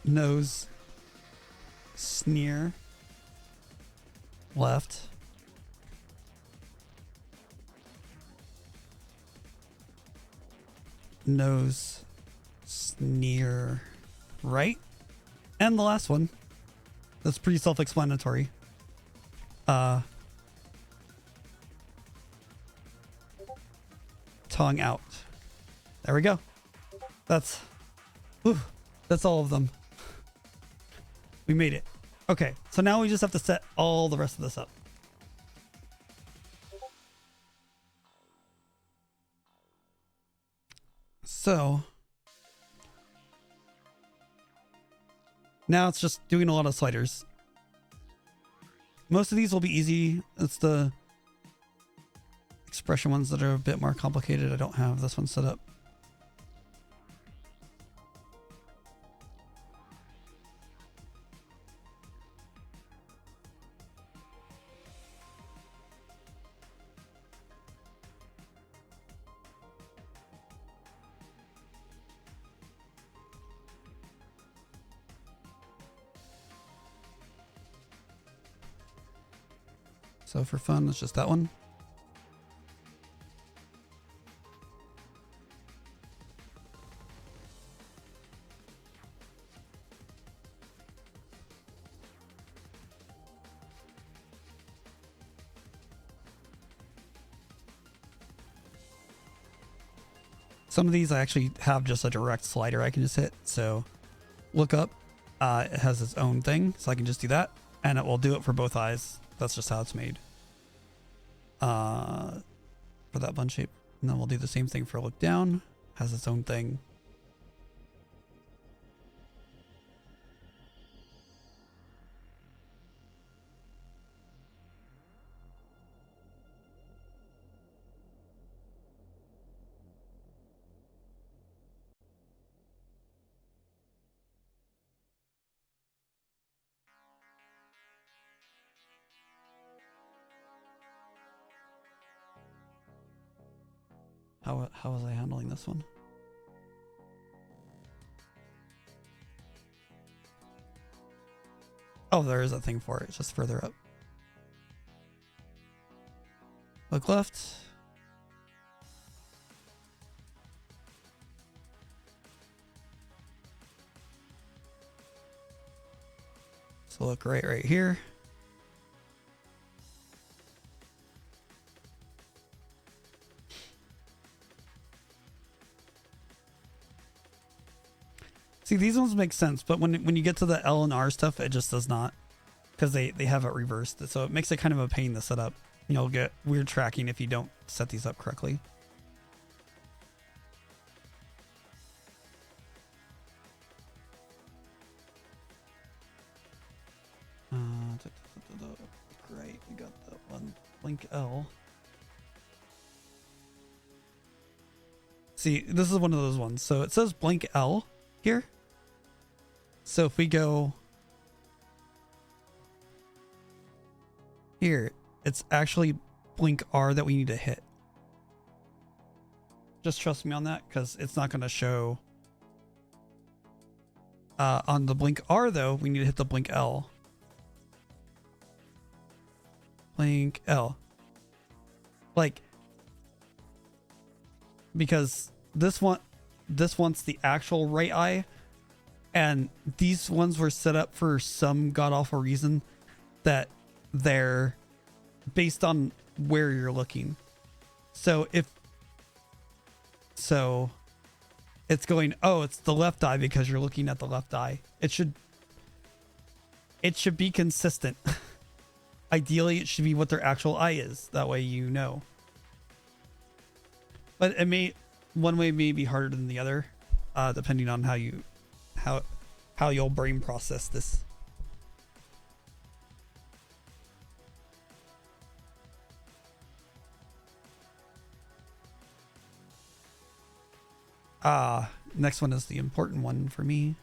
Nose. Sneer. Left. Nose. Sneer. Right. And the last one. That's pretty self-explanatory. Tongue out. There we go. That's all of them. We made it. Okay, so now we just have to set all the rest of this up. So now it's just doing a lot of sliders. Most of these will be easy. It's the expression ones that are a bit more complicated. I don't have this one set up. So for fun, it's just that one. Some of these I actually have just a direct slider I can just hit. So look up, it has its own thing. So I can just do that and it will do it for both eyes. That's just how it's made. For that bun shape. And then we'll do the same thing for look down. Has its own thing. How was I handling this one? Oh, there is a thing for it. It's just further up. Look left. So look right here. See, these ones make sense, but when you get to the L and R stuff, it just does not, because they have it reversed. So it makes it kind of a pain to set up. You'll get weird tracking if you don't set these up correctly. Great, we got that one. Blink L. See, this is one of those ones. So it says blink L here. So if we go here, it's actually blink R that we need to hit. Just trust me on that, because it's not going to show. On the blink R though, we need to hit the blink L. Blink L. Like, because this one's the actual right eye. And these ones were set up for some god-awful reason that they're based on where you're looking. So it's going, oh, it's the left eye because you're looking at the left eye. It should be consistent. Ideally, it should be what their actual eye is. That way you know. But one way may be harder than the other. depending on how you'll brain process this. Next one is the important one for me.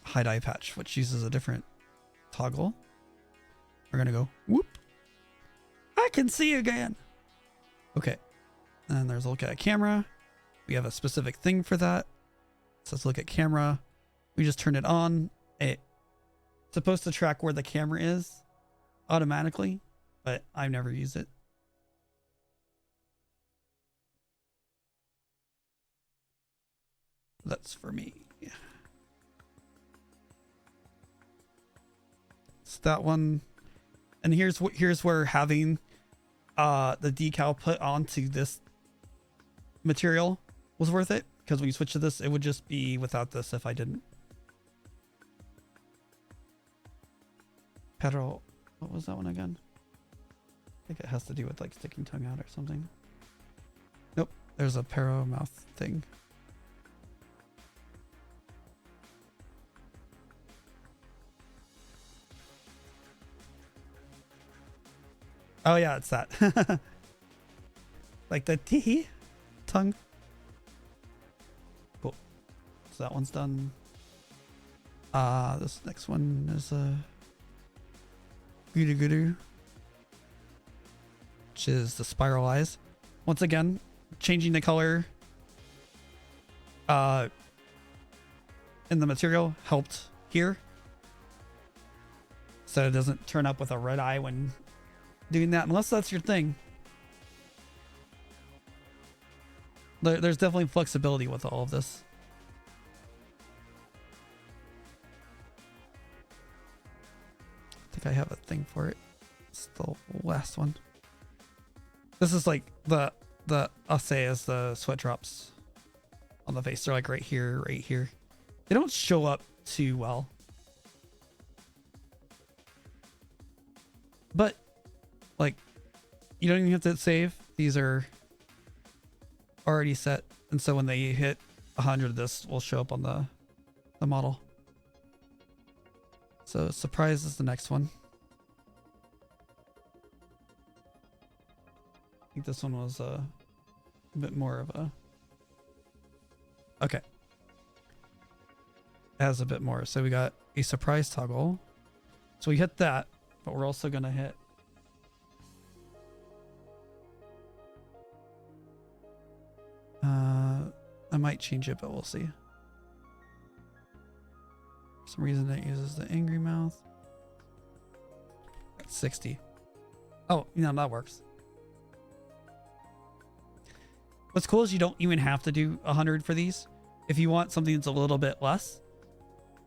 Hide eye patch, which uses a different toggle. We're gonna go whoop. I can see again. Okay. And there's a look at camera. We have a specific thing for that. So let's look at camera. We just turn it on. It's supposed to track where the camera is automatically, but I've never used it. That's for me. It's that one. And here's where having the decal put onto this material was worth it, because when you switch to this, it would just be without this if I didn't. Pedal, what was that one again? I think it has to do with like sticking tongue out or something. Nope, there's a pero mouth thing. Oh yeah, it's that. Like the tee tongue. Cool. So that one's done. This next one is a gudu, which is the spiral eyes. Once again, changing the color in the material helped here, so it doesn't turn up with a red eye when doing that, unless that's your thing. There's definitely flexibility with all of this. I think I have a thing for it. It's the last one. This is like I'll say is the sweat drops on the face. They're like right here, right here. They don't show up too well, but like, you don't even have to save. These are already set, and so when they hit 100, this will show up on the model. So surprise is the next one. I think this one was a bit more of a... Okay. It has a bit more. So we got a surprise toggle. So we hit that, but we're also going to hit... I might change it, but we'll see. For some reason it uses the angry mouth. That's 60. Oh, no, that works. What's cool is you don't even have to do 100 for these. If you want something that's a little bit less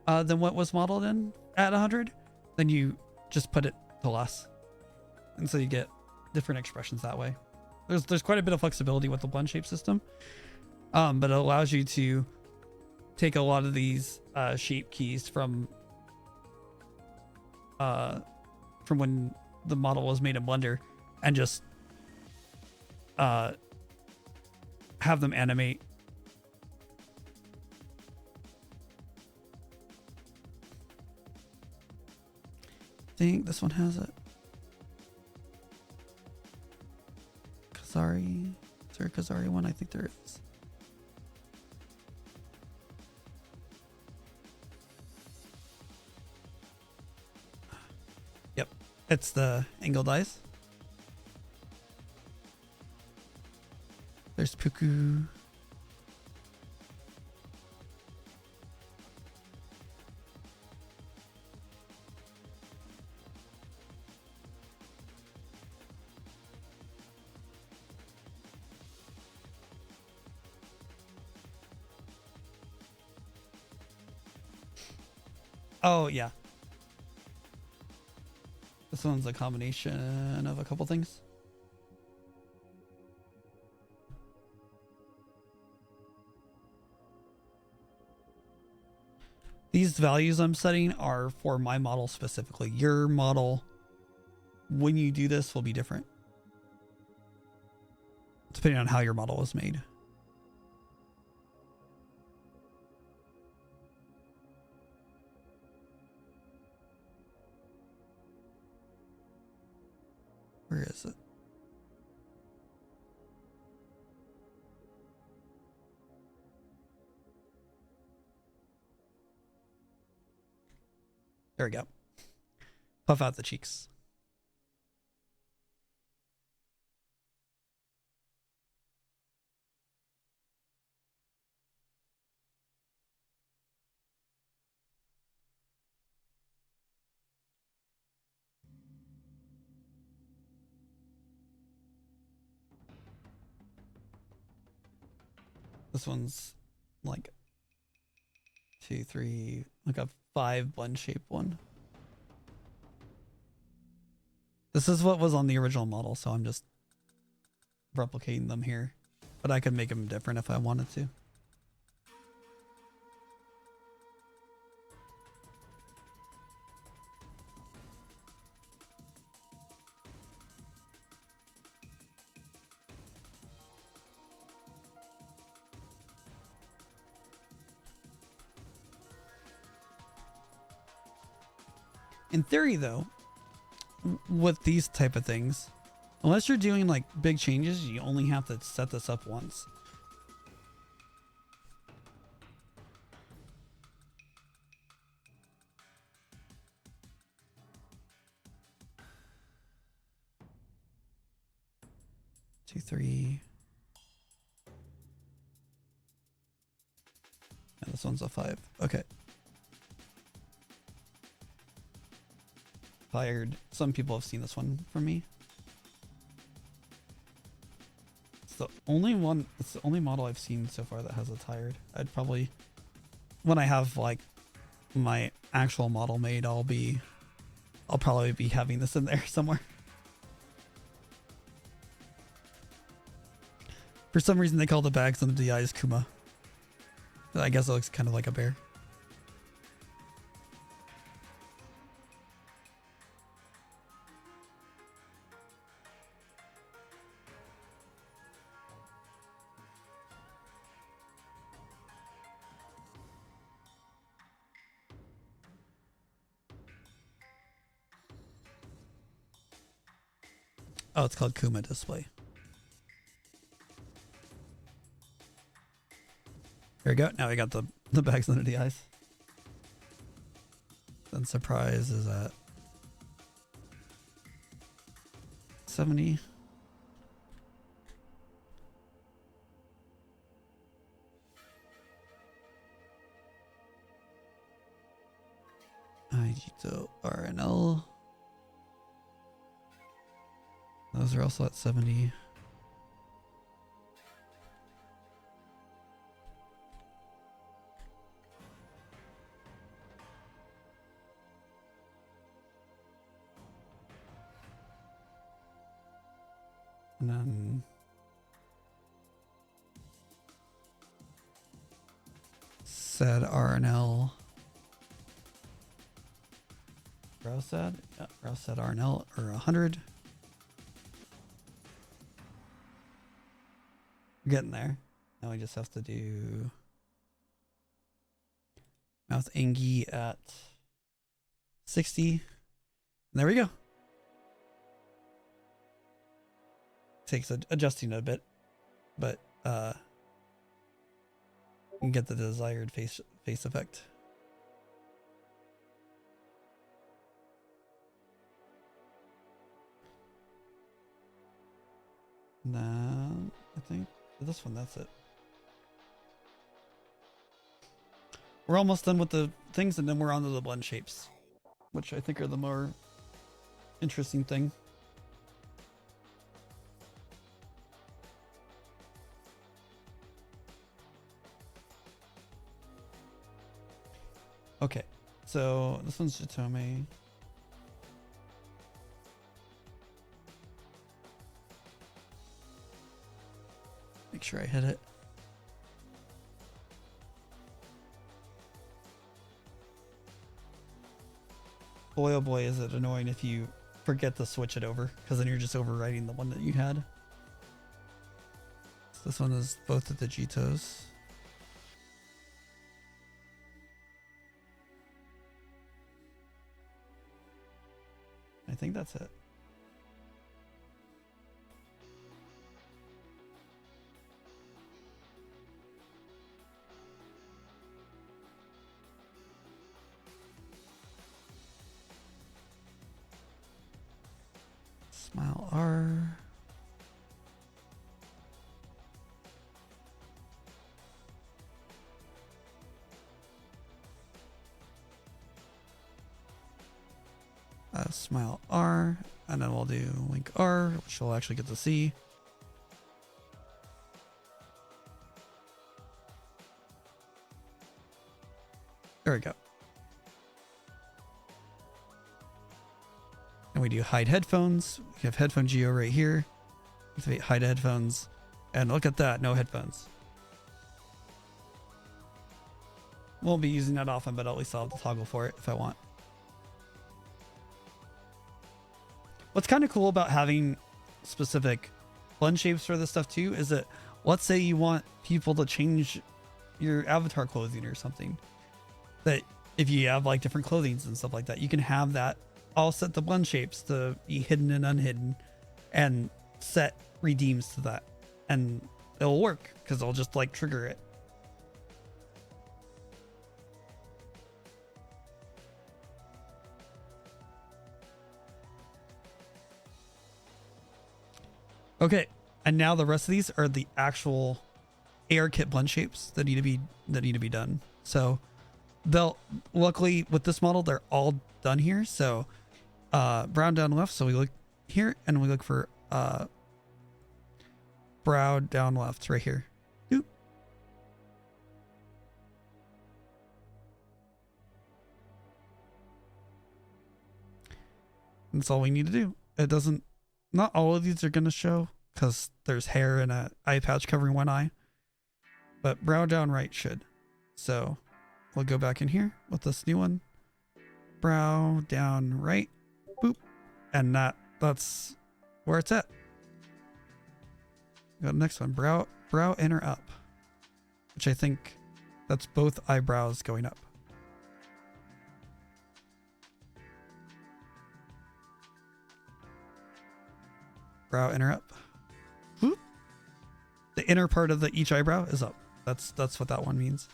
than what was modeled in at 100, then you just put it to less. And so you get different expressions that way. There's quite a bit of flexibility with the blend shape system, but it allows you to take a lot of these shape keys from when the model was made in Blender and just have them animate. I think this one has it. Kazari. Is there a Kazari one? I think there is. Yep. It's the angled eyes. There's Puku. Oh, yeah. This one's a combination of a couple things. These values I'm setting are for my model specifically. Your model, when you do this, will be different. depending on how your model was made. Where is it? There we go. Puff out the cheeks. This one's like 2, 3, like a 5 blend shape one. This is what was on the original model, so I'm just replicating them here. But I could make them different if I wanted to. In theory, though, with these type of things, unless you're doing like big changes, you only have to set this up once. Two, 3. And this one's a 5. Okay. Fired. Some people have seen this one from me. It's the only one, it's the only model I've seen so far that has a tired. I'd probably, when I have like my actual model made, I'll probably be having this in there somewhere. For some reason they call the bags on the DIs Kuma. I guess it looks kind of like a bear. Oh, it's called Kuma display. There we go. Now we got the bags under the eyes. Then surprise is at 70. Aijito RNL. Those are also at 70. And then said RNL. Rouse said? Yeah, Rouse said RNL or 100. We're getting there. Now we just have to do mouth Engi at 60. And there we go. Takes adjusting a bit, but you can get the desired face effect. Now I think for this one that's it. We're almost done with the things, and then we're on to the blend shapes, which I think are the more interesting thing. Okay, so this one's Jitome. Make sure I hit it. Boy, oh boy, is it annoying if you forget to switch it over, because then you're just overwriting the one that you had. This one is both of the Jitos. I think that's it. Smile R. Smile R, and then we'll do link R, which we'll actually get to see. There we go. And we do hide headphones. We have headphone geo right here. Activate hide headphones. And look at that, no headphones. Won't be using that often, but at least I'll have to toggle for it if I want. What's kind of cool about having specific blend shapes for this stuff too is that, let's say you want people to change your avatar clothing or something, that if you have like different clothings and stuff like that, you can have that all set the blend shapes to be hidden and unhidden and set redeems to that, and it'll work because it'll just like trigger it. Okay, and now the rest of these are the actual ARKit blend shapes that need to be done. So they'll, luckily with this model, they're all done here. So brow down left. So we look here and we look for brow down left right here. Oop. That's all we need to do. It doesn't, not all of these are going to show because there's hair and an eye patch covering one eye, but brow down right should. So we'll go back in here with this new one. Brow down right, boop, and that's where it's at. Go to the next one, brow inner up, which I think that's both eyebrows going up. Brow inner up. Whoop. The inner part of each eyebrow is up. That's what that one means.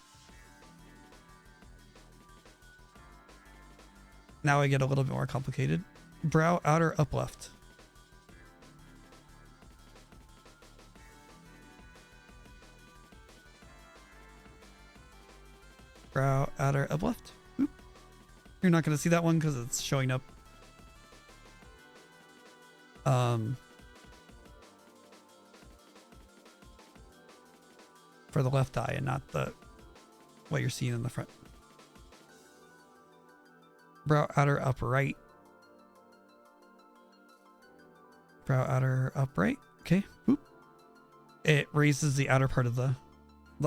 Now I get a little bit more complicated. Brow outer up left. Brow outer up left. Whoop. You're not going to see that one because it's showing up. For the left eye and not what you're seeing in the front. Brow outer up right. Brow outer up right. Okay. Boop. It raises the outer part of the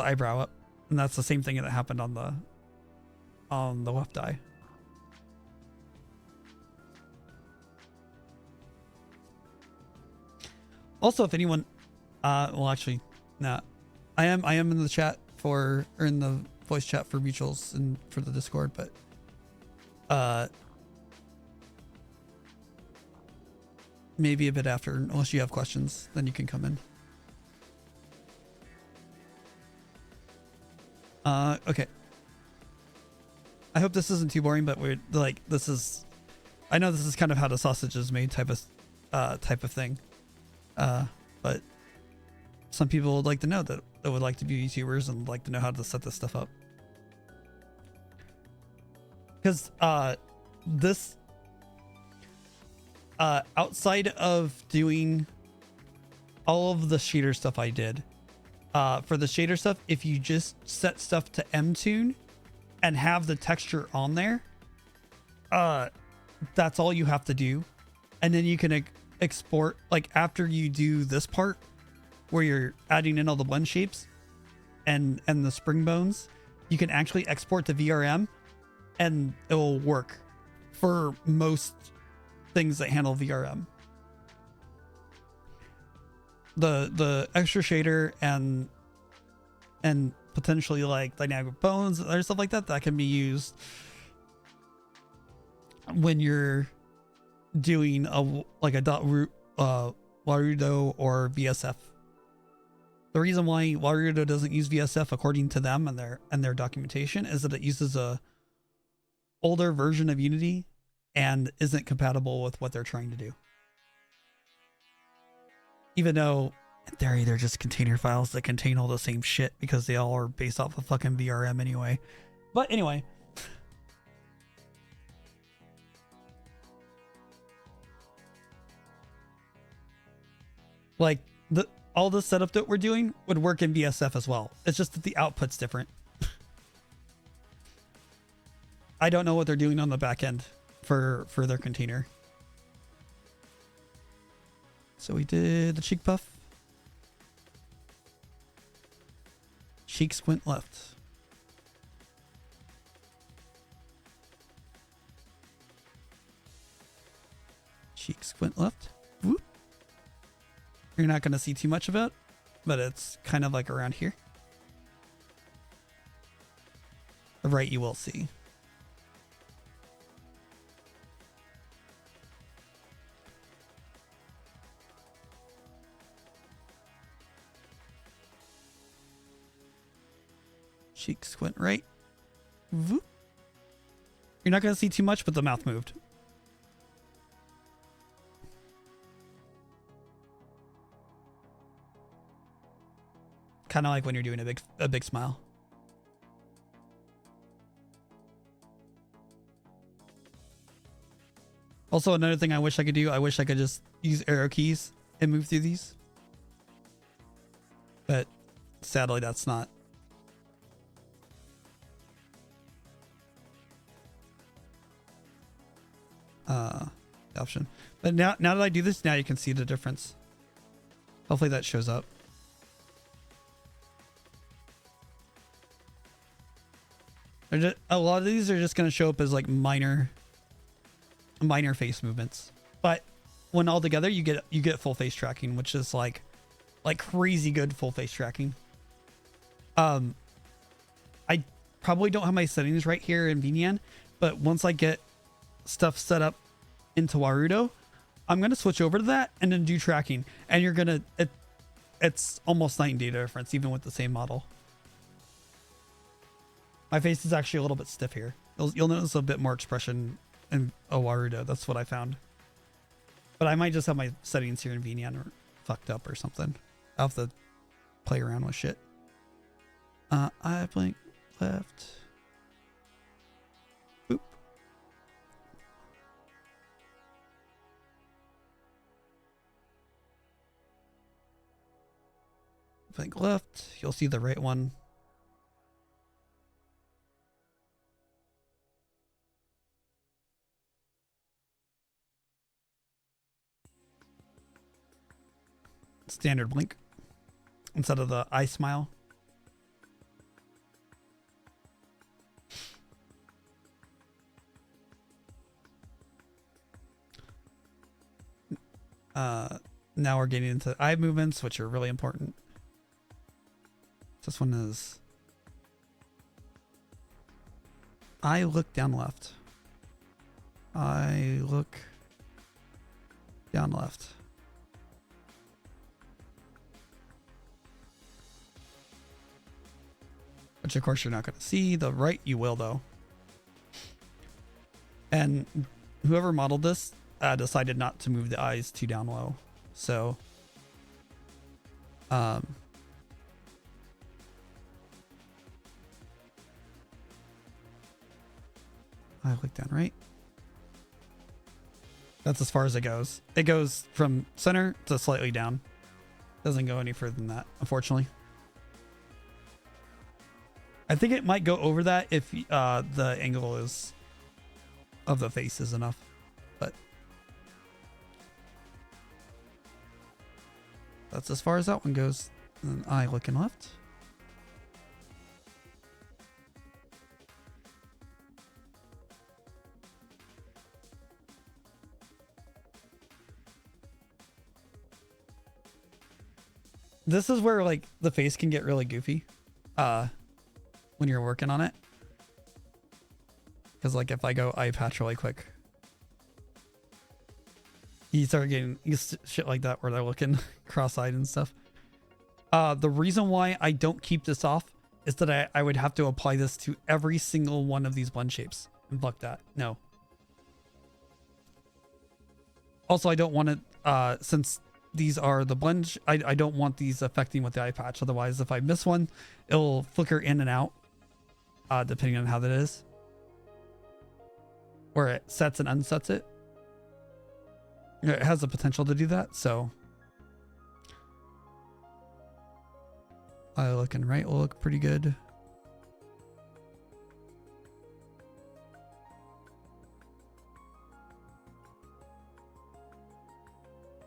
eyebrow up, and that's the same thing that happened on the left eye. Also, if anyone, well, actually, nah. I am in the chat or in the voice chat for mutuals and for the Discord, but maybe a bit after, unless you have questions, then you can come in. Okay. I hope this isn't too boring, but we're like, I know this is kind of how the sausage is made type of thing. But some people would like to know that would like to be YouTubers and like to know how to set this stuff up. Because this outside of doing all of the shader stuff I did, for the shader stuff, if you just set stuff to Mtune and have the texture on there, that's all you have to do. And then you can export, like after you do this part where you're adding in all the blend shapes and the spring bones, you can actually export to VRM and it will work for most things that handle VRM. the extra shader and potentially like dynamic bones or stuff like that that can be used when you're doing a dot Warudo or VSF. The reason why Warudo doesn't use VSF according to them and their documentation is that it uses a older version of Unity and isn't compatible with what they're trying to do. Even though in theory they're just container files that contain all the same shit because they all are based off of fucking VRM anyway. But anyway. Like all the setup that we're doing would work in VSF as well. It's just that the output's different. I don't know what they're doing on the back end for their container. So we did the cheek puff. Cheek squint left. Cheek squint left. Whoop. You're not going to see too much of it, but it's kind of like around here. The right you will see. Cheek squint right. Whoop. You're not going to see too much, but the mouth moved. Kind of like when you're doing a big smile. Also, another thing I wish I could do, I wish I could just use arrow keys and move through these. But sadly, that's not. The option. But now that I do this, now you can see the difference. Hopefully that shows up. A lot of these are just going to show up as like minor face movements, but when all together you get full face tracking, which is like crazy good full face tracking. I probably don't have my settings right here in VNyan, but once I get stuff set up into Warudo, I'm going to switch over to that and then do tracking, and you're going to it's almost night and day difference even with the same model. My face is actually a little bit stiff here. You'll notice a bit more expression in Warudo. That's what I found. But I might just have my settings here in VNyan fucked up or something. I'll have to play around with shit. I blink left. Boop. Blink left. You'll see the right one. Standard blink instead of the eye smile. Now we're getting into eye movements, which are really important. This one is I look down left. I look down left. Which of course you're not going to see. The right you will though. And whoever modeled this decided not to move the eyes too down low. So I look down right. That's as far as it goes. It goes from center to slightly down. Doesn't go any further than that, unfortunately. I think it might go over that if the angle is of the face is enough, but that's as far as that one goes. And eye looking left. This is where like the face can get really goofy when you're working on it. Because like if I go eye patch really quick, you start getting shit like that where they're looking cross-eyed and stuff. The reason why I don't keep this off is that I would have to apply this to every single one of these blend shapes. And fuck that. No. Also, I don't want it, since these are the blend, I don't want these affecting with the eye patch. Otherwise, if I miss one, it'll flicker in and out, depending on how that is. Or it sets and unsets it. It has the potential to do that, so. Eye looking right will look pretty good.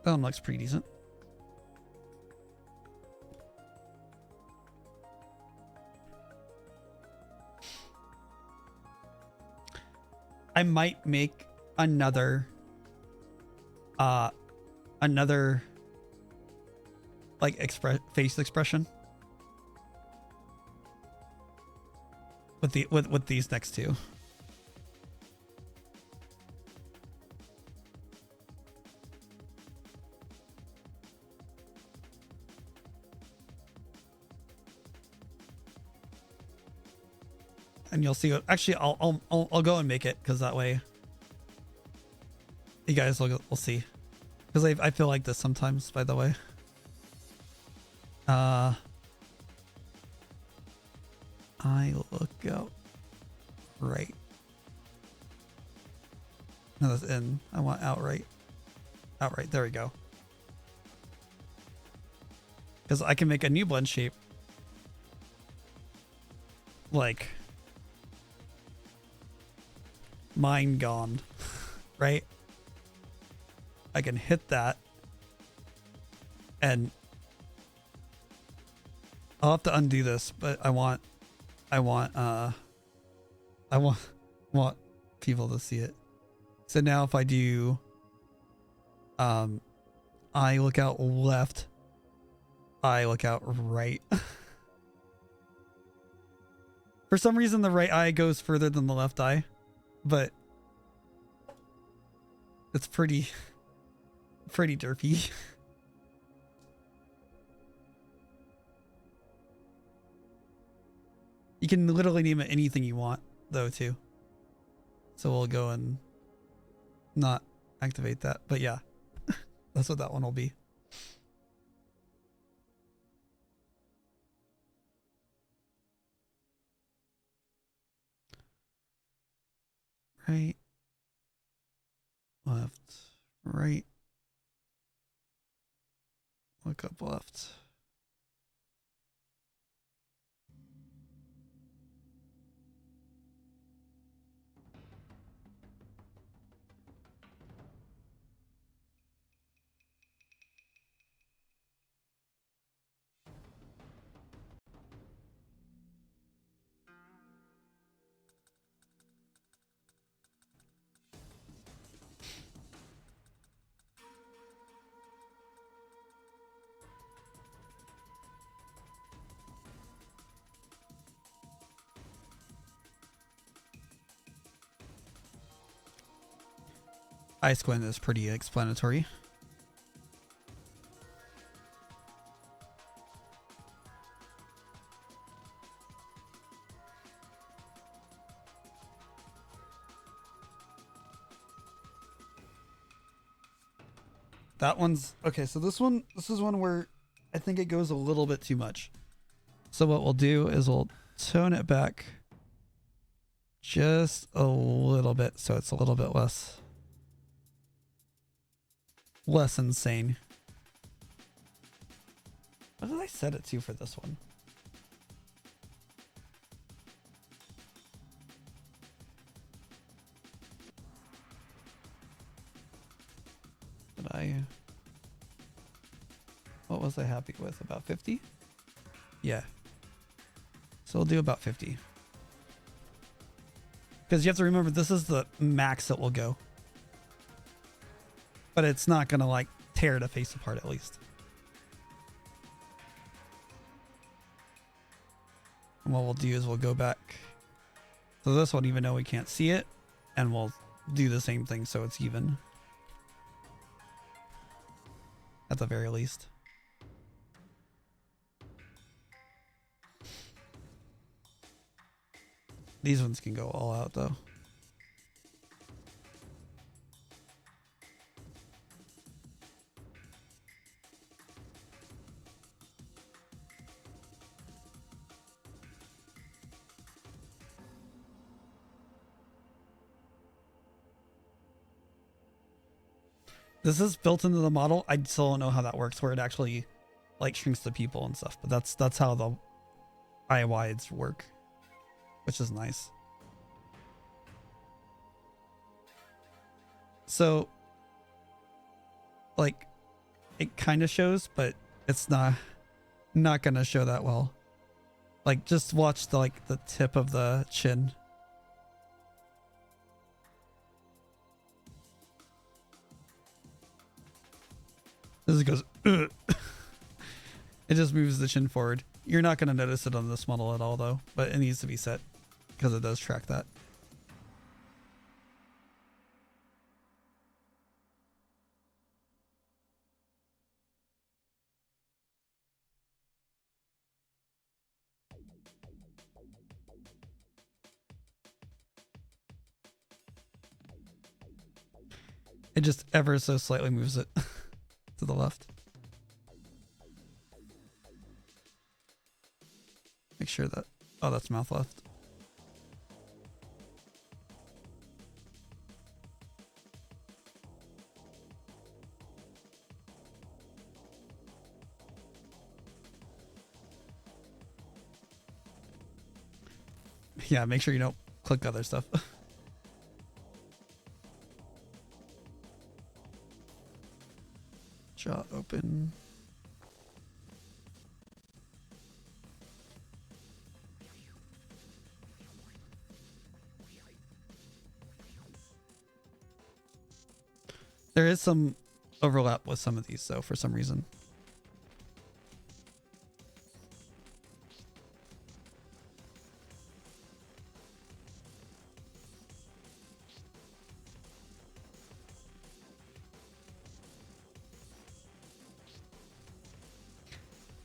That one looks pretty decent. I might make another like face expression with these next two. And you'll see what, actually I'll go and make it, because that way you guys will see, because I feel like this sometimes, by the way. I look out right. No, that's in. I want outright. Outright. There we go. Because I can make a new blend shape like mine gone, right? I can hit that and I'll have to undo this, but I want people to see it. So now if I do I look out left, I look out right. For some reason the right eye goes further than the left eye, but it's pretty derpy. You can literally name it anything you want though too. So we'll go and not activate that, but yeah, that's what that one will be. Right, left, right, look up left. Eye squint is pretty explanatory. That one's okay. So this is one where I think it goes a little bit too much. So what we'll do is we'll tone it back just a little bit, so it's a little bit less insane. What did I set it to for this one? What was I happy with? About 50? Yeah. So we'll do about 50. Because you have to remember, this is the max that will go. But it's not going to like tear the face apart at least. what we'll do is we'll go back to this one even though we can't see it, and we'll do the same thing so it's even. At the very least. These ones can go all out though. This is built into the model. I still don't know how that works, where it actually like shrinks the people and stuff. But that's how the eye wides work, which is nice. So, like, it kind of shows, but it's not gonna show that well. Like, just watch the the tip of the chin. This goes, ugh. It just moves the chin forward. You're not going to notice it on this model at all though, but it needs to be set because it does track that. It just ever so slightly moves it to the left. Make sure that, oh, that's mouth left. Yeah, make sure you don't click other stuff. Jaw open. There is some overlap with some of these though, for some reason.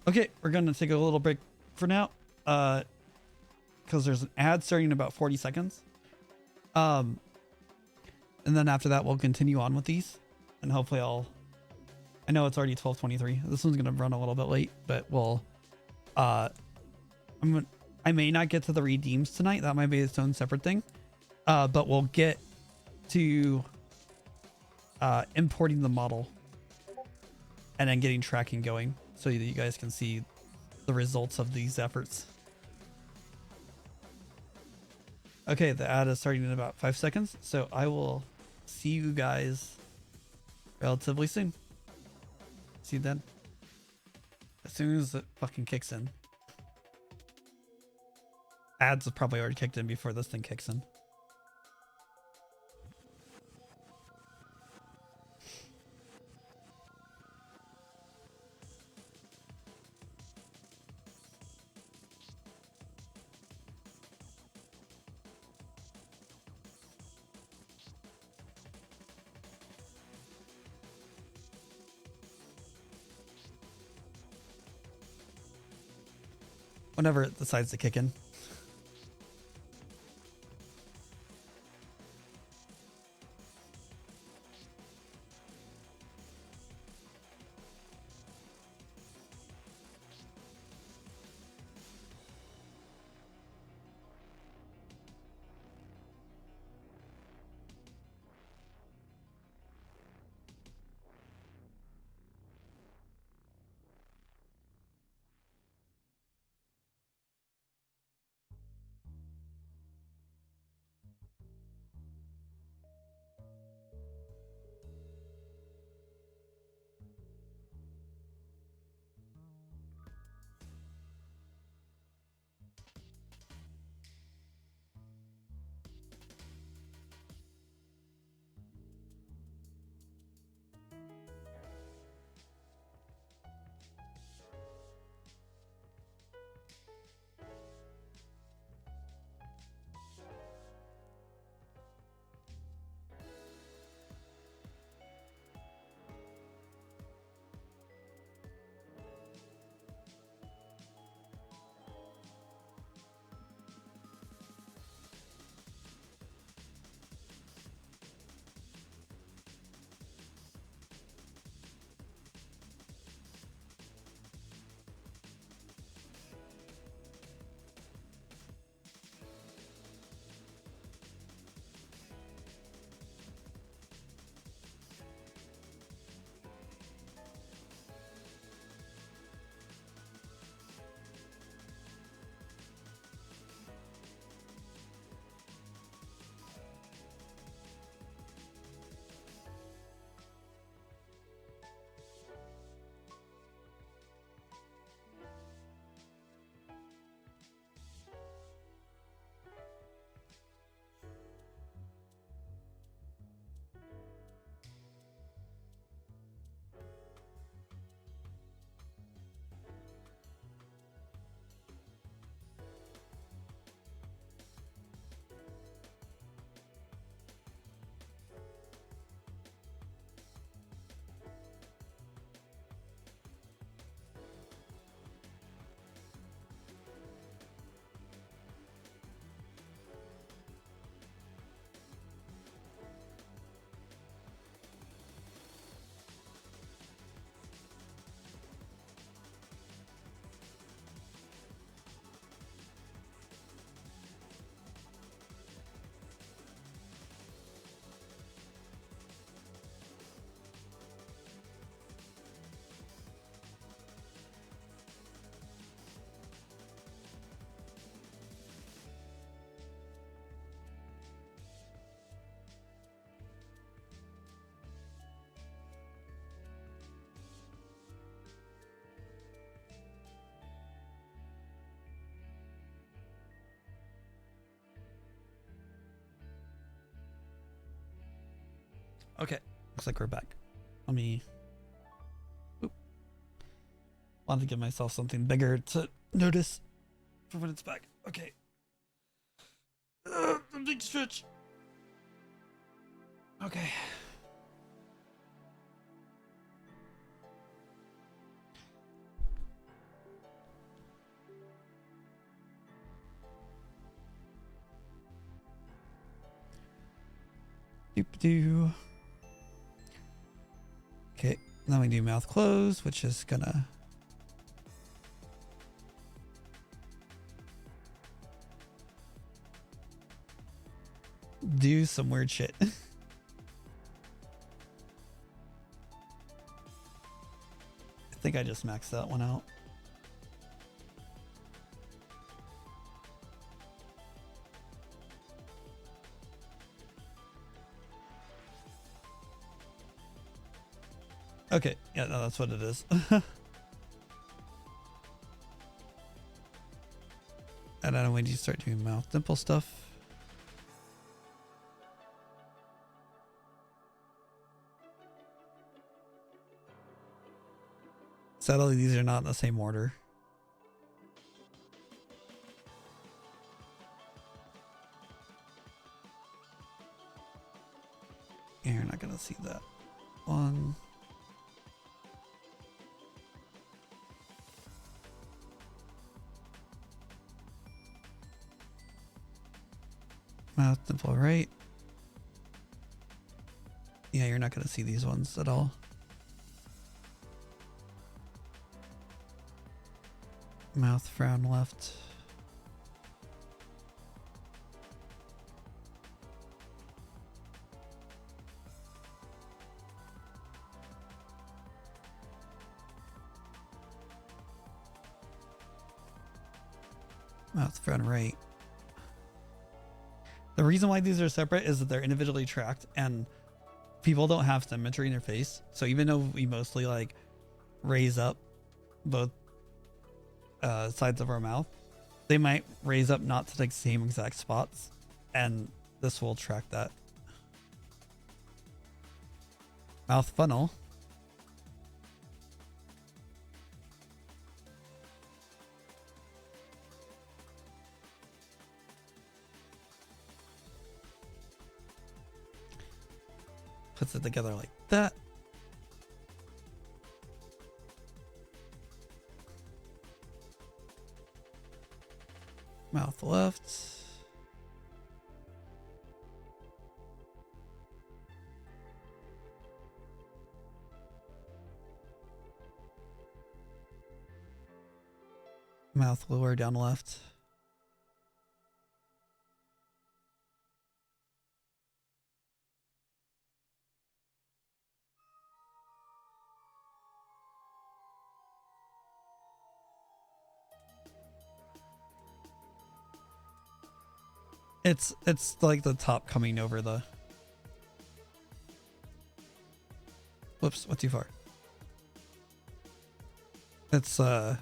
Okay, we're gonna take a little break for now, because there's an ad starting in about 40 seconds. And then after that, we'll continue on with these, and hopefully I know it's already 12:23. This one's gonna run a little bit late, but we'll, I may not get to the redeems tonight. That might be its own separate thing. But we'll get to importing the model and then getting tracking going so that you guys can see the results of these efforts. Okay, the ad is starting in about 5 seconds, so I will see you guys relatively soon. See you then. As soon as it fucking kicks in. Ads have probably already kicked in before this thing kicks in. Whenever it decides to kick in. Okay, looks like we're back. Let me... Oop. Wanted to give myself something bigger to notice for when it's back. Okay. Big stretch. Okay. Doop-doo. Okay, then we do mouth close, which is gonna... do some weird shit. I think I just maxed that one out. Okay, yeah, no, that's what it is. And then when you start doing mouth dimple stuff. Sadly, these are not in the same order. Yeah, you're not gonna see that one. Mouth dimple right. Yeah, you're not gonna see these ones at all. Mouth frown left. Mouth frown right. The reason why these are separate is that they're individually tracked and people don't have symmetry in their face. So even though we mostly like raise up both sides of our mouth, they might raise up not to the same exact spots, and this will track that. Mouth funnel. Puts it together like that. Mouth left. Mouth lower down left. It's like the top coming over the... Whoops, went too far. It's that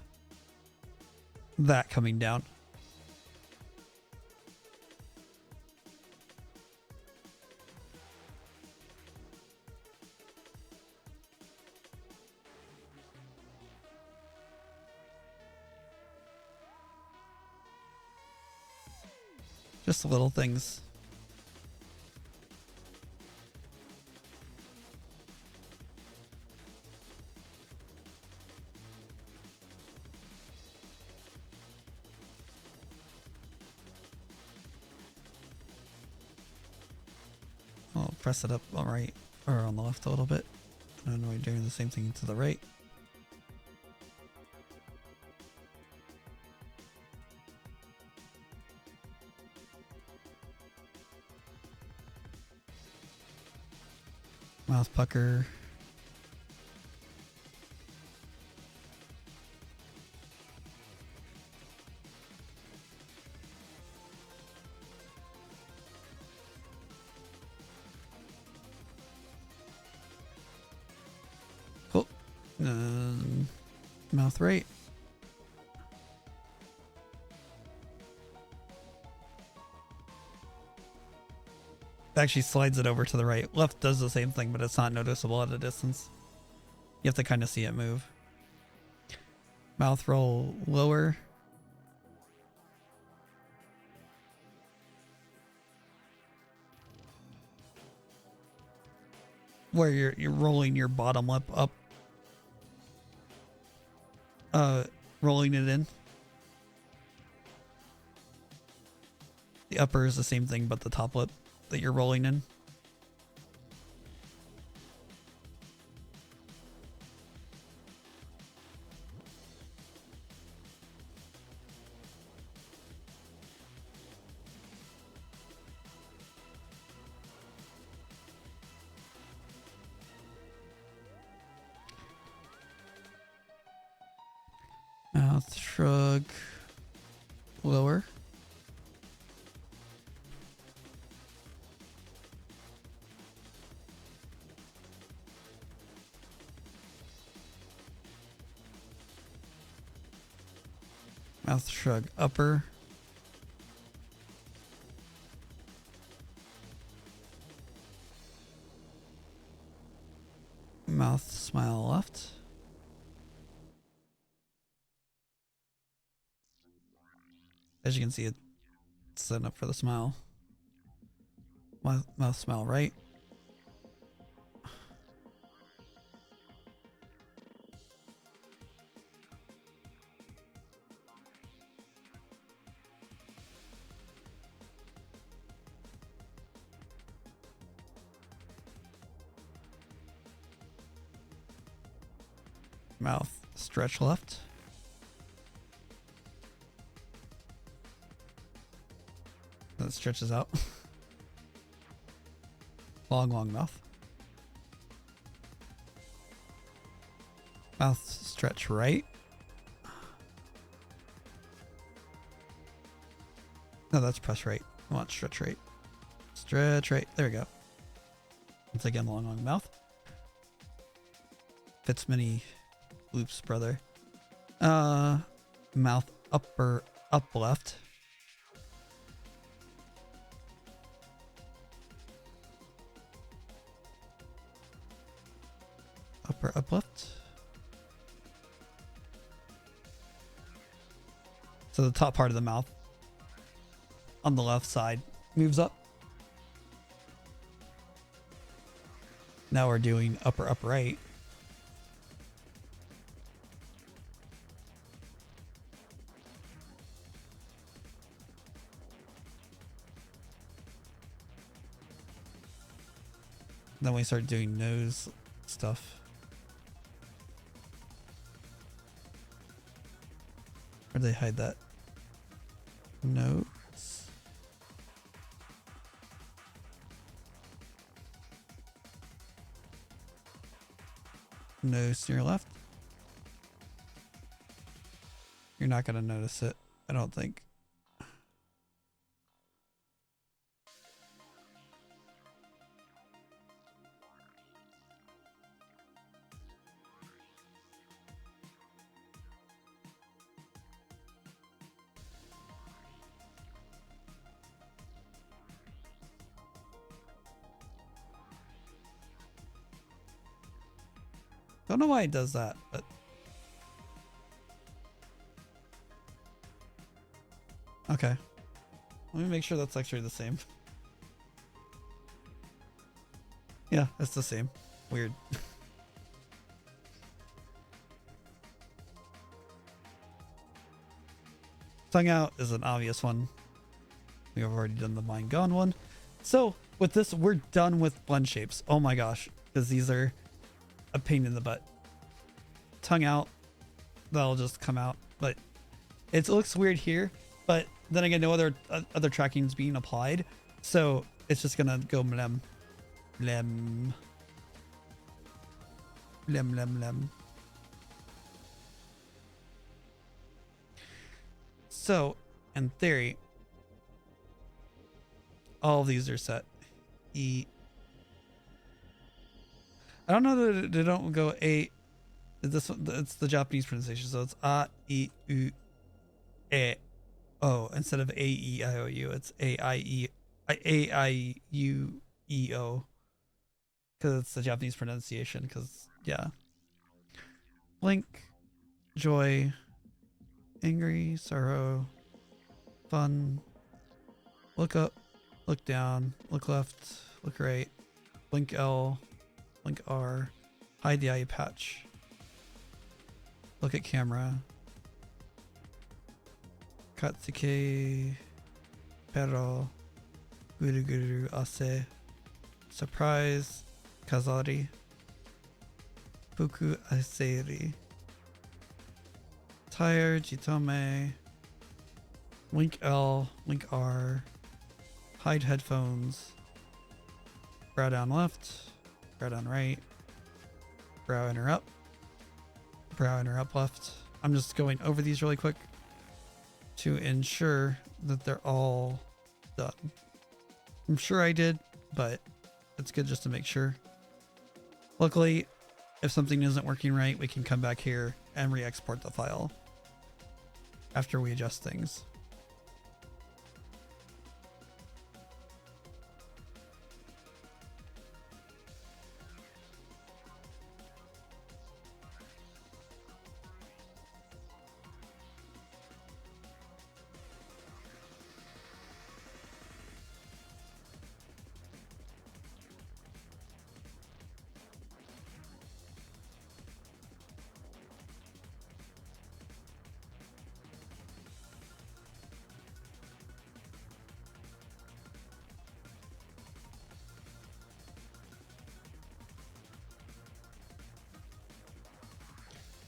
coming down. Just little things. I'll press it up on the right or on the left a little bit. And then we're doing the same thing to the right. Mouth pucker. Cool. Mouth right. actually slides it over to the right. Left does the same thing, but it's not noticeable at a distance. You have to kind of see it move. Mouth roll lower. Where you're rolling your bottom lip up. Rolling it in. The upper is the same thing, but the top lip that you're rolling in. Mouth shrug lower. Mouth shrug upper. Mouth smile left. As you can see, it's set up for the smile. Mouth smile right. Mouth stretch left. That stretches out. Long mouth. Mouth stretch right. No, that's press right. I want stretch right. Stretch right. There we go. Once again, long mouth. Fits many loops, brother. Mouth upper up left. Upper up left. So the top part of the mouth on the left side moves up. Now we're doing upper up right. Then we start doing nose stuff. Where'd they hide that? Nose. Nose to your left. You're not gonna notice it, I don't think. Don't know why it does that, but okay. Let me make sure that's actually the same. Yeah, it's the same. Weird. Tongue out is an obvious one. We have already done the mind gone one. So with this, we're done with blend shapes. Oh my gosh, because these are a pain in the butt. Tongue out, that'll just come out, but it looks weird here. But then again, no other tracking is being applied, so it's just gonna go blem, blem, blem, blem, blem. So in theory, all of these are set. I don't know that they don't go A. This one, it's the Japanese pronunciation, so it's A, I, U, E, O instead of A, E, I, O, U. It's A, I, E, A, I, U, EO because it's the Japanese pronunciation. Because yeah, blink, joy, angry, sorrow, fun. Look up, look down, look left, look right, blink L, blink R, hide the eye patch, look at camera, katsuke, pero, guru guru ase, surprise, kazari, fuku aseri, tire, jitome, link L, link R, hide headphones, brow down left, brow down right, brow interrupt, brow interrupt left. I'm just going over these really quick to ensure that they're all done. I'm sure I did, but it's good just to make sure. Luckily, if something isn't working right, we can come back here and re-export the file after we adjust things.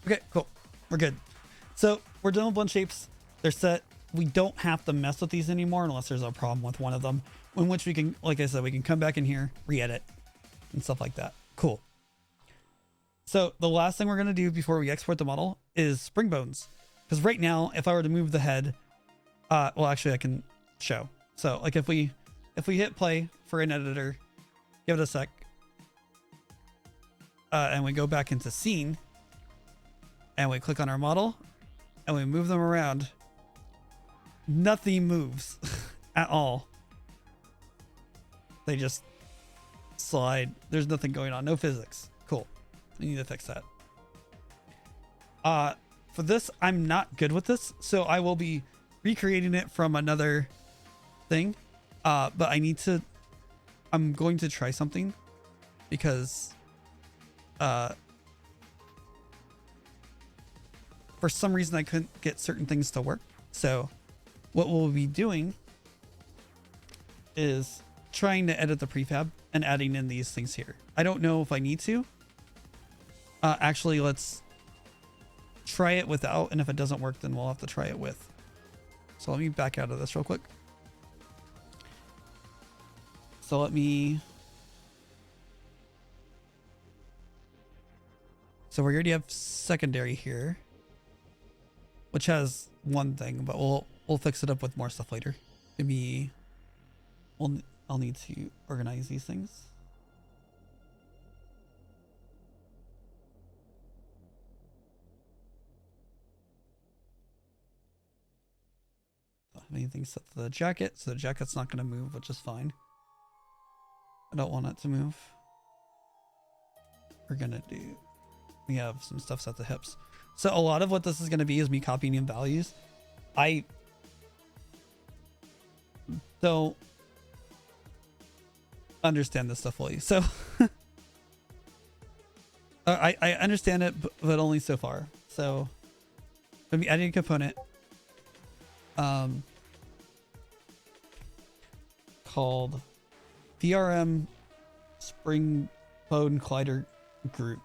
Okay, cool. We're good. So we're done with blend shapes. They're set. We don't have to mess with these anymore unless there's a problem with one of them, in which we can, like I said, we can come back in here, re-edit and stuff like that. Cool. So the last thing we're going to do before we export the model is spring bones. Because right now, if I were to move the head, well, actually I can show. So like if we hit play for an editor, give it a sec, and we go back into scene, and we click on our model and we move them around, nothing moves at all. They just slide. There's nothing going on. No physics. Cool. We need to fix that. For this, I'm not good with this, so I will be recreating it from another thing. But I'm going to try something because for some reason I couldn't get certain things to work. So what we'll be doing is trying to edit the prefab and adding in these things here. I don't know if I need to. Actually, let's try it without, and if it doesn't work, then we'll have to try it with. So let me back out of this real quick. So so we already have secondary here, which has one thing, but we'll fix it up with more stuff later. I'll need to organize these things. Don't have anything set to the jacket, so the jacket's not going to move, which is fine. I don't want it to move. We have some stuff set to hips. So a lot of what this is going to be is me copying in values. I don't understand this stuff fully. So I understand it, but only so far. So I'm going to be adding a component called VRM Spring Bone Collider Group.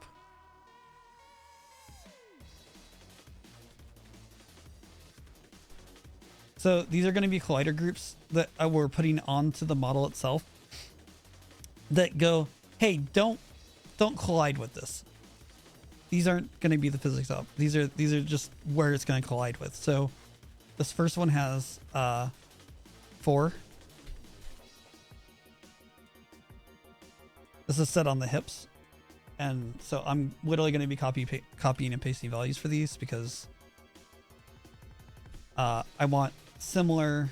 So these are going to be collider groups that we're putting onto the model itself that go, hey, don't collide with this. These aren't going to be the physics of. These are just where it's going to collide with. So this first one has 4. This is set on the hips. And so I'm literally going to be copying and pasting values for these because I want similar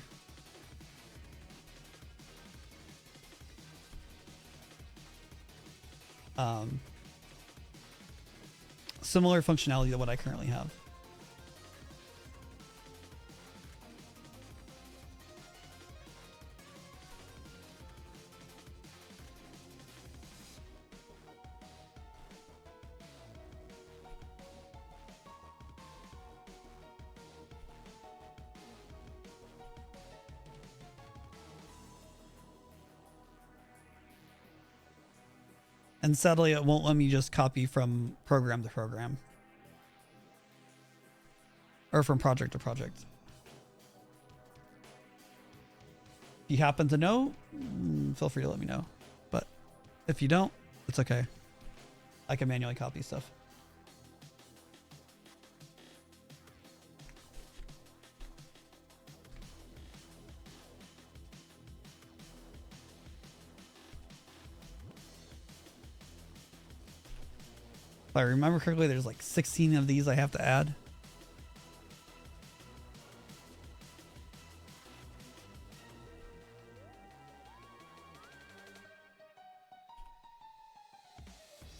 Similar functionality to what I currently have. And sadly, it won't let me just copy from program to program. Or from project to project. If you happen to know, feel free to let me know. But if you don't, it's okay. I can manually copy stuff. If I remember correctly, there's like 16 of these I have to add.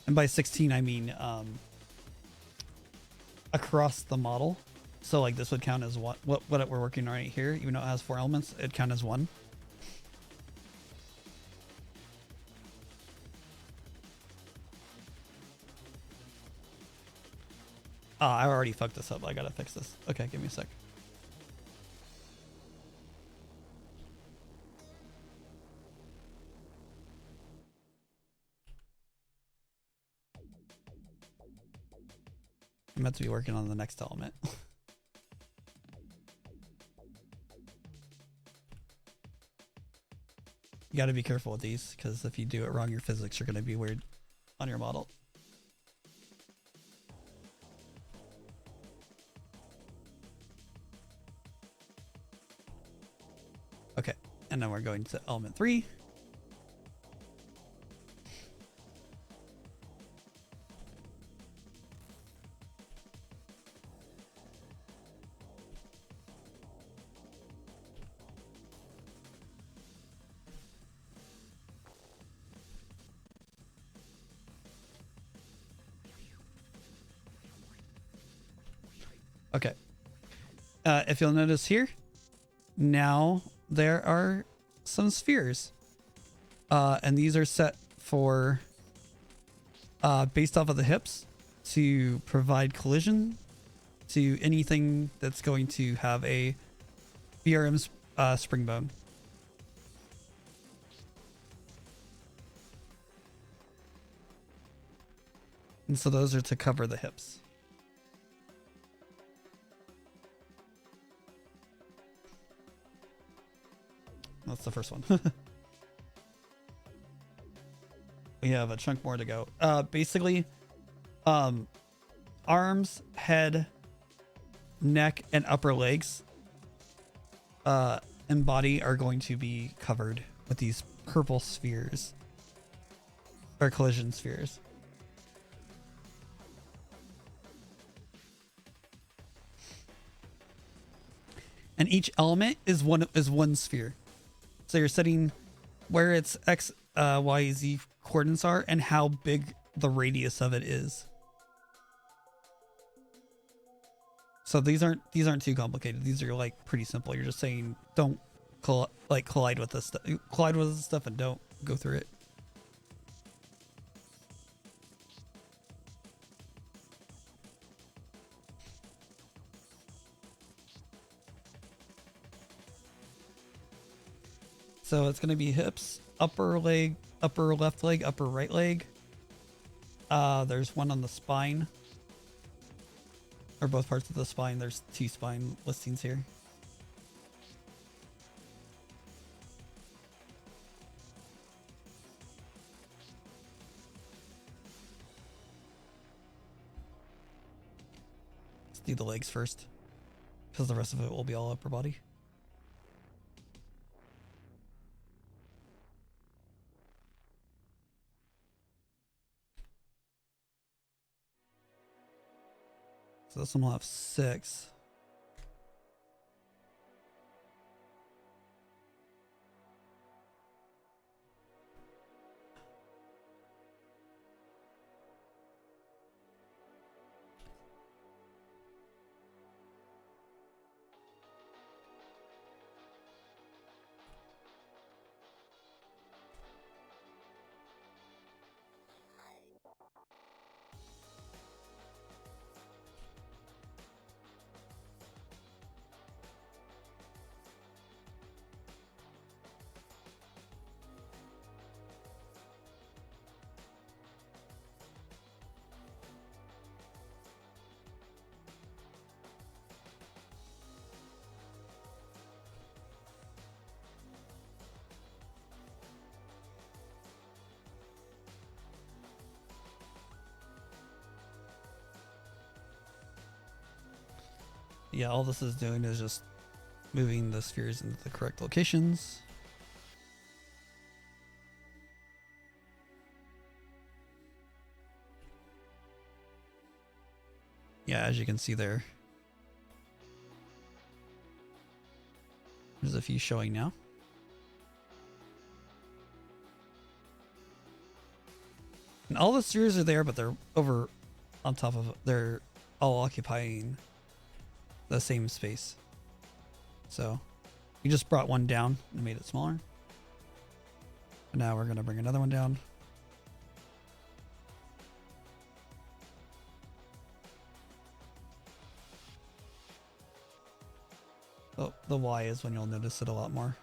And by 16, I mean across the model. So like this would count as one. What we're working on right here, even though it has 4 elements, it'd count as 1. I already fucked this up. I gotta fix this. Okay, give me a sec. I'm meant to be working on the next element. You gotta be careful with these, because if you do it wrong, your physics are gonna be weird on your model. Okay, and then we're going to element 3. Okay. If you'll notice here, now there are some spheres. And these are set for based off of the hips to provide collision to anything that's going to have a BRM spring bone. And so those are to cover the hips. That's the first one. We have a chunk more to go. Basically, arms, head, neck, and upper legs and body are going to be covered with these purple spheres, or collision spheres. And each element is one sphere. So you're setting where its X, Y, Z coordinates are and how big the radius of it is. So these aren't too complicated. These are like pretty simple. You're just saying don't collide with this stuff. Collide with this stuff and don't go through it. So it's going to be hips, upper leg, upper left leg, upper right leg. There's one on the spine. Or both parts of the spine. There's 2 spine listings here. Let's do the legs first, because the rest of it will be all upper body. So this one will have 6. Yeah, all this is doing is just moving the spheres into the correct locations. Yeah, as you can see there, there's a few showing now. And all the spheres are there, but they're over on top of, they're all occupying the same space. So we just brought one down and made it smaller. And now we're going to bring another one down. Oh, the Y is when you'll notice it a lot more.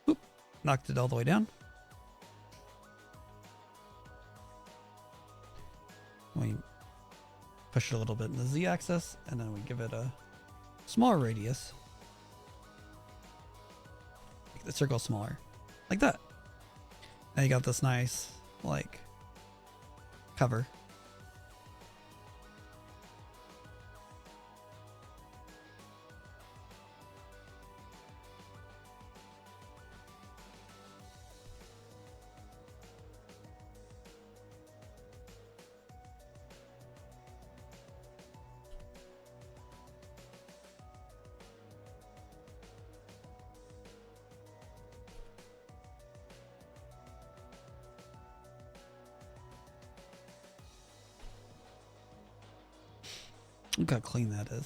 Oop, knocked it all the way down. We push it a little bit in the Z-axis, and then we give it a smaller radius. Make the circle smaller, like that. Now you got this nice, like, cover. Look how clean that is.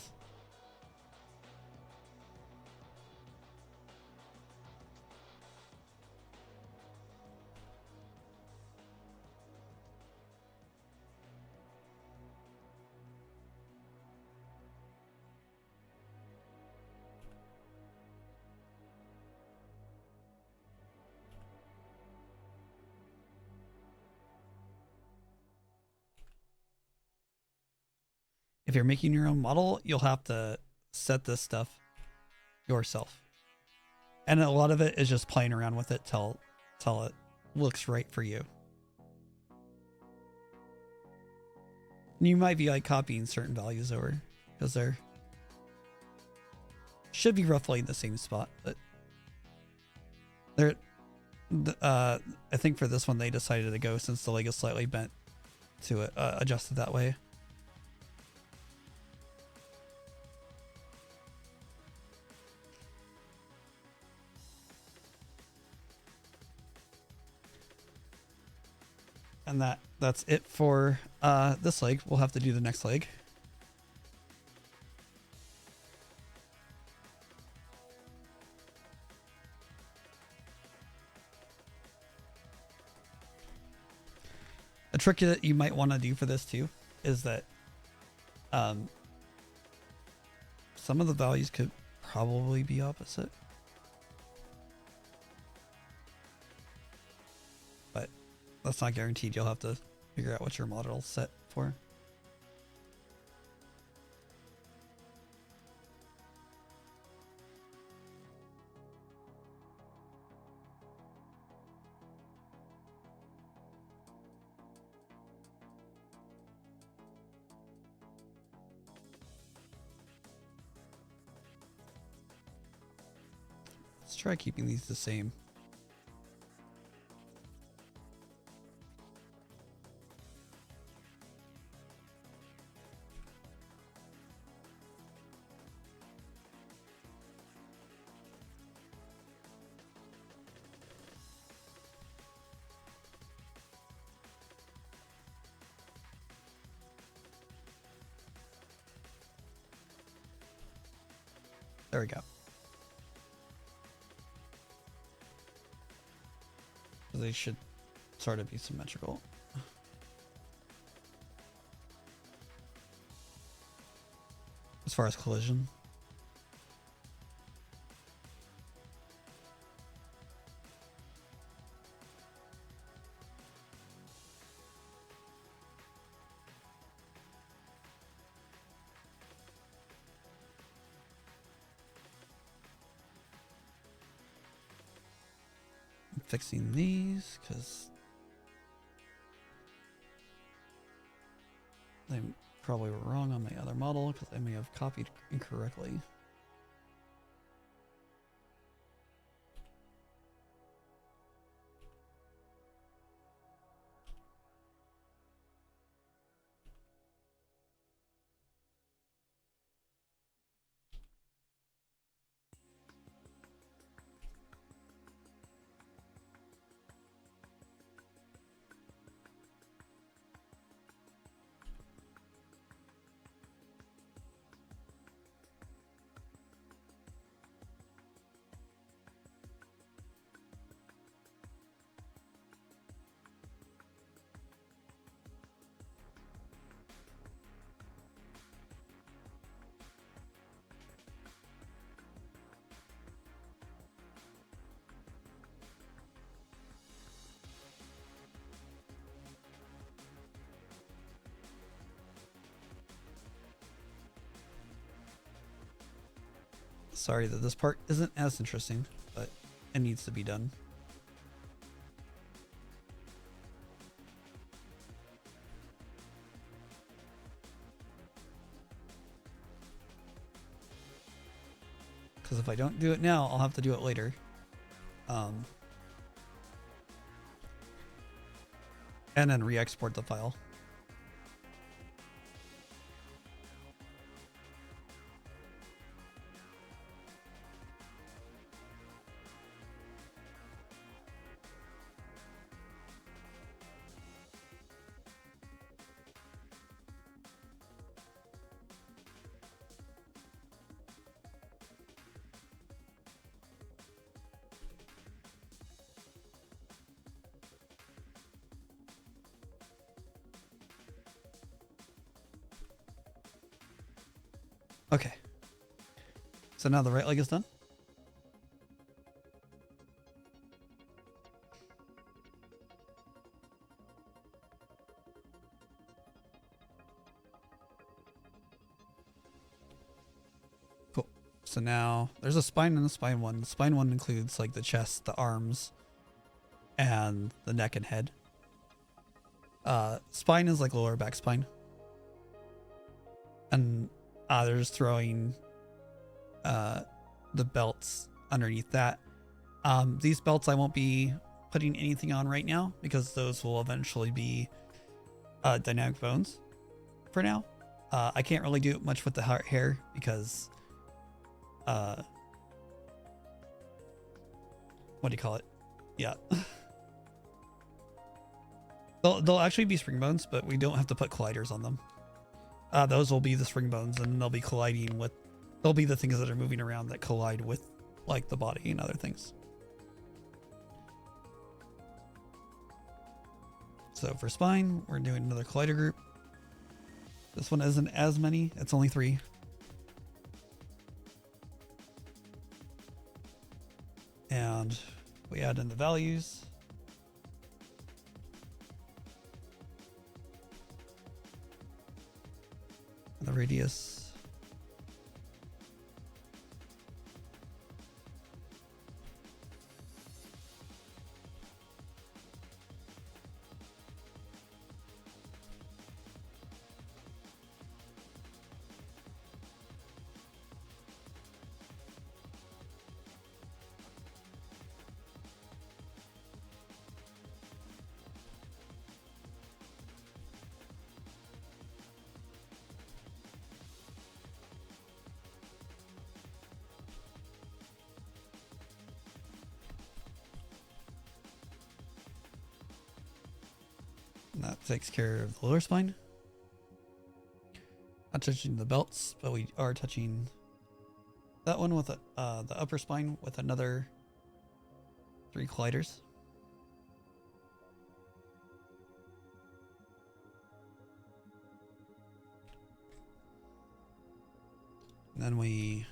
If you're making your own model, you'll have to set this stuff yourself. And a lot of it is just playing around with it till it looks right for you. And you might be like copying certain values over because they're should be roughly in the same spot, but they're I think for this one they decided to go, since the leg is slightly bent, to adjust it that way. And that's it for this leg. We'll have to do the next leg. A trick that you might want to do for this too is that some of the values could probably be opposite. But that's not guaranteed. You'll have to figure out what your model's set for. Let's try keeping these the same. There we go. They should sort of be symmetrical. As far as collision. Fixing these because they probably wrong on my other model because I may have copied incorrectly. Sorry that this part isn't as interesting, but it needs to be done. Because if I don't do it now, I'll have to do it later. And then re-export the file. Okay. So now the right leg is done. Cool. So now there's a spine and a spine one. The spine one includes like the chest, the arms, and the neck and head. Spine is like lower back spine. And they're just throwing the belts underneath that. These belts I won't be putting anything on right now because those will eventually be dynamic bones for now. I can't really do much with the hair because what do you call it? Yeah. They'll actually be spring bones, but we don't have to put colliders on them. Those will be the spring bones, and they'll be colliding with. They'll be the things that are moving around that collide with, like, the body and other things. So for spine, we're doing another collider group. This one isn't as many. It's only 3. And we add in the values. And the radius. And that takes care of the lower spine. Not touching the belts, but we are touching that one with the upper spine with another 3 colliders. And then we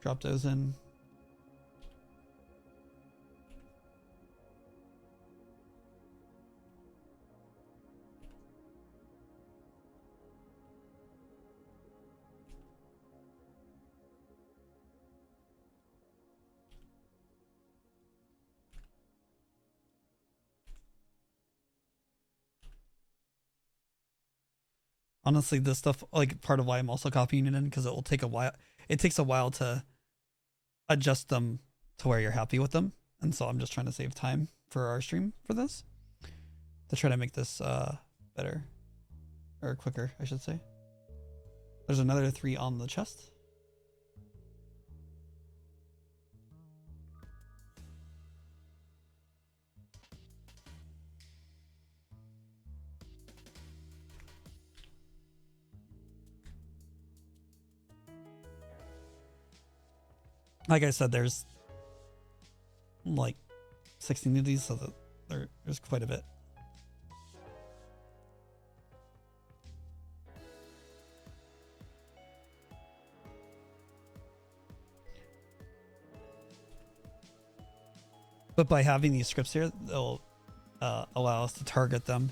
drop those in. Honestly, this stuff, like part of why I'm also copying it in, because it will take a while. It takes a while to adjust them to where you're happy with them. And so I'm just trying to save time for our stream for this, to try to make this better, or quicker, I should say. There's another 3 on the chest. Like I said, there's like 16 of these, so that there's quite a bit. But by having these scripts here, they'll allow us to target them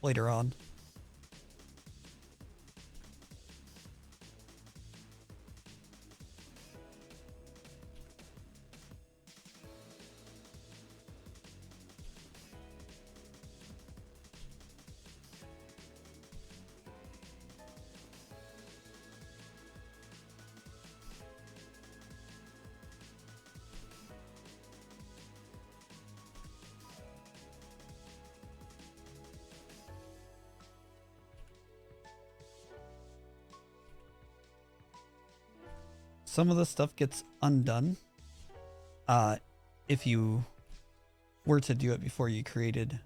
later on. Some of the stuff gets undone if you were to do it before you created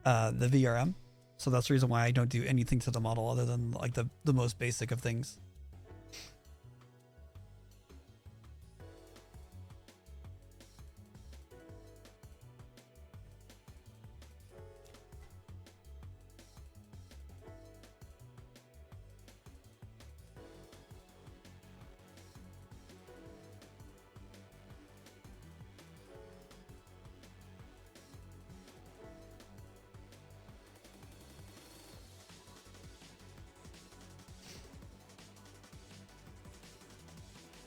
the VRM. So that's the reason why I don't do anything to the model other than like the most basic of things.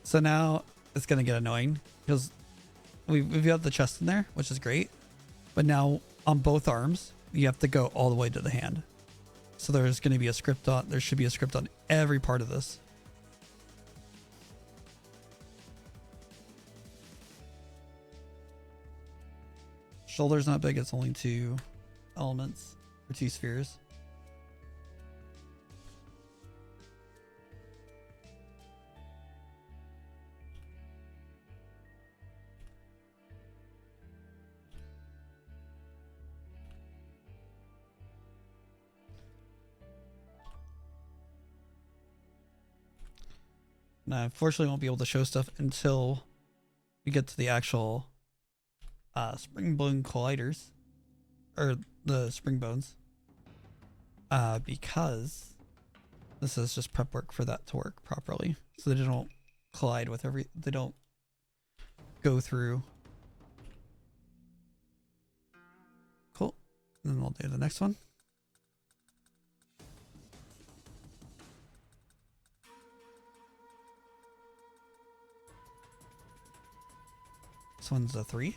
So now it's going to get annoying because we've got the chest in there, which is great. But now on both arms, you have to go all the way to the hand. So there's going to be a script on, there should be a script on every part of this. Shoulder's not big, it's only 2 elements or 2 spheres. Now, unfortunately, I won't be able to show stuff until we get to the actual spring bone colliders, or the spring bones, because this is just prep work for that to work properly, so they don't collide with they don't go through. Cool. And then we'll do the next one. This one's a 3.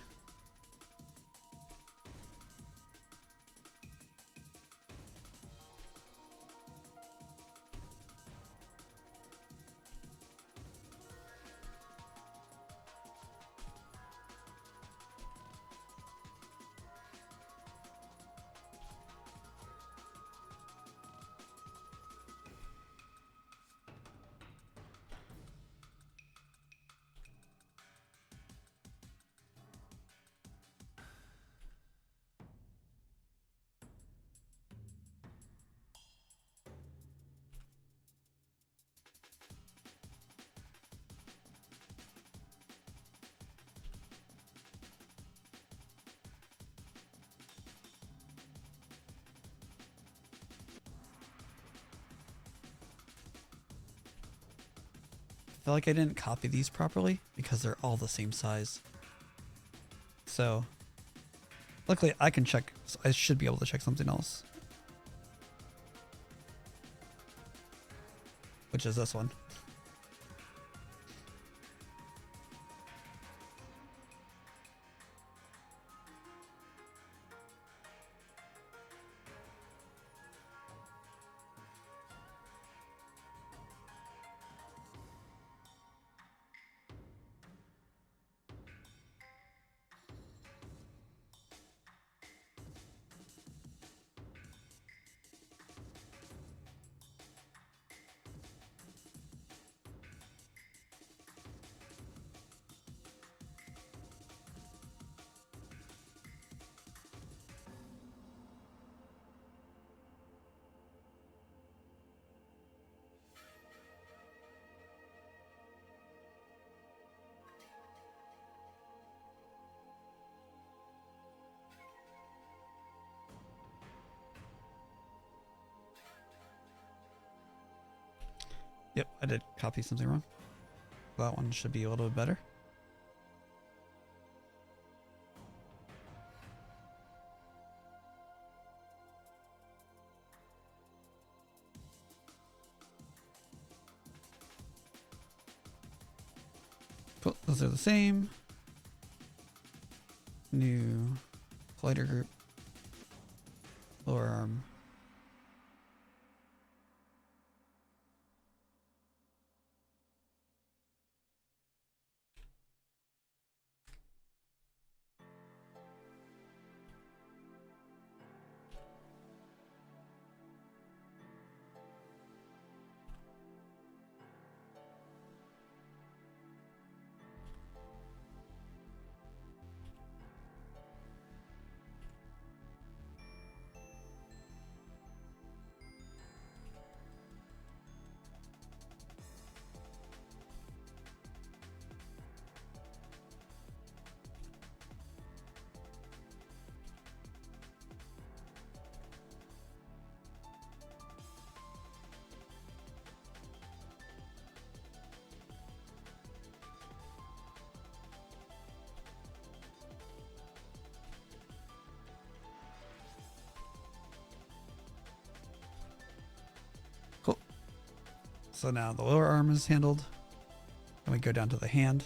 I feel like I didn't copy these properly because they're all the same size. So luckily I can check, I should be able to check something else, which is this one. Yep, I did copy something wrong. That one should be a little bit better. Cool, those are the same. New collider group. Lower arm. Cool. So now the lower arm is handled. And we go down to the hand.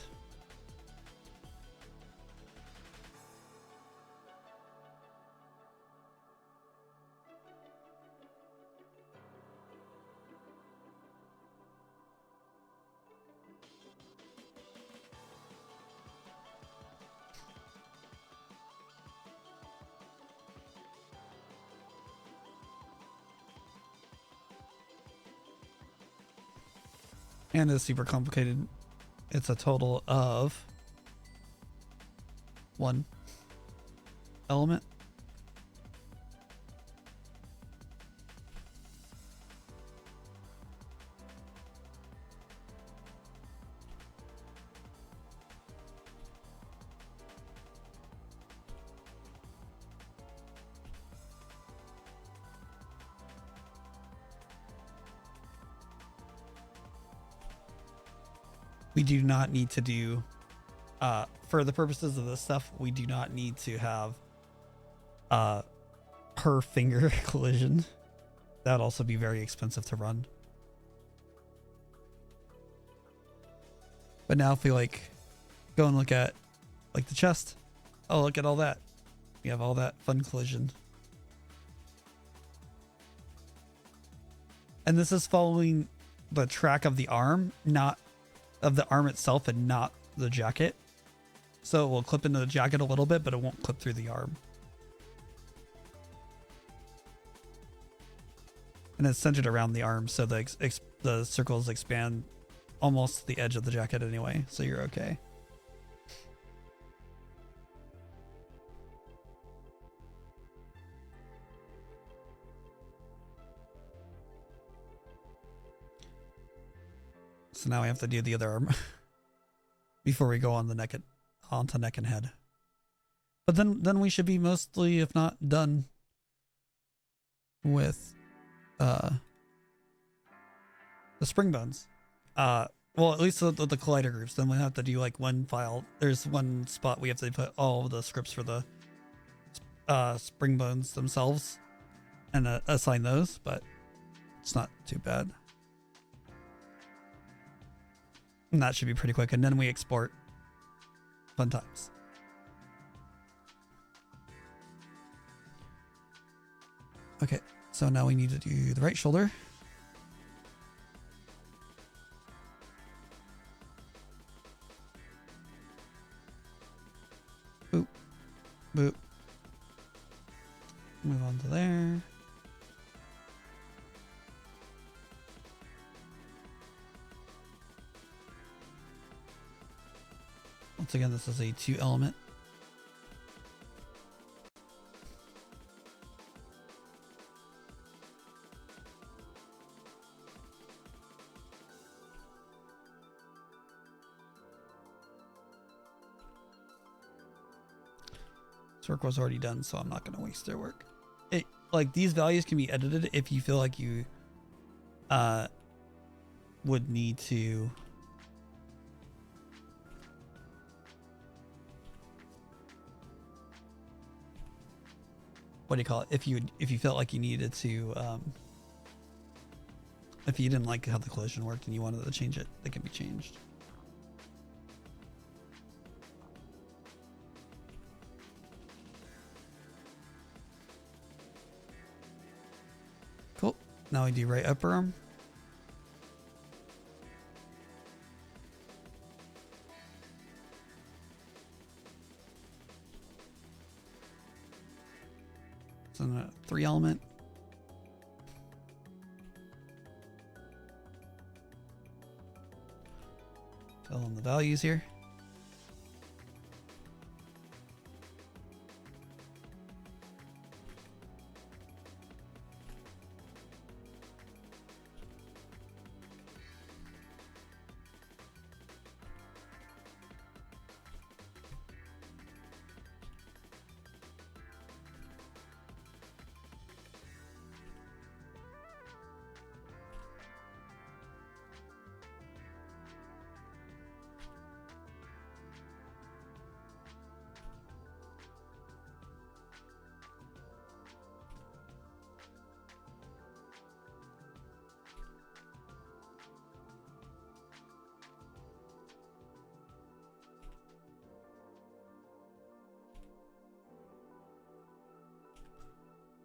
And it's super complicated. It's a total of 1 element. We do not need to do, for the purposes of this stuff, we do not need to have per finger collision. That would also be very expensive to run. But now if we like go and look at like the chest, oh, look at all that. We have all that fun collision. And this is following the track of the arm, not of the arm itself and not the jacket. So it will clip into the jacket a little bit, but it won't clip through the arm. And it's centered around the arm, so the circles expand almost to the edge of the jacket anyway, so you're okay. So now we have to do the other arm before we go on the neck onto neck and head. But then we should be mostly, if not done, with the spring bones. Well, at least the collider groups. Then we have to do like one file. There's one spot we have to put all of the scripts for the spring bones themselves and assign those, but it's not too bad. And that should be pretty quick. And then we export. Fun times. Okay, so now we need to do the right shoulder. Boop. Boop. Move on to there. Once again, this is a 2 element. This work was already done, so I'm not going to waste their work. Like these values can be edited if you feel like you would need to what do you call it? If you felt like you needed to if you didn't like how the collision worked and you wanted to change it, it can be changed. Cool. Now we do right upper arm. So a 3 element. Fill in the values here.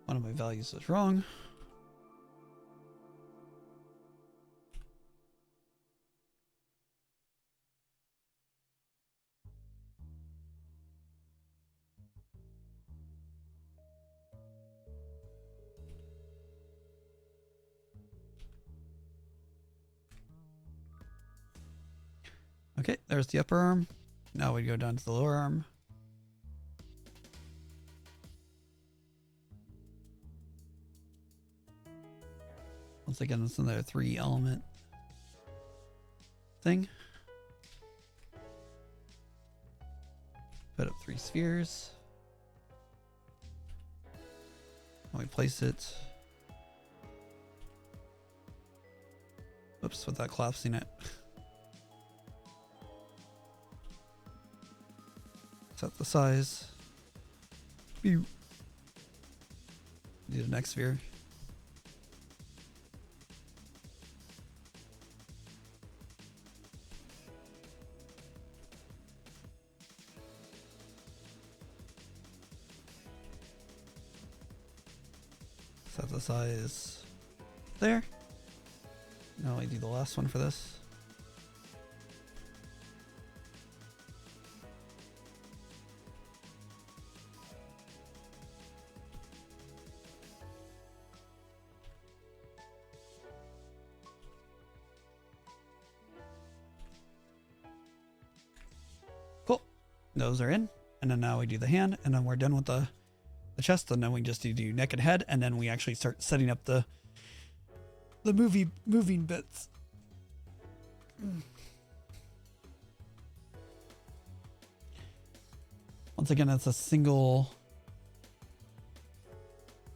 One of my values is wrong. Okay, there's the upper arm. Now we go down to the lower arm. Once again, it's another 3 element thing. Put up 3 spheres. And we place it. Oops, without collapsing it. Set the size. Do the next sphere. Set the size there. Now I do the last one for this. Cool. Those are in. And then now we do the hand, and then we're done with the chest, and then we just do neck and head, and then we actually start setting up the moving bits. Once again, it's a single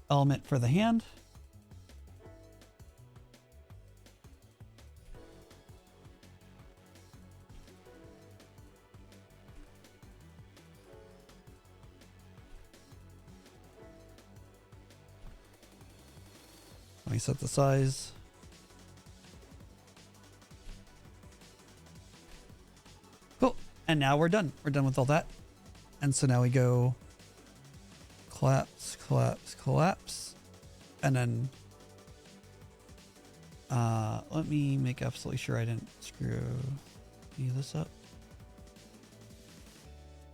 element for the hand. Let me set the size. Cool. And now we're done. We're done with all that. And so now we go collapse, collapse, collapse. And then let me make absolutely sure I didn't screw any of this up.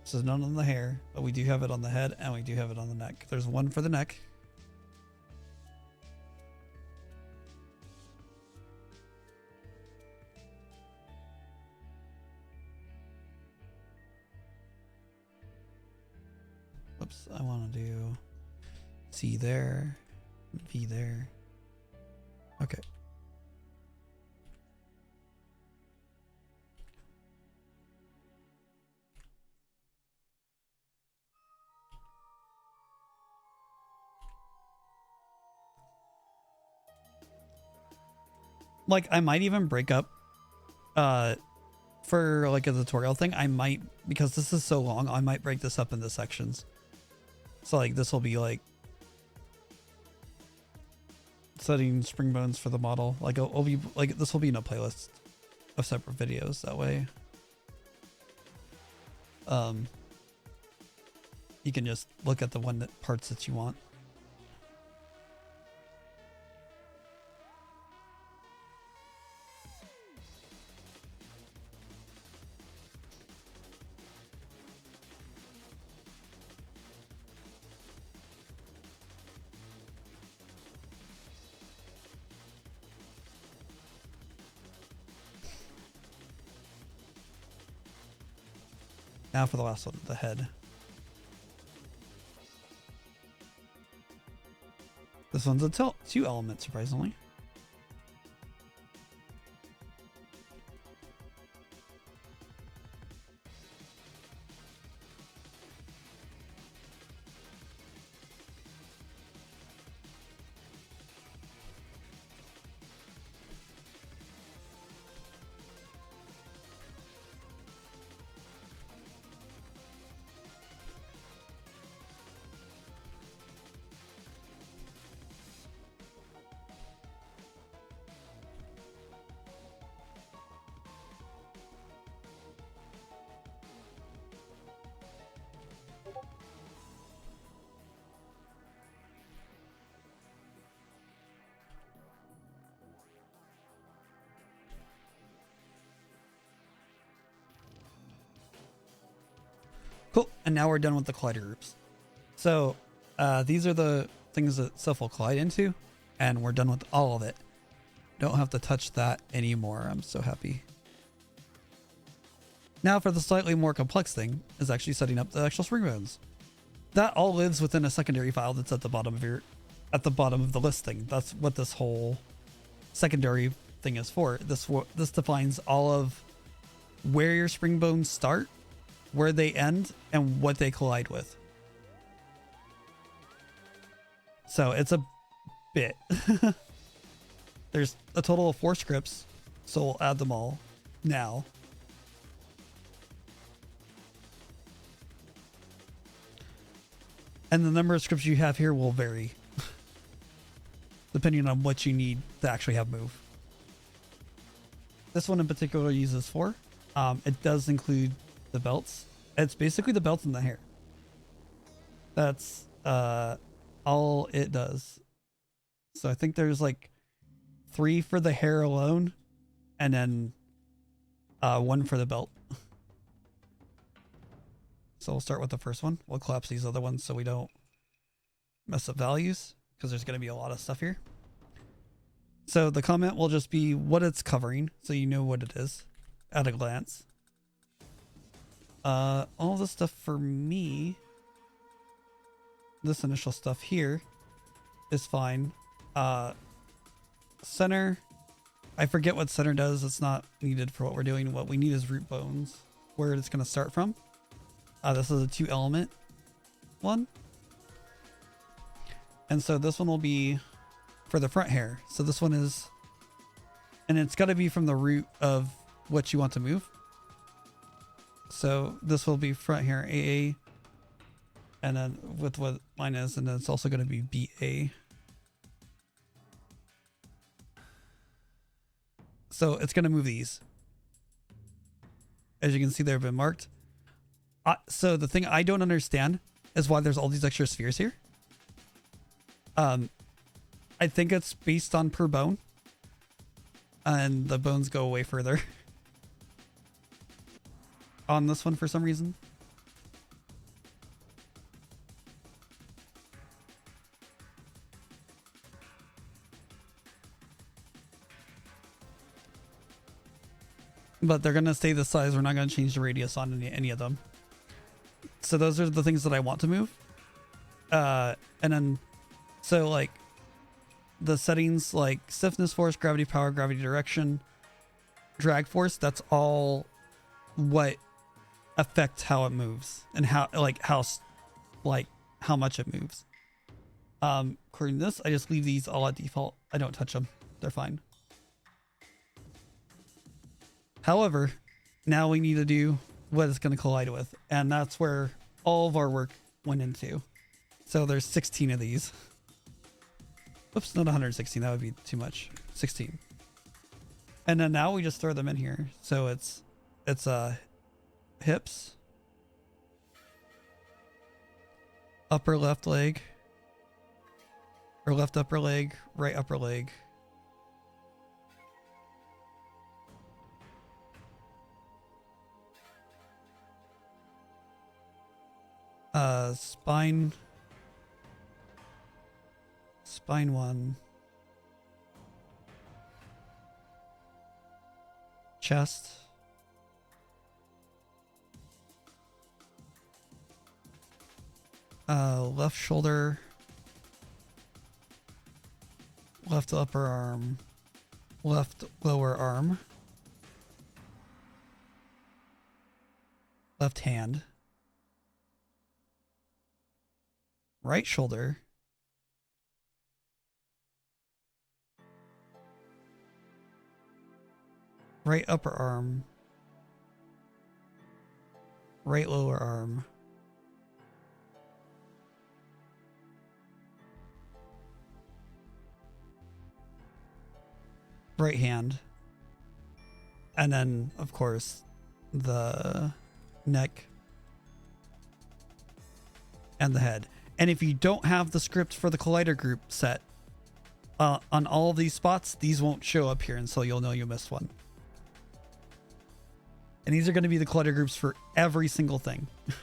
This is none on the hair, but we do have it on the head and we do have it on the neck. There's one for the neck. Oops, I want to do C there, V there. Okay. Like, I might even break up, for like a tutorial thing, I might, because this is so long, I might break this up into sections. So like this will be like setting spring bones for the model. Like it'll be like, this will be in a playlist of separate videos. That way, you can just look at the parts that you want. Now for the last one, the head. This one's a two element, surprisingly. Cool, and now we're done with the collider groups. So these are the things that stuff will collide into, and we're done with all of it. Don't have to touch that anymore. I'm so happy. Now for the slightly more complex thing is actually setting up the actual spring bones. That all lives within a secondary file that's at the bottom of the listing. That's what this whole secondary thing is for. This defines all of where your spring bones start, where they end, and what they collide with. So it's a bit. There's a total of 4 scripts, so we'll add them all now. And the number of scripts you have here will vary depending on what you need to actually have move. This one in particular uses 4. It does include the belts. It's basically the belts and the hair. That's all it does. So I think there's like 3 for the hair alone, and then 1 for the belt. So we'll start with the first one. We'll collapse these other ones so we don't mess up values, because there's going to be a lot of stuff here. So the comment will just be what it's covering, so you know what it is at a glance. All the stuff for me, this initial stuff here is fine. Center, I forget what center does. It's not needed for what we're doing. What we need is root bones, where it's going to start from. This is a 2 element one. And so this one will be for the front hair. So this one is, and it's got to be from the root of what you want to move. So this will be front hair AA, and then with what mine is, and then it's also going to be BA. So it's going to move these. As you can see, they've been marked. So the thing I don't understand is why there's all these extra spheres here. I think it's based on per bone, and the bones go way further on this one for some reason. But they're going to stay this size. We're not going to change the radius on any of them. So those are the things that I want to move. And then, so like the settings like stiffness force, gravity power, gravity direction, drag force, that's all what affects how it moves and how much it moves. According to this, I just leave these all at default. I don't touch them. They're fine. However, now we need to do what it's going to collide with. And that's where all of our work went into. So there's 16 of these. Oops, not 116. That would be too much. 16. And then now we just throw them in here. So it's hips, upper left leg, or left upper leg, right upper leg, spine 1, chest, left shoulder, left upper arm, left lower arm, left hand, right shoulder, right upper arm, right lower arm, right hand, and then of course the neck and the head. And if you don't have the script for the collider group set on all of these spots, these won't show up here, and so you'll know you missed one. And these are going to be the collider groups for every single thing. I'm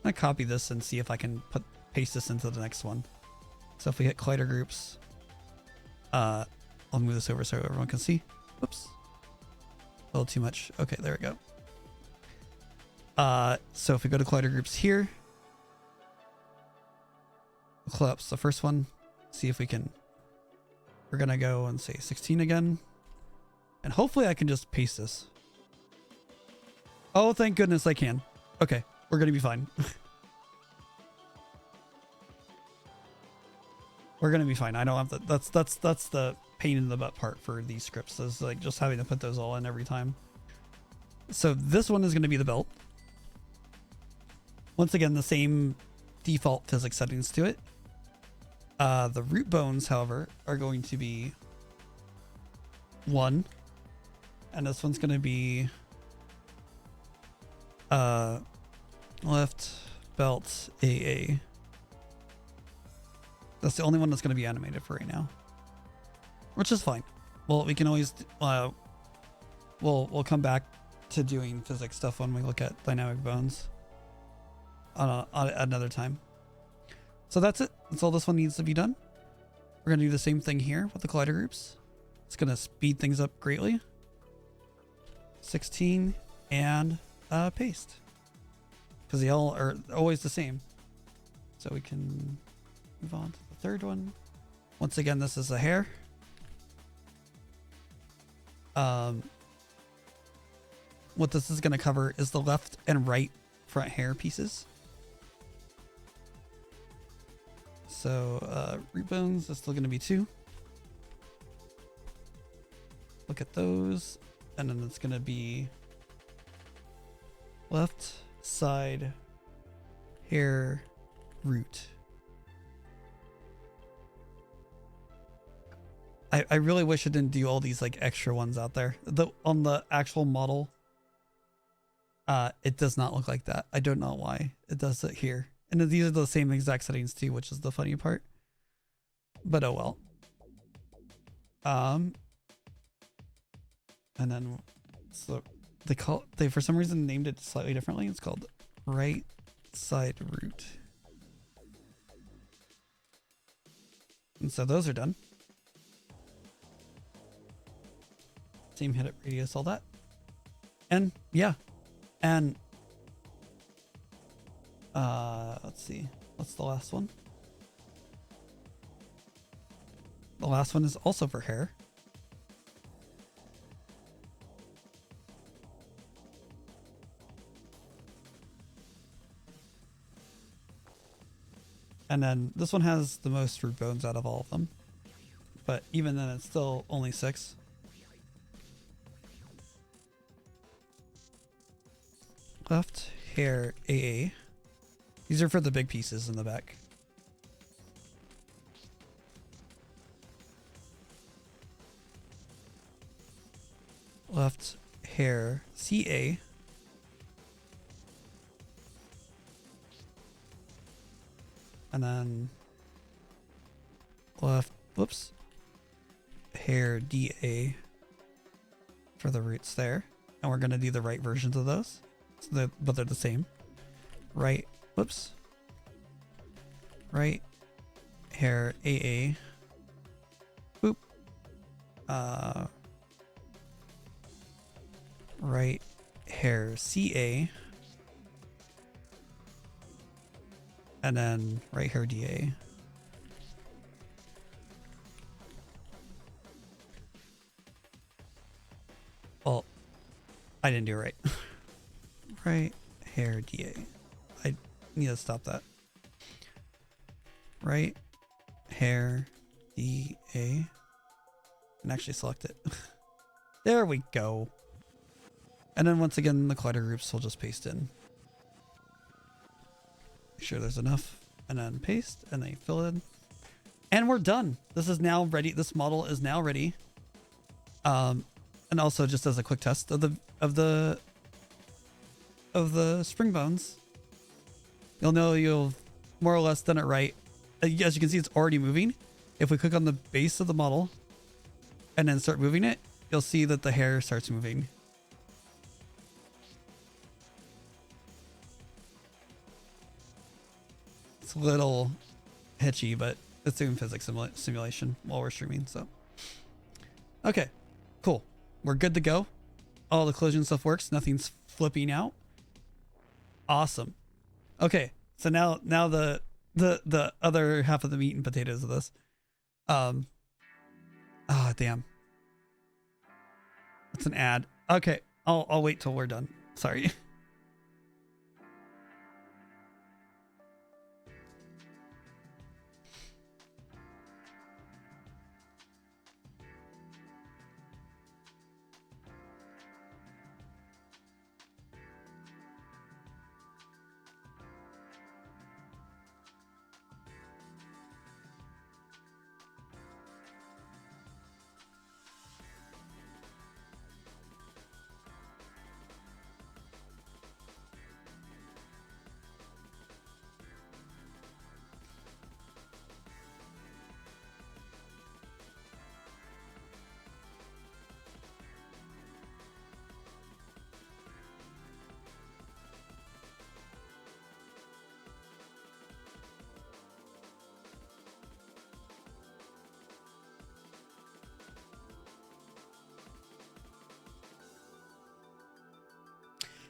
going to copy this and see if I can paste this into the next one. So if we hit collider groups, I'll move this over so everyone can see. Whoops. A little too much. Okay, there we go. So if we go to collider groups here, we'll collapse the first one. See if we can. We're going to go and say 16 again. And hopefully I can just paste this. Oh, thank goodness I can. Okay, we're going to be fine. We're going to be fine. I don't have to. That's the pain in the butt part for these scripts, is like just having to put those all in every time. So this one is going to be the belt. Once again, the same default physics settings to it. The root bones, however, are going to be 1, and this one's going to be left belt AA. That's the only one that's going to be animated for right now, which is fine. Well, we can always we'll come back to doing physics stuff when we look at dynamic bones on another time. So that's it. That's all this one needs to be done. We're going to do the same thing here with the collider groups. It's going to speed things up greatly. 16 and paste. Because they all are always the same. So we can move on to the third one. Once again, this is a hair. What this is going to cover is the left and right front hair pieces. So root bones is still going to be 2. Look at those. And then it's going to be left side hair root. I really wish it didn't do all these like extra ones out there. On the actual model, it does not look like that. I don't know why it does it here. And these are the same exact settings too, which is the funny part. But oh well. And then so they for some reason named it slightly differently. It's called right side root. And so those are done. Same hit radius, all that. And yeah. And let's see. What's the last one? The last one is also for hair. And then this one has the most root bones out of all of them. But even then, it's still only 6. Left hair AA. These are for the big pieces in the back. Left hair CA. And then left, whoops, hair DA for the roots there. And we're going to do the right versions of those. So but they're the same. Right, whoops. Right hair AA. Boop. Right hair CA. And then right hair DA. Well, I didn't do it right. Right hair DA. I need to stop that. Right hair DA. And actually select it. There we go. And then once again, the collider groups will just paste in. Make sure there's enough. And then paste. And then fill in. And we're done. This is now ready. This model is now ready. And also just as a quick test of the spring bones, you'll know you've more or less done it right. As you can see, it's already moving. If we click on the base of the model and then start moving it, you'll see that the hair starts moving. It's a little hitchy, but it's doing physics simulation while we're streaming. So, okay, cool. We're good to go. All the collision stuff works. Nothing's flipping out. Awesome. Okay, so now the other half of the meat and potatoes of this. Damn. It's an ad. Okay, I'll wait till we're done. Sorry.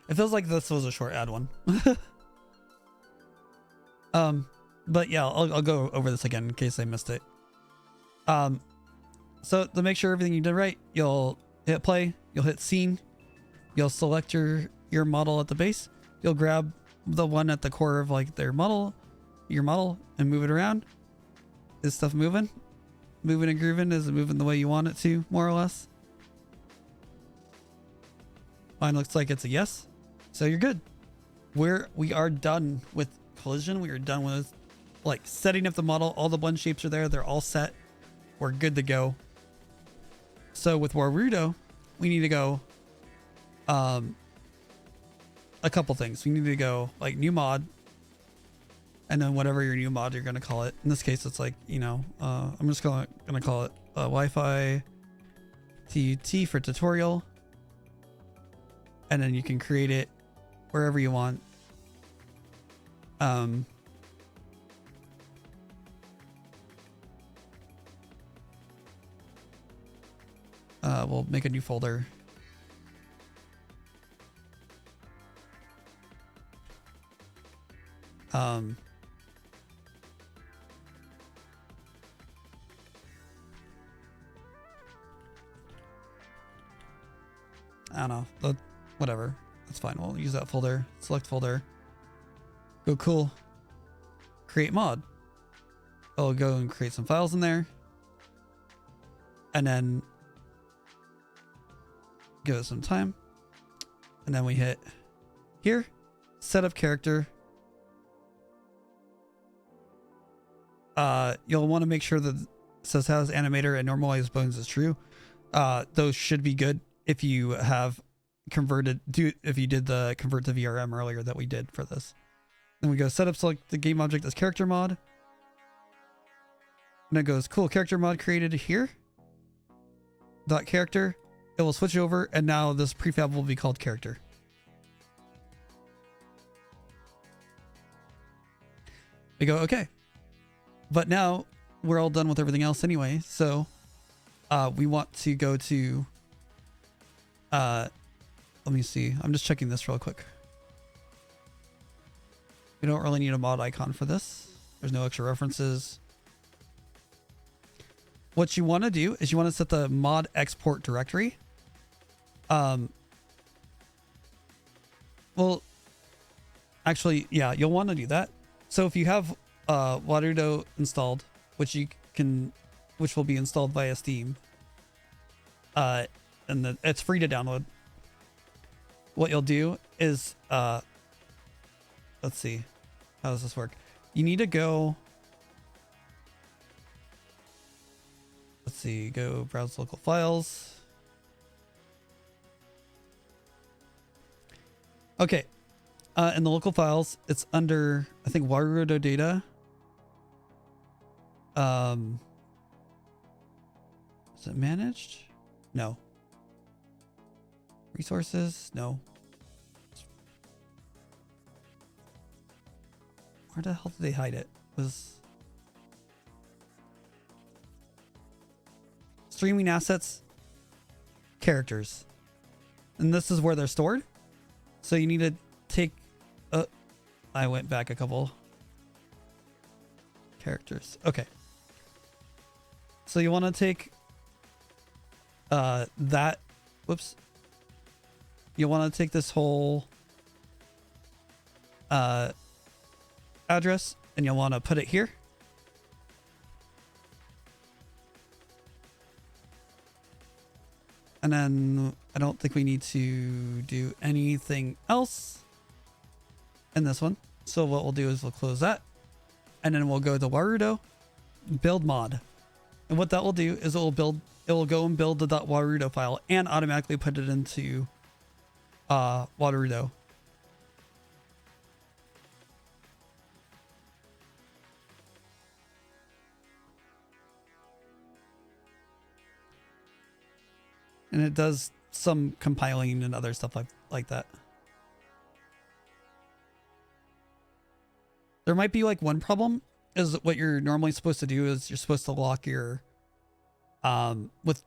It feels like this was a short ad one. But yeah, I'll go over this again in case I missed it. So to make sure everything you did right, you'll hit play, you'll hit scene, you'll select your model at the base, you'll grab the one at the core of like your model and move it around. Is stuff moving? Moving and grooving? Is it moving the way you want it to, more or less? Mine looks like it's a yes. So you're good. We are done with collision. We are done with like setting up the model. All the blend shapes are there. They're all set. We're good to go. So with Warudo, we need to go a couple things. We need to go like new mod, and then whatever your new mod you're going to call it. In this case, it's like, you know, I'm just going to call it Wi-Fi TUT for tutorial. And then you can create it wherever you want. We'll make a new folder. I don't know. Whatever. That's fine. We'll use that folder. Select folder. Go cool. Create mod. It'll go and create some files in there. And then give it some time. And then we hit here, set up character. You'll want to make sure that it says has animator and normalized bones is true. Those should be good if you have converted, if you did the convert to VRM earlier that we did for this. Then we go set up, select the game object as character mod. And it goes, cool, character mod created here. Dot character. It will switch over, and now this prefab will be called character. We go, okay. But now we're all done with everything else anyway. So we want to go to, let me see. I'm just checking this real quick. We don't really need a mod icon for this. There's no extra references. What you want to do is you want to set the mod export directory. Well, actually, yeah, you'll want to do that. So if you have Warudo installed, which will be installed via Steam, and it's free to download. What you'll do is, let's see, how does this work? You need to go. Let's see, go browse local files. Okay. In the local files, it's under, I think, Warudo data. Is it managed? No. Resources? No. Where the hell did they hide it? Was streaming assets, characters, and this is where they're stored. So you need to take, I went back a couple characters. Okay. So you want to take that, whoops. You want to take this whole address and you'll want to put it here. And then I don't think we need to do anything else in this one. So what we'll do is we'll close that. And then we'll go to Warudo, build mod. And what that will do is it will go and build the .warudo file and automatically put it into Warudo. And it does some compiling and other stuff like that. There might be like one problem is what you're normally supposed to do is you're supposed to lock your, with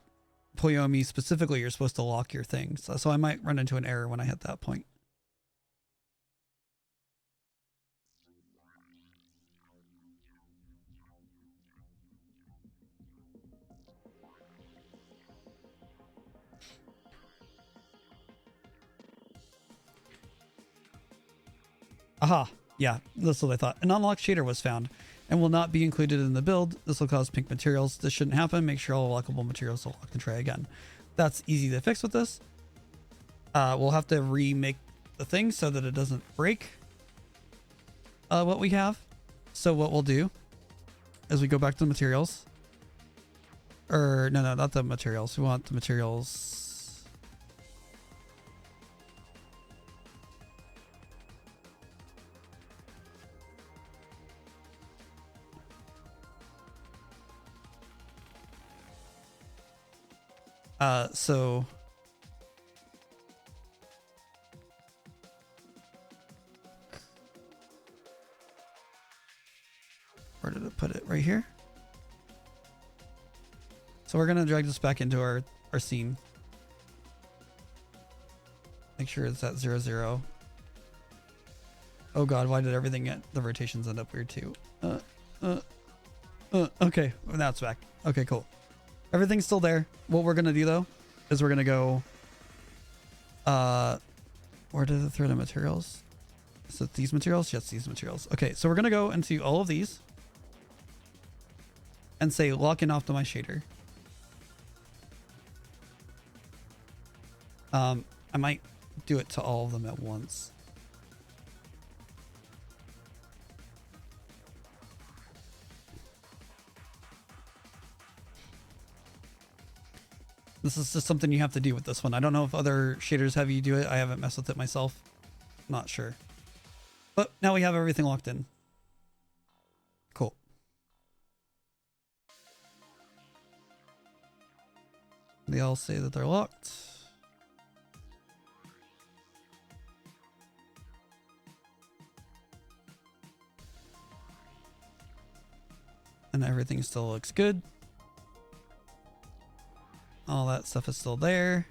poiyomi specifically, you're supposed to lock your things. So I might run into an error when I hit that point. Aha, yeah, that's what I thought. An unlocked shader was found and will not be included in the build. This will cause pink materials. This shouldn't happen. Make sure all lockable materials are locked and try again. That's easy to fix with this. We'll have to remake the thing so that it doesn't break what we have. So what we'll do is we go back to the materials. Or no, not the materials. We want the materials. So where did it put it? Right here. So we're gonna drag this back into our scene. Make sure it's at 0, 0. Oh god, why did everything get the rotations end up weird too? Okay, well, now it's back. Okay, cool. Everything's still there. What we're gonna do though is we're gonna go where did it throw the materials? Is it these materials? Yes, these materials. Okay, so we're gonna go into all of these. and say lock and optimize shader. I might do it to all of them at once. This is just something you have to do with this one. I don't know if other shaders have you do it. I haven't messed with it myself. Not sure. But now we have everything locked in. Cool. They all say that they're locked. And everything still looks good. All that stuff is still there.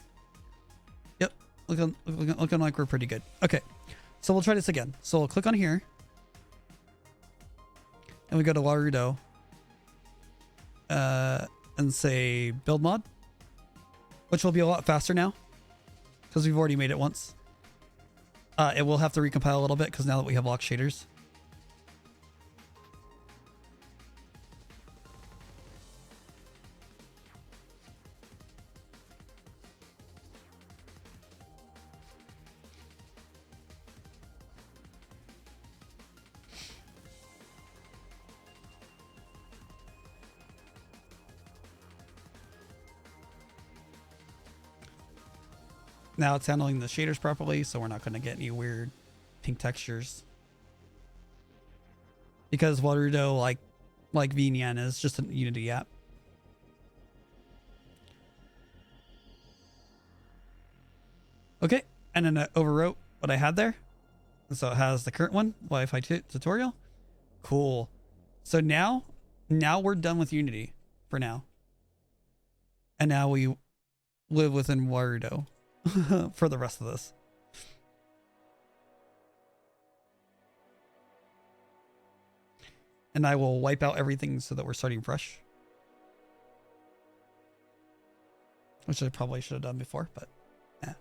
Yep, looking like we're pretty good. Okay, so we'll try this again. So we'll click on here. And we go to Warudo. And say build mod. Which will be a lot faster now. Because we've already made it once. It will have to recompile a little bit because now that we have locked shaders. Now it's handling the shaders properly, so we're not going to get any weird pink textures. Because Warudo, like VNyan, is just a Unity app. Okay, and then it overwrote what I had there. And so it has the current one, Wi-Fi tutorial. Cool. So now we're done with Unity for now. And now we live within Warudo. For the rest of this. And I will wipe out everything so that we're starting fresh. Which I probably should have done before, but yeah.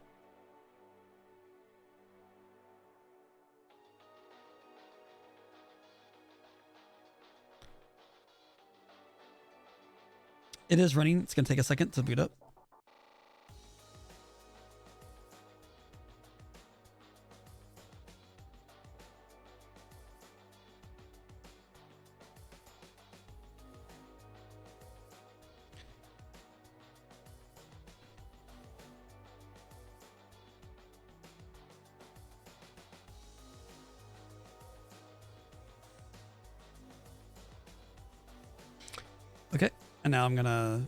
It is running. It's going to take a second to boot up. Okay, and now I'm gonna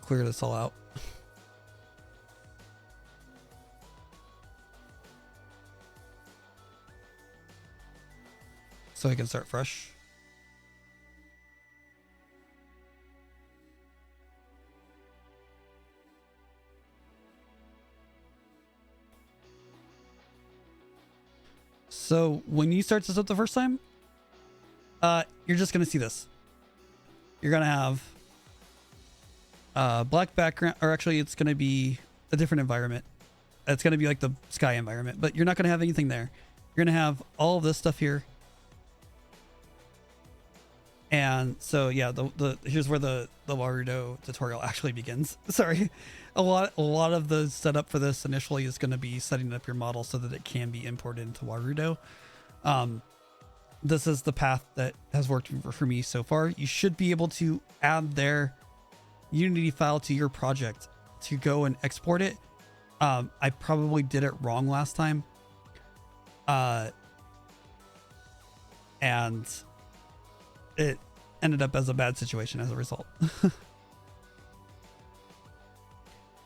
clear this all out. So I can start fresh. So when you start this up the first time, you're just going to see this. You're going to have black background, or actually it's going to be a different environment. It's going to be like the sky environment, but you're not going to have anything there. You're going to have all of this stuff here. And so, yeah, here's where the Warudo tutorial actually begins. Sorry. A lot of the setup for this initially is going to be setting up your model so that it can be imported into Warudo. This is the path that has worked for me so far. You should be able to add their Unity file to your project to go and export it. I probably did it wrong last time. And it ended up as a bad situation as a result.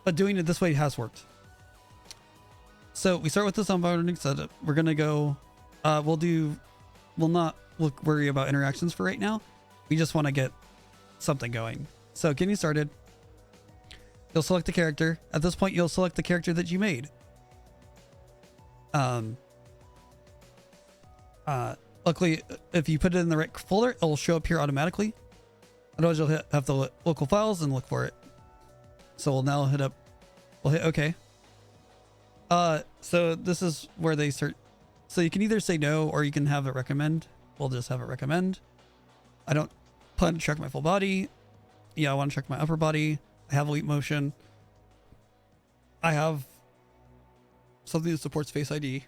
But doing it this way has worked. So we start with this onboarding setup. We're going to go, we'll not worry about interactions for right now. We just want to get something going. So getting started, you'll select the character. At this point, you'll select the character that you made. Luckily, if you put it in the right folder, it'll show up here automatically. Otherwise, you'll have to local files and look for it. So we'll now we'll hit OK. So this is where they start. So you can either say no or you can have it recommend. We'll just have it recommend. I don't plan to track my full body. Yeah, I want to check my upper body. I have leap motion. I have something that supports Face ID.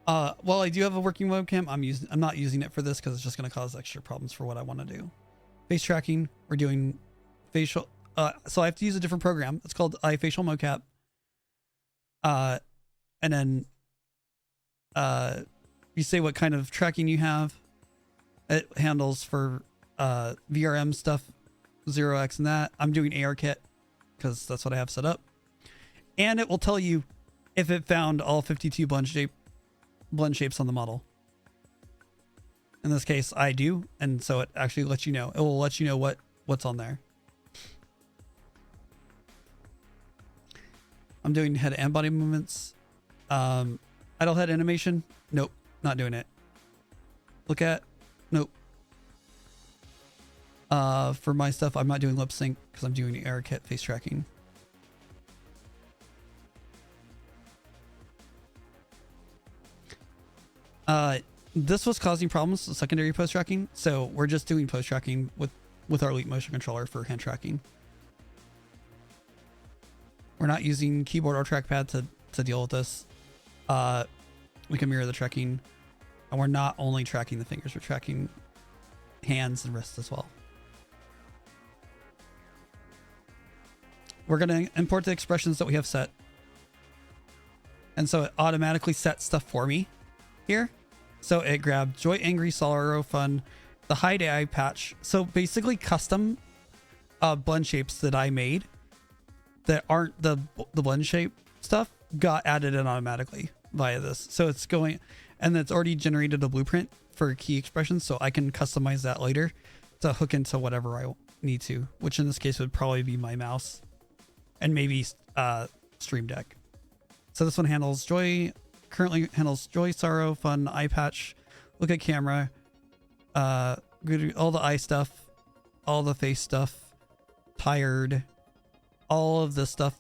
Well, I do have a working webcam. I'm not using it for this because it's just going to cause extra problems for what I want to do. Face tracking. We're doing facial. So I have to use a different program. It's called iFacial Mocap. And then you say what kind of tracking you have. It handles for VRM stuff, 0x and that. I'm doing ARKit because that's what I have set up. And it will tell you if it found all 52 blend shapes on the model. In this case, I do, and so it actually lets you know. It will let you know what's on there. I'm doing head and body movements. Idle head animation. Nope, not doing it. Look at. Nope. For my stuff, I'm not doing lip sync because I'm doing ARKit face tracking. This was causing problems with secondary post tracking, so we're just doing post tracking with our leap motion controller for hand tracking. We're not using keyboard or trackpad to deal with this. We can mirror the tracking, and we're not only tracking the fingers, we're tracking hands and wrists as well. We're going to import the expressions that we have set. And so it automatically sets stuff for me here. So it grabbed joy, angry, sorrow, fun, the hide eye patch. So basically custom blend shapes that I made that aren't the blend shape stuff got added in automatically via this. So it's going, and it's already generated a blueprint for key expressions. So I can customize that later to hook into whatever I need to, which in this case would probably be my mouse and maybe Stream Deck. So this one handles joy, currently handles joy, sorrow, fun, eye patch, look at camera, all the eye stuff, all the face stuff, tired, all of this stuff.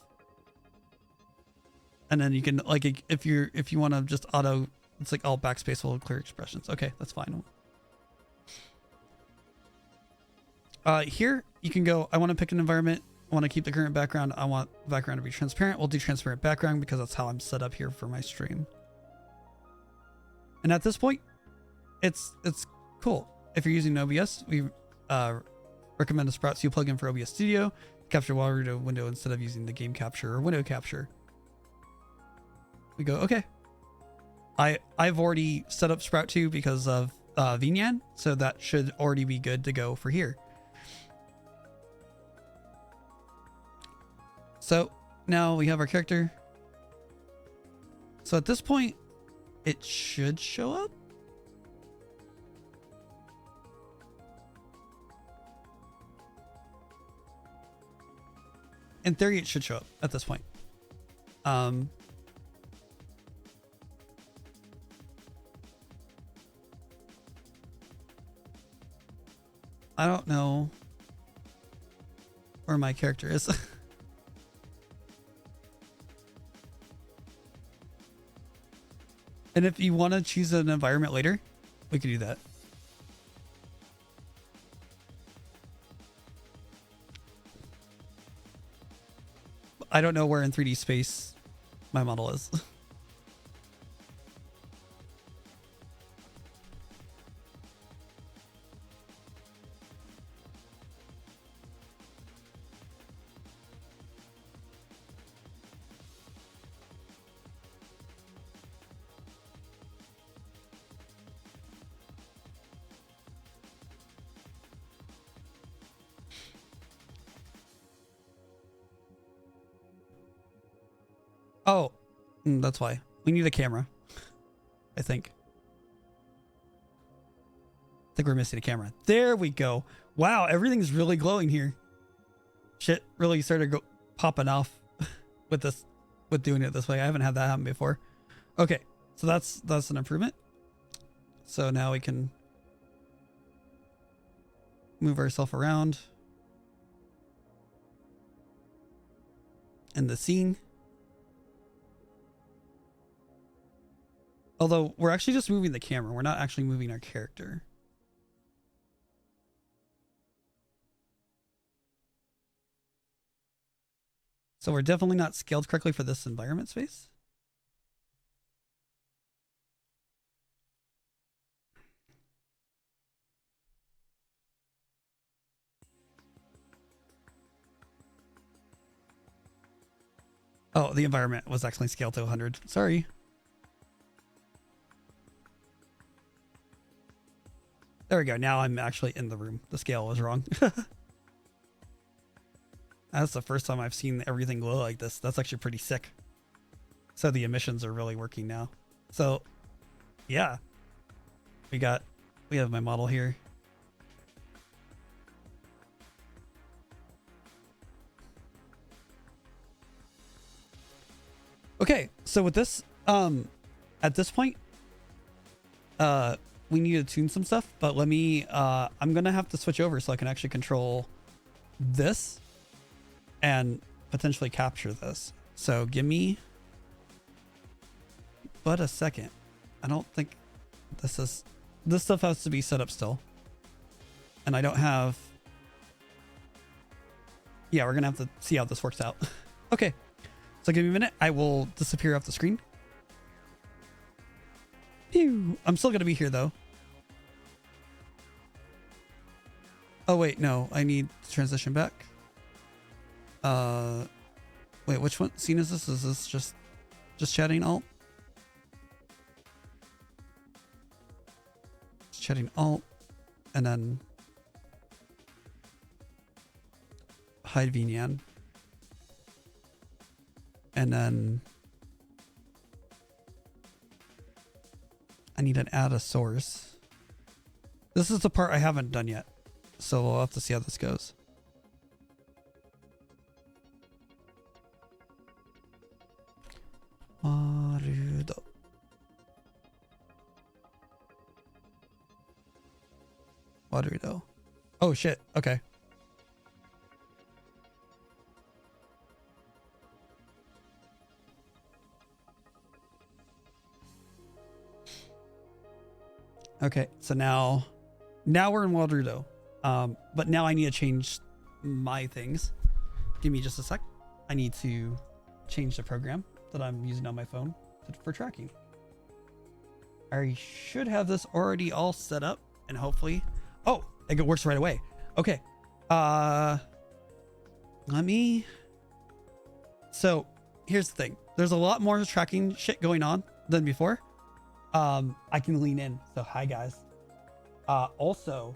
And then you can, like, if you want to just auto, it's like all backspace will clear expressions. Okay, that's fine. Here you can go, I want to pick an environment. I want to keep the current background. I want the background to be transparent. We'll do transparent background because that's how I'm set up here for my stream. And at this point, it's cool. If you're using OBS, we recommend a Sprout 2 plugin for OBS Studio. Capture Warudo window instead of using the game capture or window capture. We go, okay. I've already set up Sprout 2 because of VNyan, so that should already be good to go for here. So now we have our character. So at this point, it should show up. In theory, it should show up at this point. I don't know where my character is. And if you want to choose an environment later, we can do that. I don't know where in 3D space my model is. Oh, that's why. We need a camera. I think we're missing a camera. There we go. Wow, everything's really glowing here. Shit really started popping off with doing it this way. I haven't had that happen before. Okay, so that's an improvement. So now we can move ourselves around in the scene. Although we're actually just moving the camera. We're not actually moving our character. So we're definitely not scaled correctly for this environment space. Oh, the environment was actually scaled to 100. Sorry. There we go. Now I'm actually in the room. The scale was wrong. That's the first time I've seen everything glow like this. That's actually pretty sick. So the emissions are really working now. So yeah, we have my model here. Okay, so with this, at this point, we need to tune some stuff, but let me, I'm gonna have to switch over so I can actually control this and potentially capture this. So give me but a second. I don't think this stuff has to be set up still. And I don't have, yeah, we're gonna have to see how this works out. Okay. So give me a minute. I will disappear off the screen. Pew. I'm still going to be here, though. Oh, wait. No. I need to transition back. Wait, which one scene is this? Is this just chatting alt? Just chatting alt. And then hide Vinyan. And then I need to add a source. This is the part I haven't done yet. So we'll have to see how this goes. Warudo. Warudo. Oh shit. Okay. Okay, so now we're in Warudo. But now I need to change my things. Give me just a sec. I need to change the program that I'm using on my phone for tracking. I should have this already all set up and hopefully, oh, it works right away. Okay. So here's the thing. There's a lot more tracking shit going on than before. I can lean in. So hi guys. Also,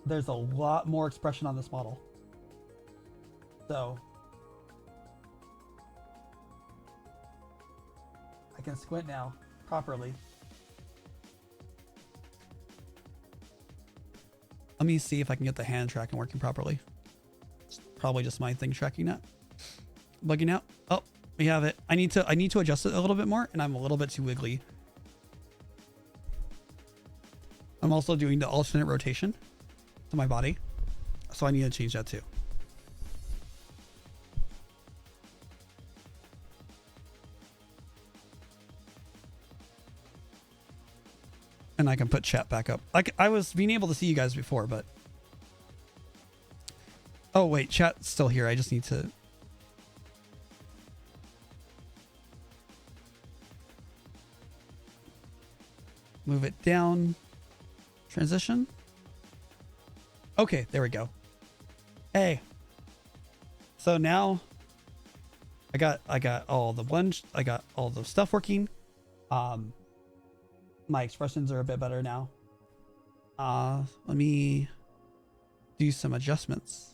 there's a lot more expression on this model. So I can squint now properly. Let me see if I can get the hand tracking working properly. It's probably just my thing tracking that. Bugging out. Oh, we have it. I need to adjust it a little bit more, and I'm a little bit too wiggly. I'm also doing the alternate rotation to my body, so I need to change that too. And I can put chat back up. Like I was being able to see you guys before, but oh wait, chat's still here. I just need to move it down. Transition. Okay, there we go. Hey. So now I got all the blend, I got all the stuff working. My expressions are a bit better now. Let me do some adjustments.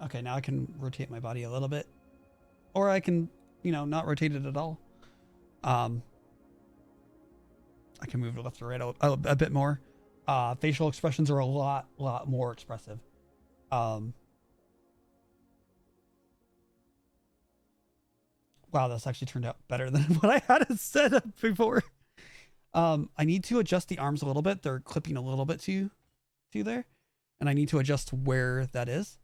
Okay, now I can rotate my body a little bit, or I can, you know, not rotate it at all. I can move it left or right a bit more. Facial expressions are a lot more expressive. Wow, that's actually turned out better than what I had it set up before. I need to adjust the arms a little bit. They're clipping a little bit too there, and I need to adjust where that is.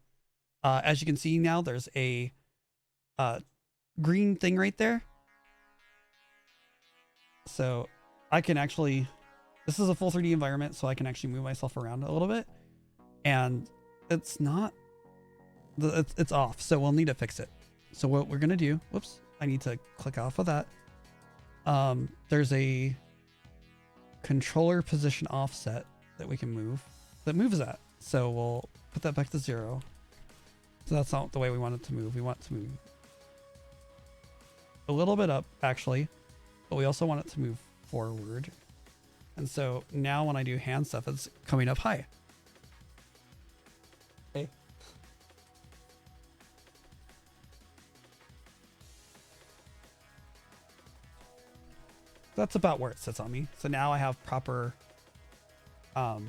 As you can see now, there's a green thing right there. So I can actually, this is a full 3D environment, so I can actually move myself around a little bit, and it's not, it's off. So we'll need to fix it. So what we're going to do, whoops, I need to click off of that. There's a controller position offset that we can move that moves that. So we'll put that back to 0. So that's not the way we want it to move. We want it to move a little bit up actually, but we also want it to move forward. And so now when I do hand stuff, it's coming up high. Okay. That's about where it sits on me. So now I have proper, so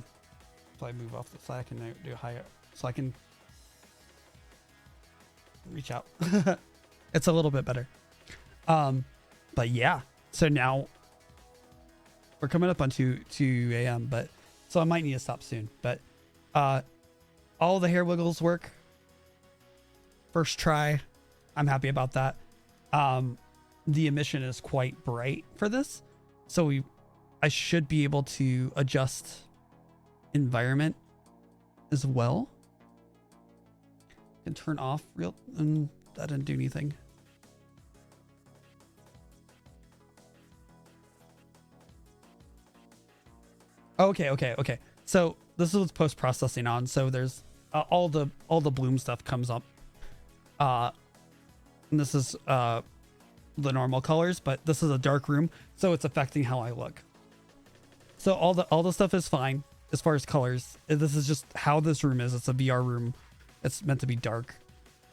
I move off the side, I can do higher, so I can reach out. It's a little bit better. But yeah, so now we're coming up on 2 a.m. but so I might need to stop soon, but all the hair wiggles work first try. I'm happy about that. The emission is quite bright for this, so I should be able to adjust environment as well. And turn off real, and that didn't do anything. Okay. So this is what's post-processing on. So there's all the bloom stuff comes up. And this is the normal colors, but this is a dark room, so it's affecting how I look. So all the stuff is fine as far as colors. This is just how this room is. It's a VR room. It's meant to be dark.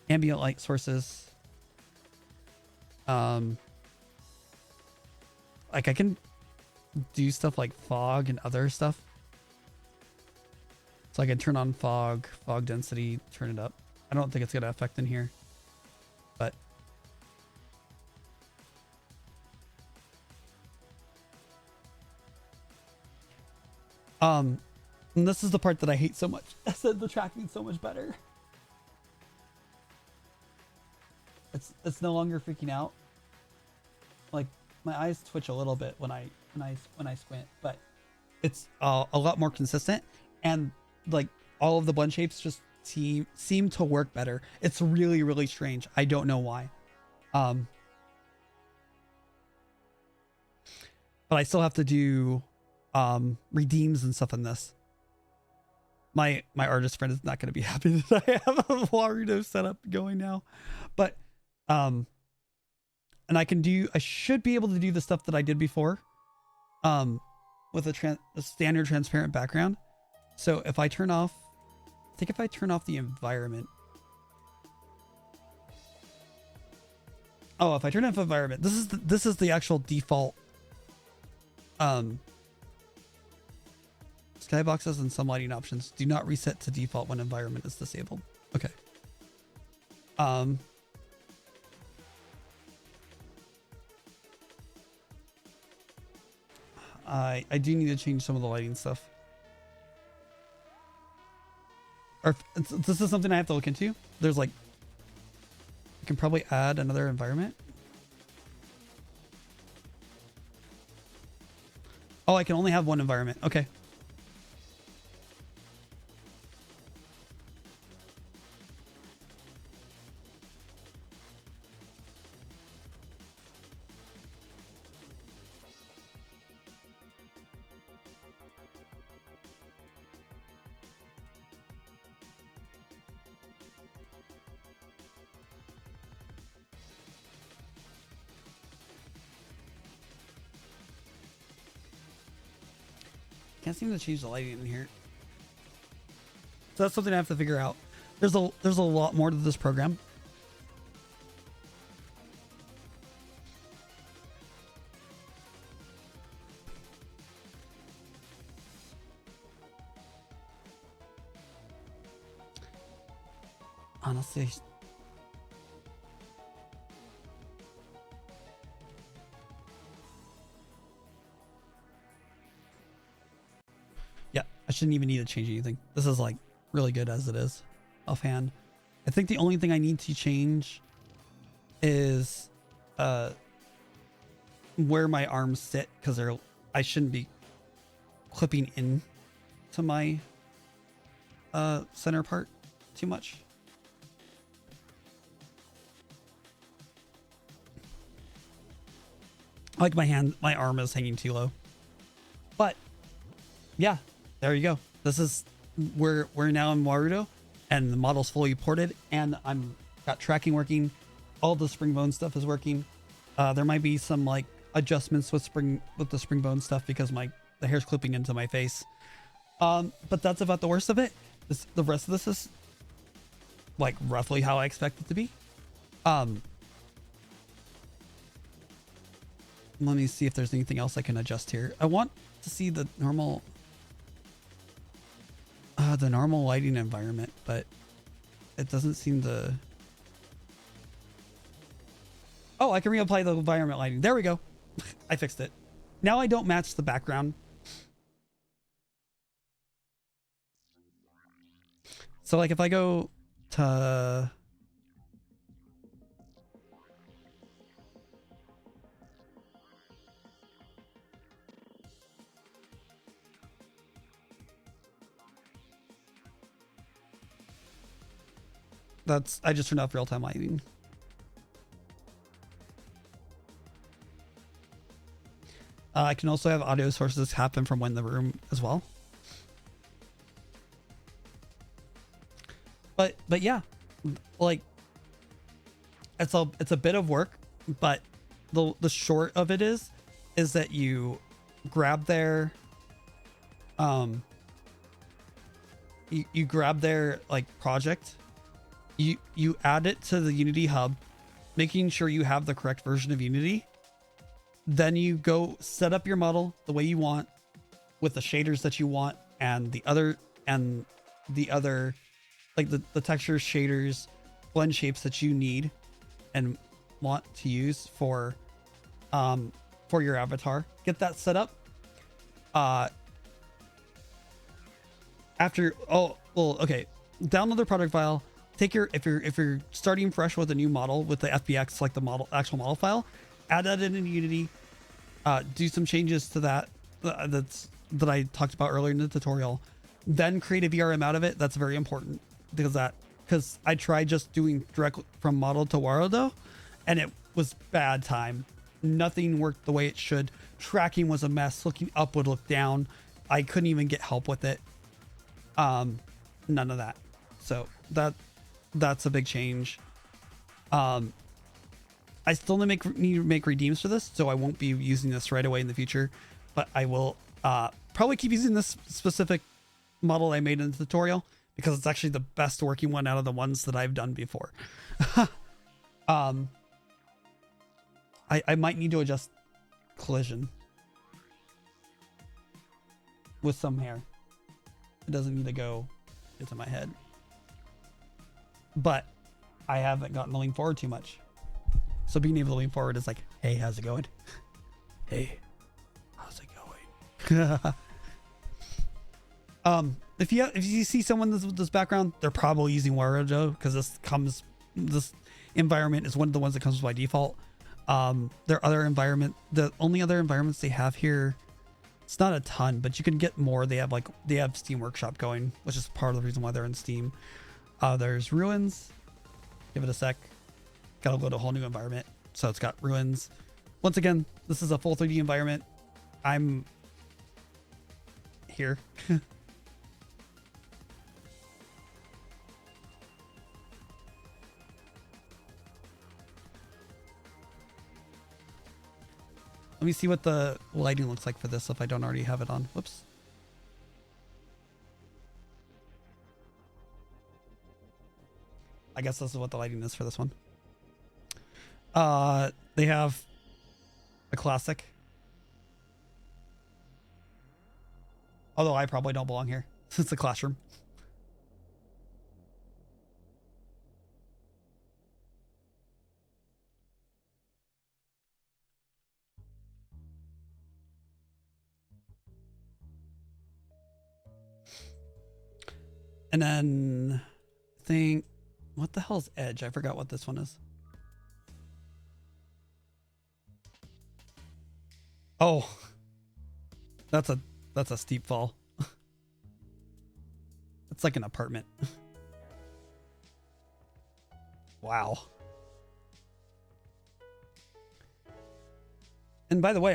Ambient light sources. Like I can do stuff like fog and other stuff. So I can turn on fog density, turn it up. I don't think it's gonna affect in here, but and this is the part that I hate so much. I said the tracking's so much better. It's no longer freaking out. Like my eyes twitch a little bit when I squint, but it's a lot more consistent, and like all of the blend shapes just seem to work better. It's really, really strange. I don't know why. But I still have to do redeems and stuff in this. My artist friend is not going to be happy that I have a Warudo setup going now, but and I should be able to do the stuff that I did before with a standard transparent background. So if I turn off, I think if I turn off the environment, if I turn off environment, this is the actual default skyboxes and some lighting options do not reset to default when environment is disabled. Okay. I do need to change some of the lighting stuff. Or this is something I have to look into. There's like, I can probably add another environment. Oh, I can only have one environment. Okay. Can't seem to change the lighting in here. So that's something I have to figure out. There's a lot more to this program. Honestly, yeah, I shouldn't even need to change anything. This is like really good as it is offhand. I think the only thing I need to change is where my arms sit, because I shouldn't be clipping in to my center part too much. Like my arm is hanging too low. But yeah, there you go. This is we're now in Warudo, and the model's fully ported, and I'm got tracking working. All the spring bone stuff is working. There might be some like adjustments with the spring bone stuff because the hair's clipping into my face. But that's about the worst of it. The rest of this is like roughly how I expect it to be. Let me see if there's anything else I can adjust here. I want to see the normal lighting environment, but it doesn't seem to. Oh, I can reapply the environment lighting. There we go. I fixed it. Now I don't match the background. So like if I go to I just turned off real-time lighting. I can also have audio sources happen from when the room as well. But yeah, like it's a bit of work, but the short of it is that you grab their you grab their like project, you add it to the Unity hub, making sure you have the correct version of Unity. Then you go set up your model the way you want with the shaders that you want and the other like the textures, shaders, blend shapes that you need and want to use for your avatar. Get that set up. Okay. Download the project file. Take if you're starting fresh with a new model with the FBX, like the actual model file, add that in Unity. Do some changes to that that I talked about earlier in the tutorial. Then create a VRM out of it. That's very important because I tried just doing direct from model to Warudo, and it was bad time. Nothing worked the way it should. Tracking was a mess. Looking up would look down. I couldn't even get help with it. None of that. So that's a big change. I still need to make redeems for this, so I won't be using this right away in the future, but I will probably keep using this specific model I made in the tutorial because it's actually the best working one out of the ones that I've done before. I might need to adjust collision with some hair. It doesn't need to go into my head, but I haven't gotten to lean forward too much. So being able to lean forward is like, hey, how's it going? Hey, how's it going? If you see someone with this background, they're probably using Warudo because this environment is one of the ones that comes by default. The only other environments they have here, it's not a ton, but you can get more. They have Steam Workshop going, which is part of the reason why they're in Steam. There's Ruins. Give it a sec. Gotta go to a whole new environment. So it's got Ruins. Once again, this is a full 3D environment. I'm here. Let me see what the lighting looks like for this if I don't already have it on. Whoops. I guess this is what the lighting is for this one. They have a classic. Although I probably don't belong here. It's a classroom. And then I think, what the hell is Edge? I forgot what this one is. Oh, that's a steep fall. It's like an apartment. Wow. And by the way,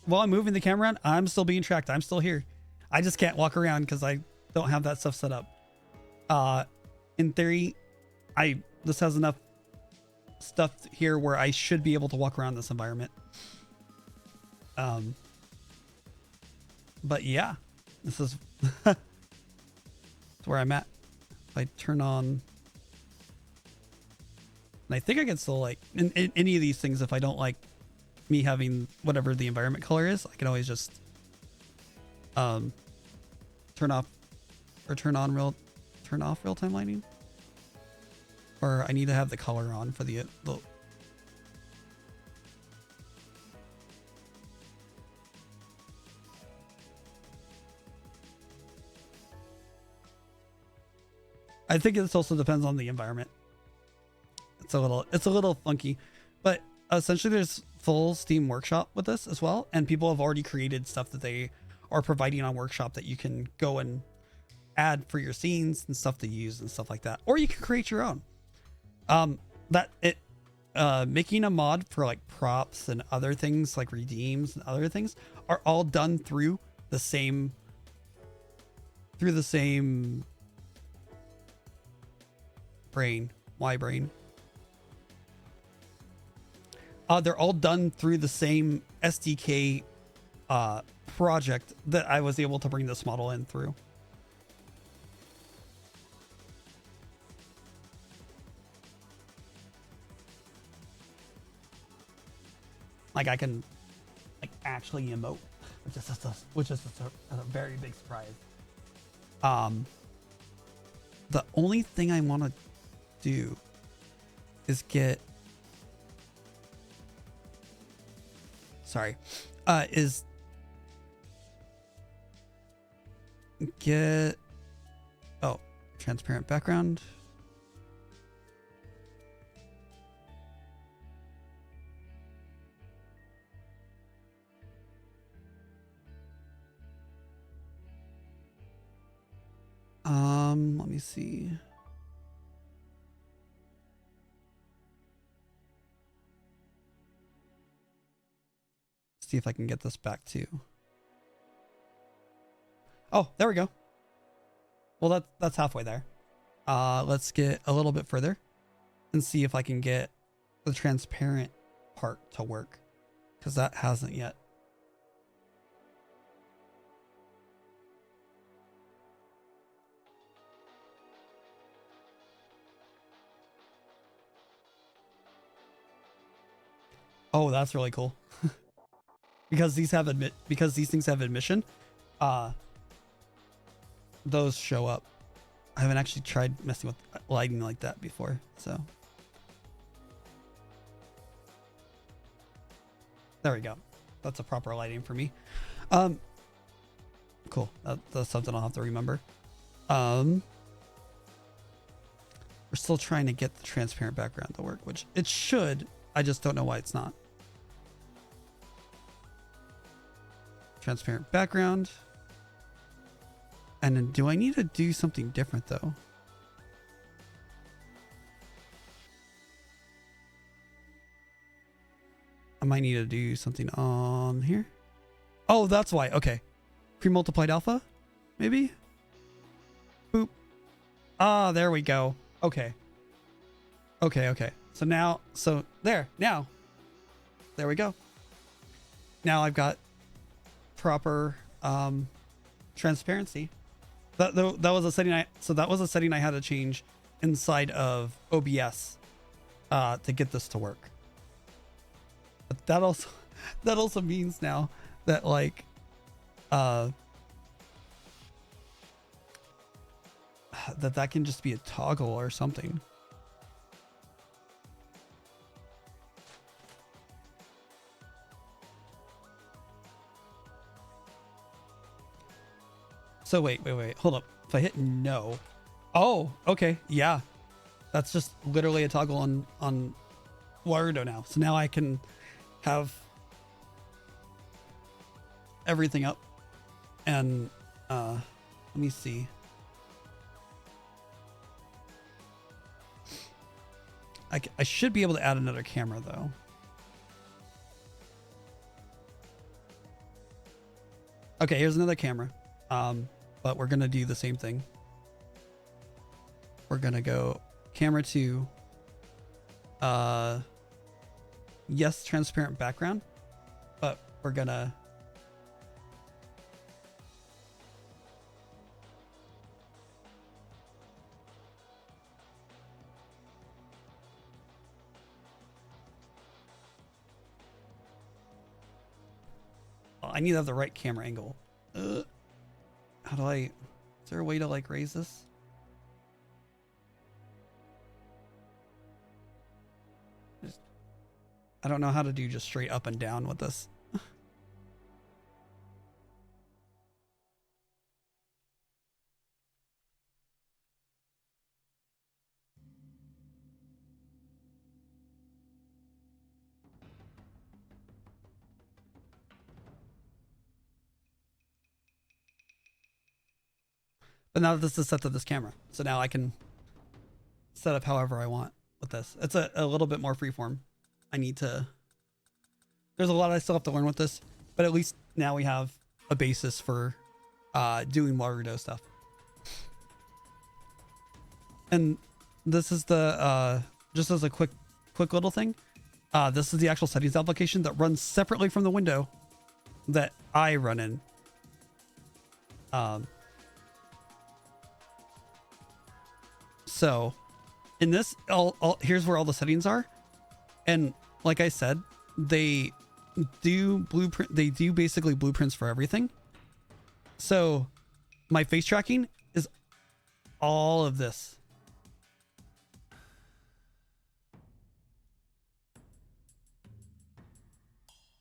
while I'm moving the camera around, I'm still being tracked. I'm still here. I just can't walk around because I don't have that stuff set up. In theory, this has enough stuff here where I should be able to walk around this environment. But yeah, this is where I'm at. If I turn on, and I think I can still like in any of these things, if I don't like me having whatever the environment color is, I can always just turn off or turn off real-time lighting. Or I need to have the color on for the I think this also depends on the environment. It's a little funky, but essentially there's full Steam Workshop with this as well, and people have already created stuff that they are providing on Workshop that you can go and add for your scenes and stuff to use and stuff like that, or you can create your own. Making a mod for like props and other things like redeems and other things are all done through the same brain. Why brain? They're all done through the same SDK project that I was able to bring this model in through. Like I can like actually emote, which is a very big surprise. The only thing I want to do is get transparent background. Let me see. See if I can get this back to. Oh, there we go. Well, that's halfway there. Let's get a little bit further and see if I can get the transparent part to work, because that hasn't yet. Oh, that's really cool. Because these things have admission, those show up. I haven't actually tried messing with lighting like that before, so there we go. That's a proper lighting for me. Cool. That's something I'll have to remember. We're still trying to get the transparent background to work, which it should. I just don't know why it's not. Transparent background. And then do I need to do something different though? I might need to do something on here. Oh, that's why. Okay. Pre-multiplied alpha? Maybe? Boop. Ah, there we go. Okay. Okay. Now there we go. Now I've got proper transparency. That was a setting I had to change inside of OBS to get this to work. But that also means now that like that can just be a toggle or something. So wait, hold up. If I hit no, oh, okay, yeah, that's just literally a toggle on Warudo now. So now I can have everything up. And let me see. I should be able to add another camera though. Okay, here's another camera. But we're gonna do the same thing. We're gonna go camera 2. Yes, transparent background, but we're gonna I need to have the right camera angle. How do I... Is there a way to like raise this? I don't know how to do just straight up and down with this. But now this is set to this camera. So now I can set up however I want with this. It's a little bit more freeform. I need to... There's a lot I still have to learn with this, but at least now we have a basis for doing Warudo stuff. And this is the, just as a quick little thing, this is the actual settings application that runs separately from the window that I run in. So in this, here's where all the settings are. And like I said, they do basically blueprints for everything. So my face tracking is all of this.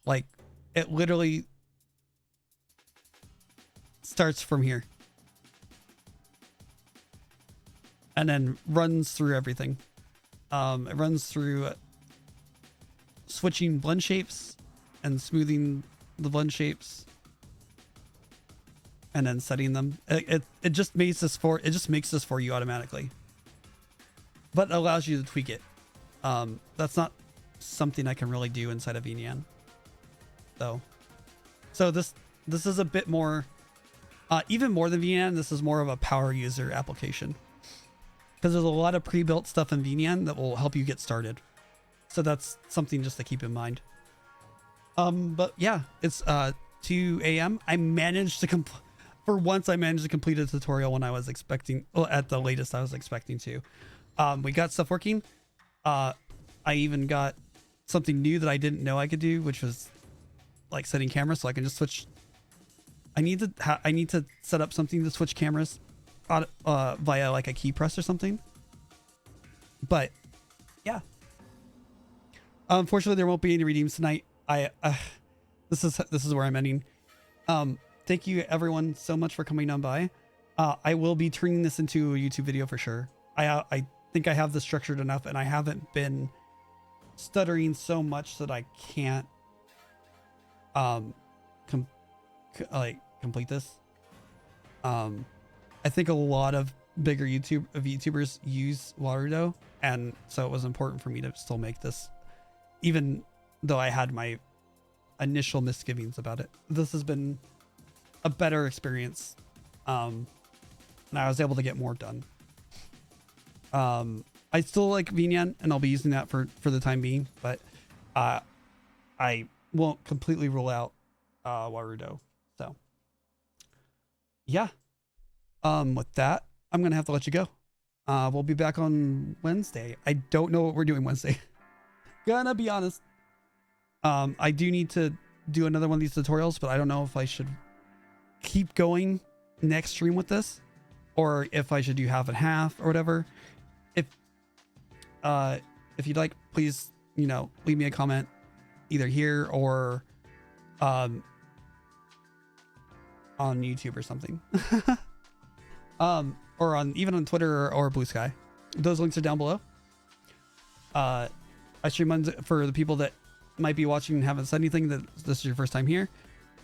Like it literally starts from here. And then runs through everything. It runs through switching blend shapes and smoothing the blend shapes, and then setting them. It just makes this for you automatically, but it allows you to tweak it. That's not something I can really do inside of VNyan, though. So this is a bit more, even more than VNyan. This is more of a power user application. Because there's a lot of pre-built stuff in VNyan that will help you get started. So that's something just to keep in mind. But yeah, it's 2 a.m. I managed to for once I managed to complete a tutorial when I was expecting, well, at the latest I was expecting to. We got stuff working. I even got something new that I didn't know I could do, which was like setting cameras, so I can just switch. I need to set up something to switch cameras via like a key press or something. But yeah, unfortunately there won't be any redeems tonight. This is where I'm ending. Thank you everyone so much for coming on by. I will be turning this into a YouTube video for sure. I think I have this structured enough, and I haven't been stuttering so much that I can't complete this. I think a lot of bigger YouTubers use Warudo, and so it was important for me to still make this, even though I had my initial misgivings about it. This has been a better experience, and I was able to get more done. I still like VNyan, and I'll be using that for the time being, but I won't completely rule out Warudo. So yeah. With that, I'm gonna have to let you go. We'll be back on Wednesday. I don't know what we're doing Wednesday. Gonna be honest. I do need to do another one of these tutorials, but I don't know if I should keep going next stream with this, or if I should do half and half or whatever. If you'd like, please, leave me a comment either here or on YouTube or something. Or even on Twitter or Blue Sky. Those links are down below. I stream for the people that might be watching and haven't said anything, that this is your first time here.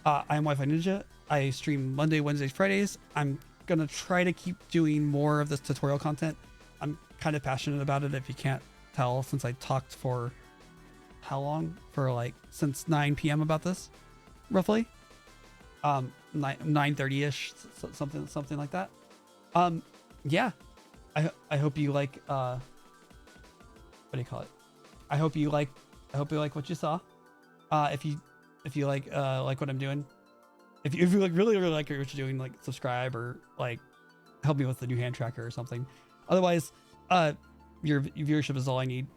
I am Wi-Fi Ninja. I stream Monday, Wednesdays, Fridays. I'm gonna try to keep doing more of this tutorial content. I'm kind of passionate about it, if you can't tell, since I talked for how long? For like since 9 p.m. about this, roughly. 9:30ish, something like that. Yeah. I hope you like what do you call it? I hope you like what you saw. If you like what I'm doing, if you like really like what you're doing, like subscribe or like help me with the new hand tracker or something. Otherwise, your viewership is all I need.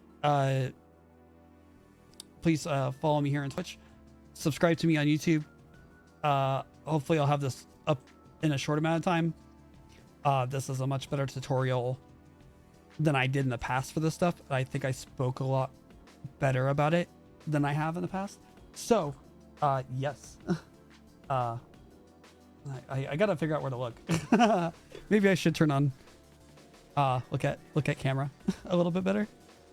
Please follow me here on Twitch. Subscribe to me on YouTube. Hopefully I'll have this up in a short amount of time. This is a much better tutorial than I did in the past for this stuff. I think I spoke a lot better about it than I have in the past. So, yes. I gotta figure out where to look. Maybe I should turn on look at camera a little bit better.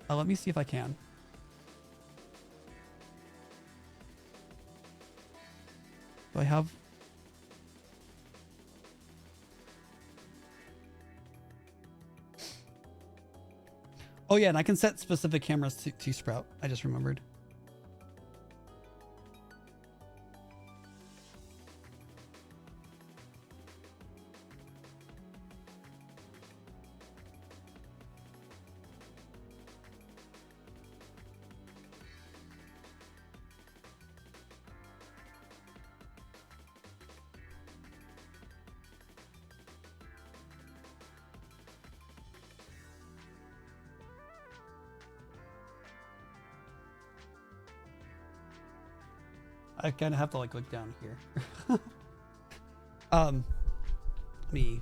Let me see if I can. Do I have? Oh yeah, and I can set specific cameras to Sprout. I just remembered. I kind of have to like look down here. Let me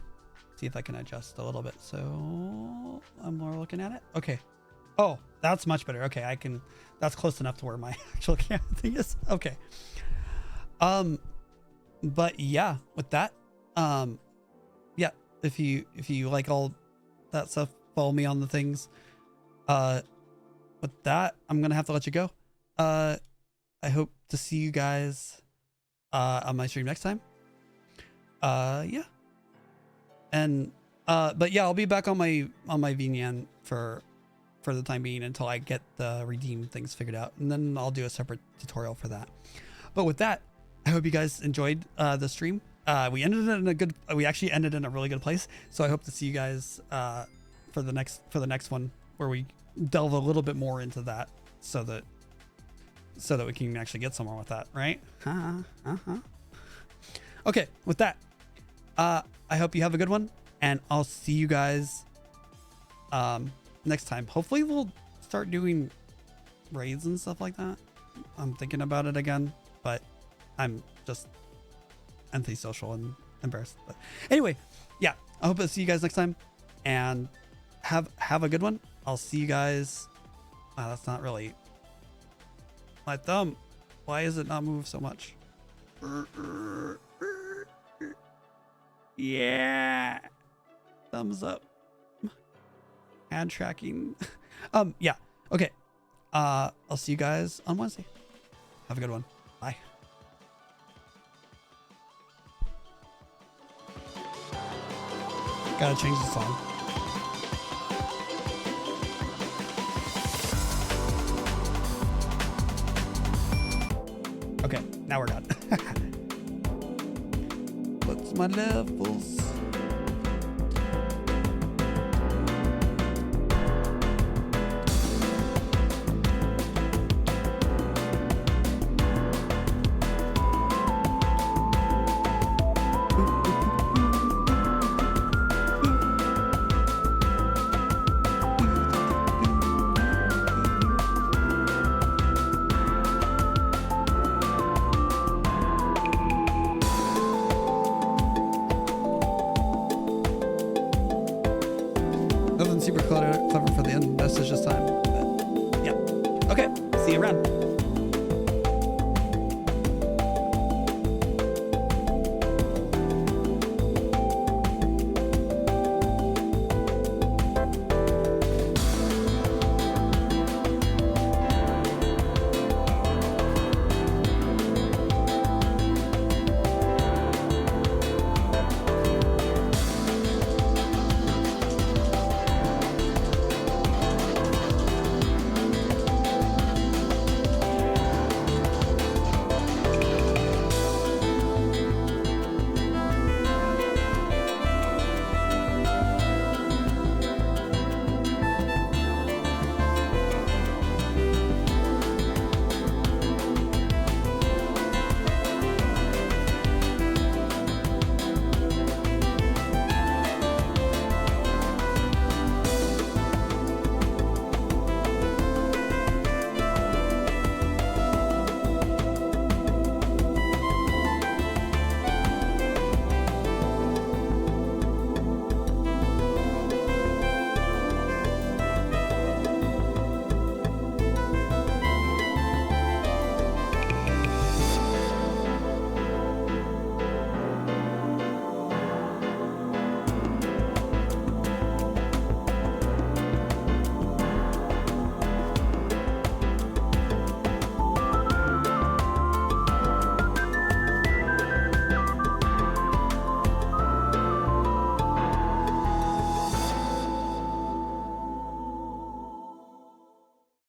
see if I can adjust a little bit. So I'm more looking at it. Okay. Oh, that's much better. Okay, I can. That's close enough to where my actual camera thing is. Okay. But yeah, with that, yeah. If you like all that stuff, follow me on the things. With that, I'm gonna have to let you go. I hope to see you guys on my stream next time. Yeah. And but yeah, I'll be back on my VNN for the time being until I get the redeem things figured out, and then I'll do a separate tutorial for that. But with that, I hope you guys enjoyed the stream. We actually ended in a really good place. So I hope to see you guys for the next one, where we delve a little bit more into that, so that we can actually get somewhere with that, right? Okay, with that, I hope you have a good one, and I'll see you guys next time. Hopefully we'll start doing raids and stuff like that. I'm thinking about it again, but I'm just antisocial and embarrassed. But anyway, yeah, I hope to see you guys next time, and have a good one. I'll see you guys. That's not really my thumb. Why does it not move so much? Yeah. Thumbs up. Hand tracking. Yeah. Okay. I'll see you guys on Wednesday. Have a good one. Bye. Gotta change the song. Okay, now we're done. What's my levels? Nothing super clever for the end message this time, but yeah. Okay, see you around.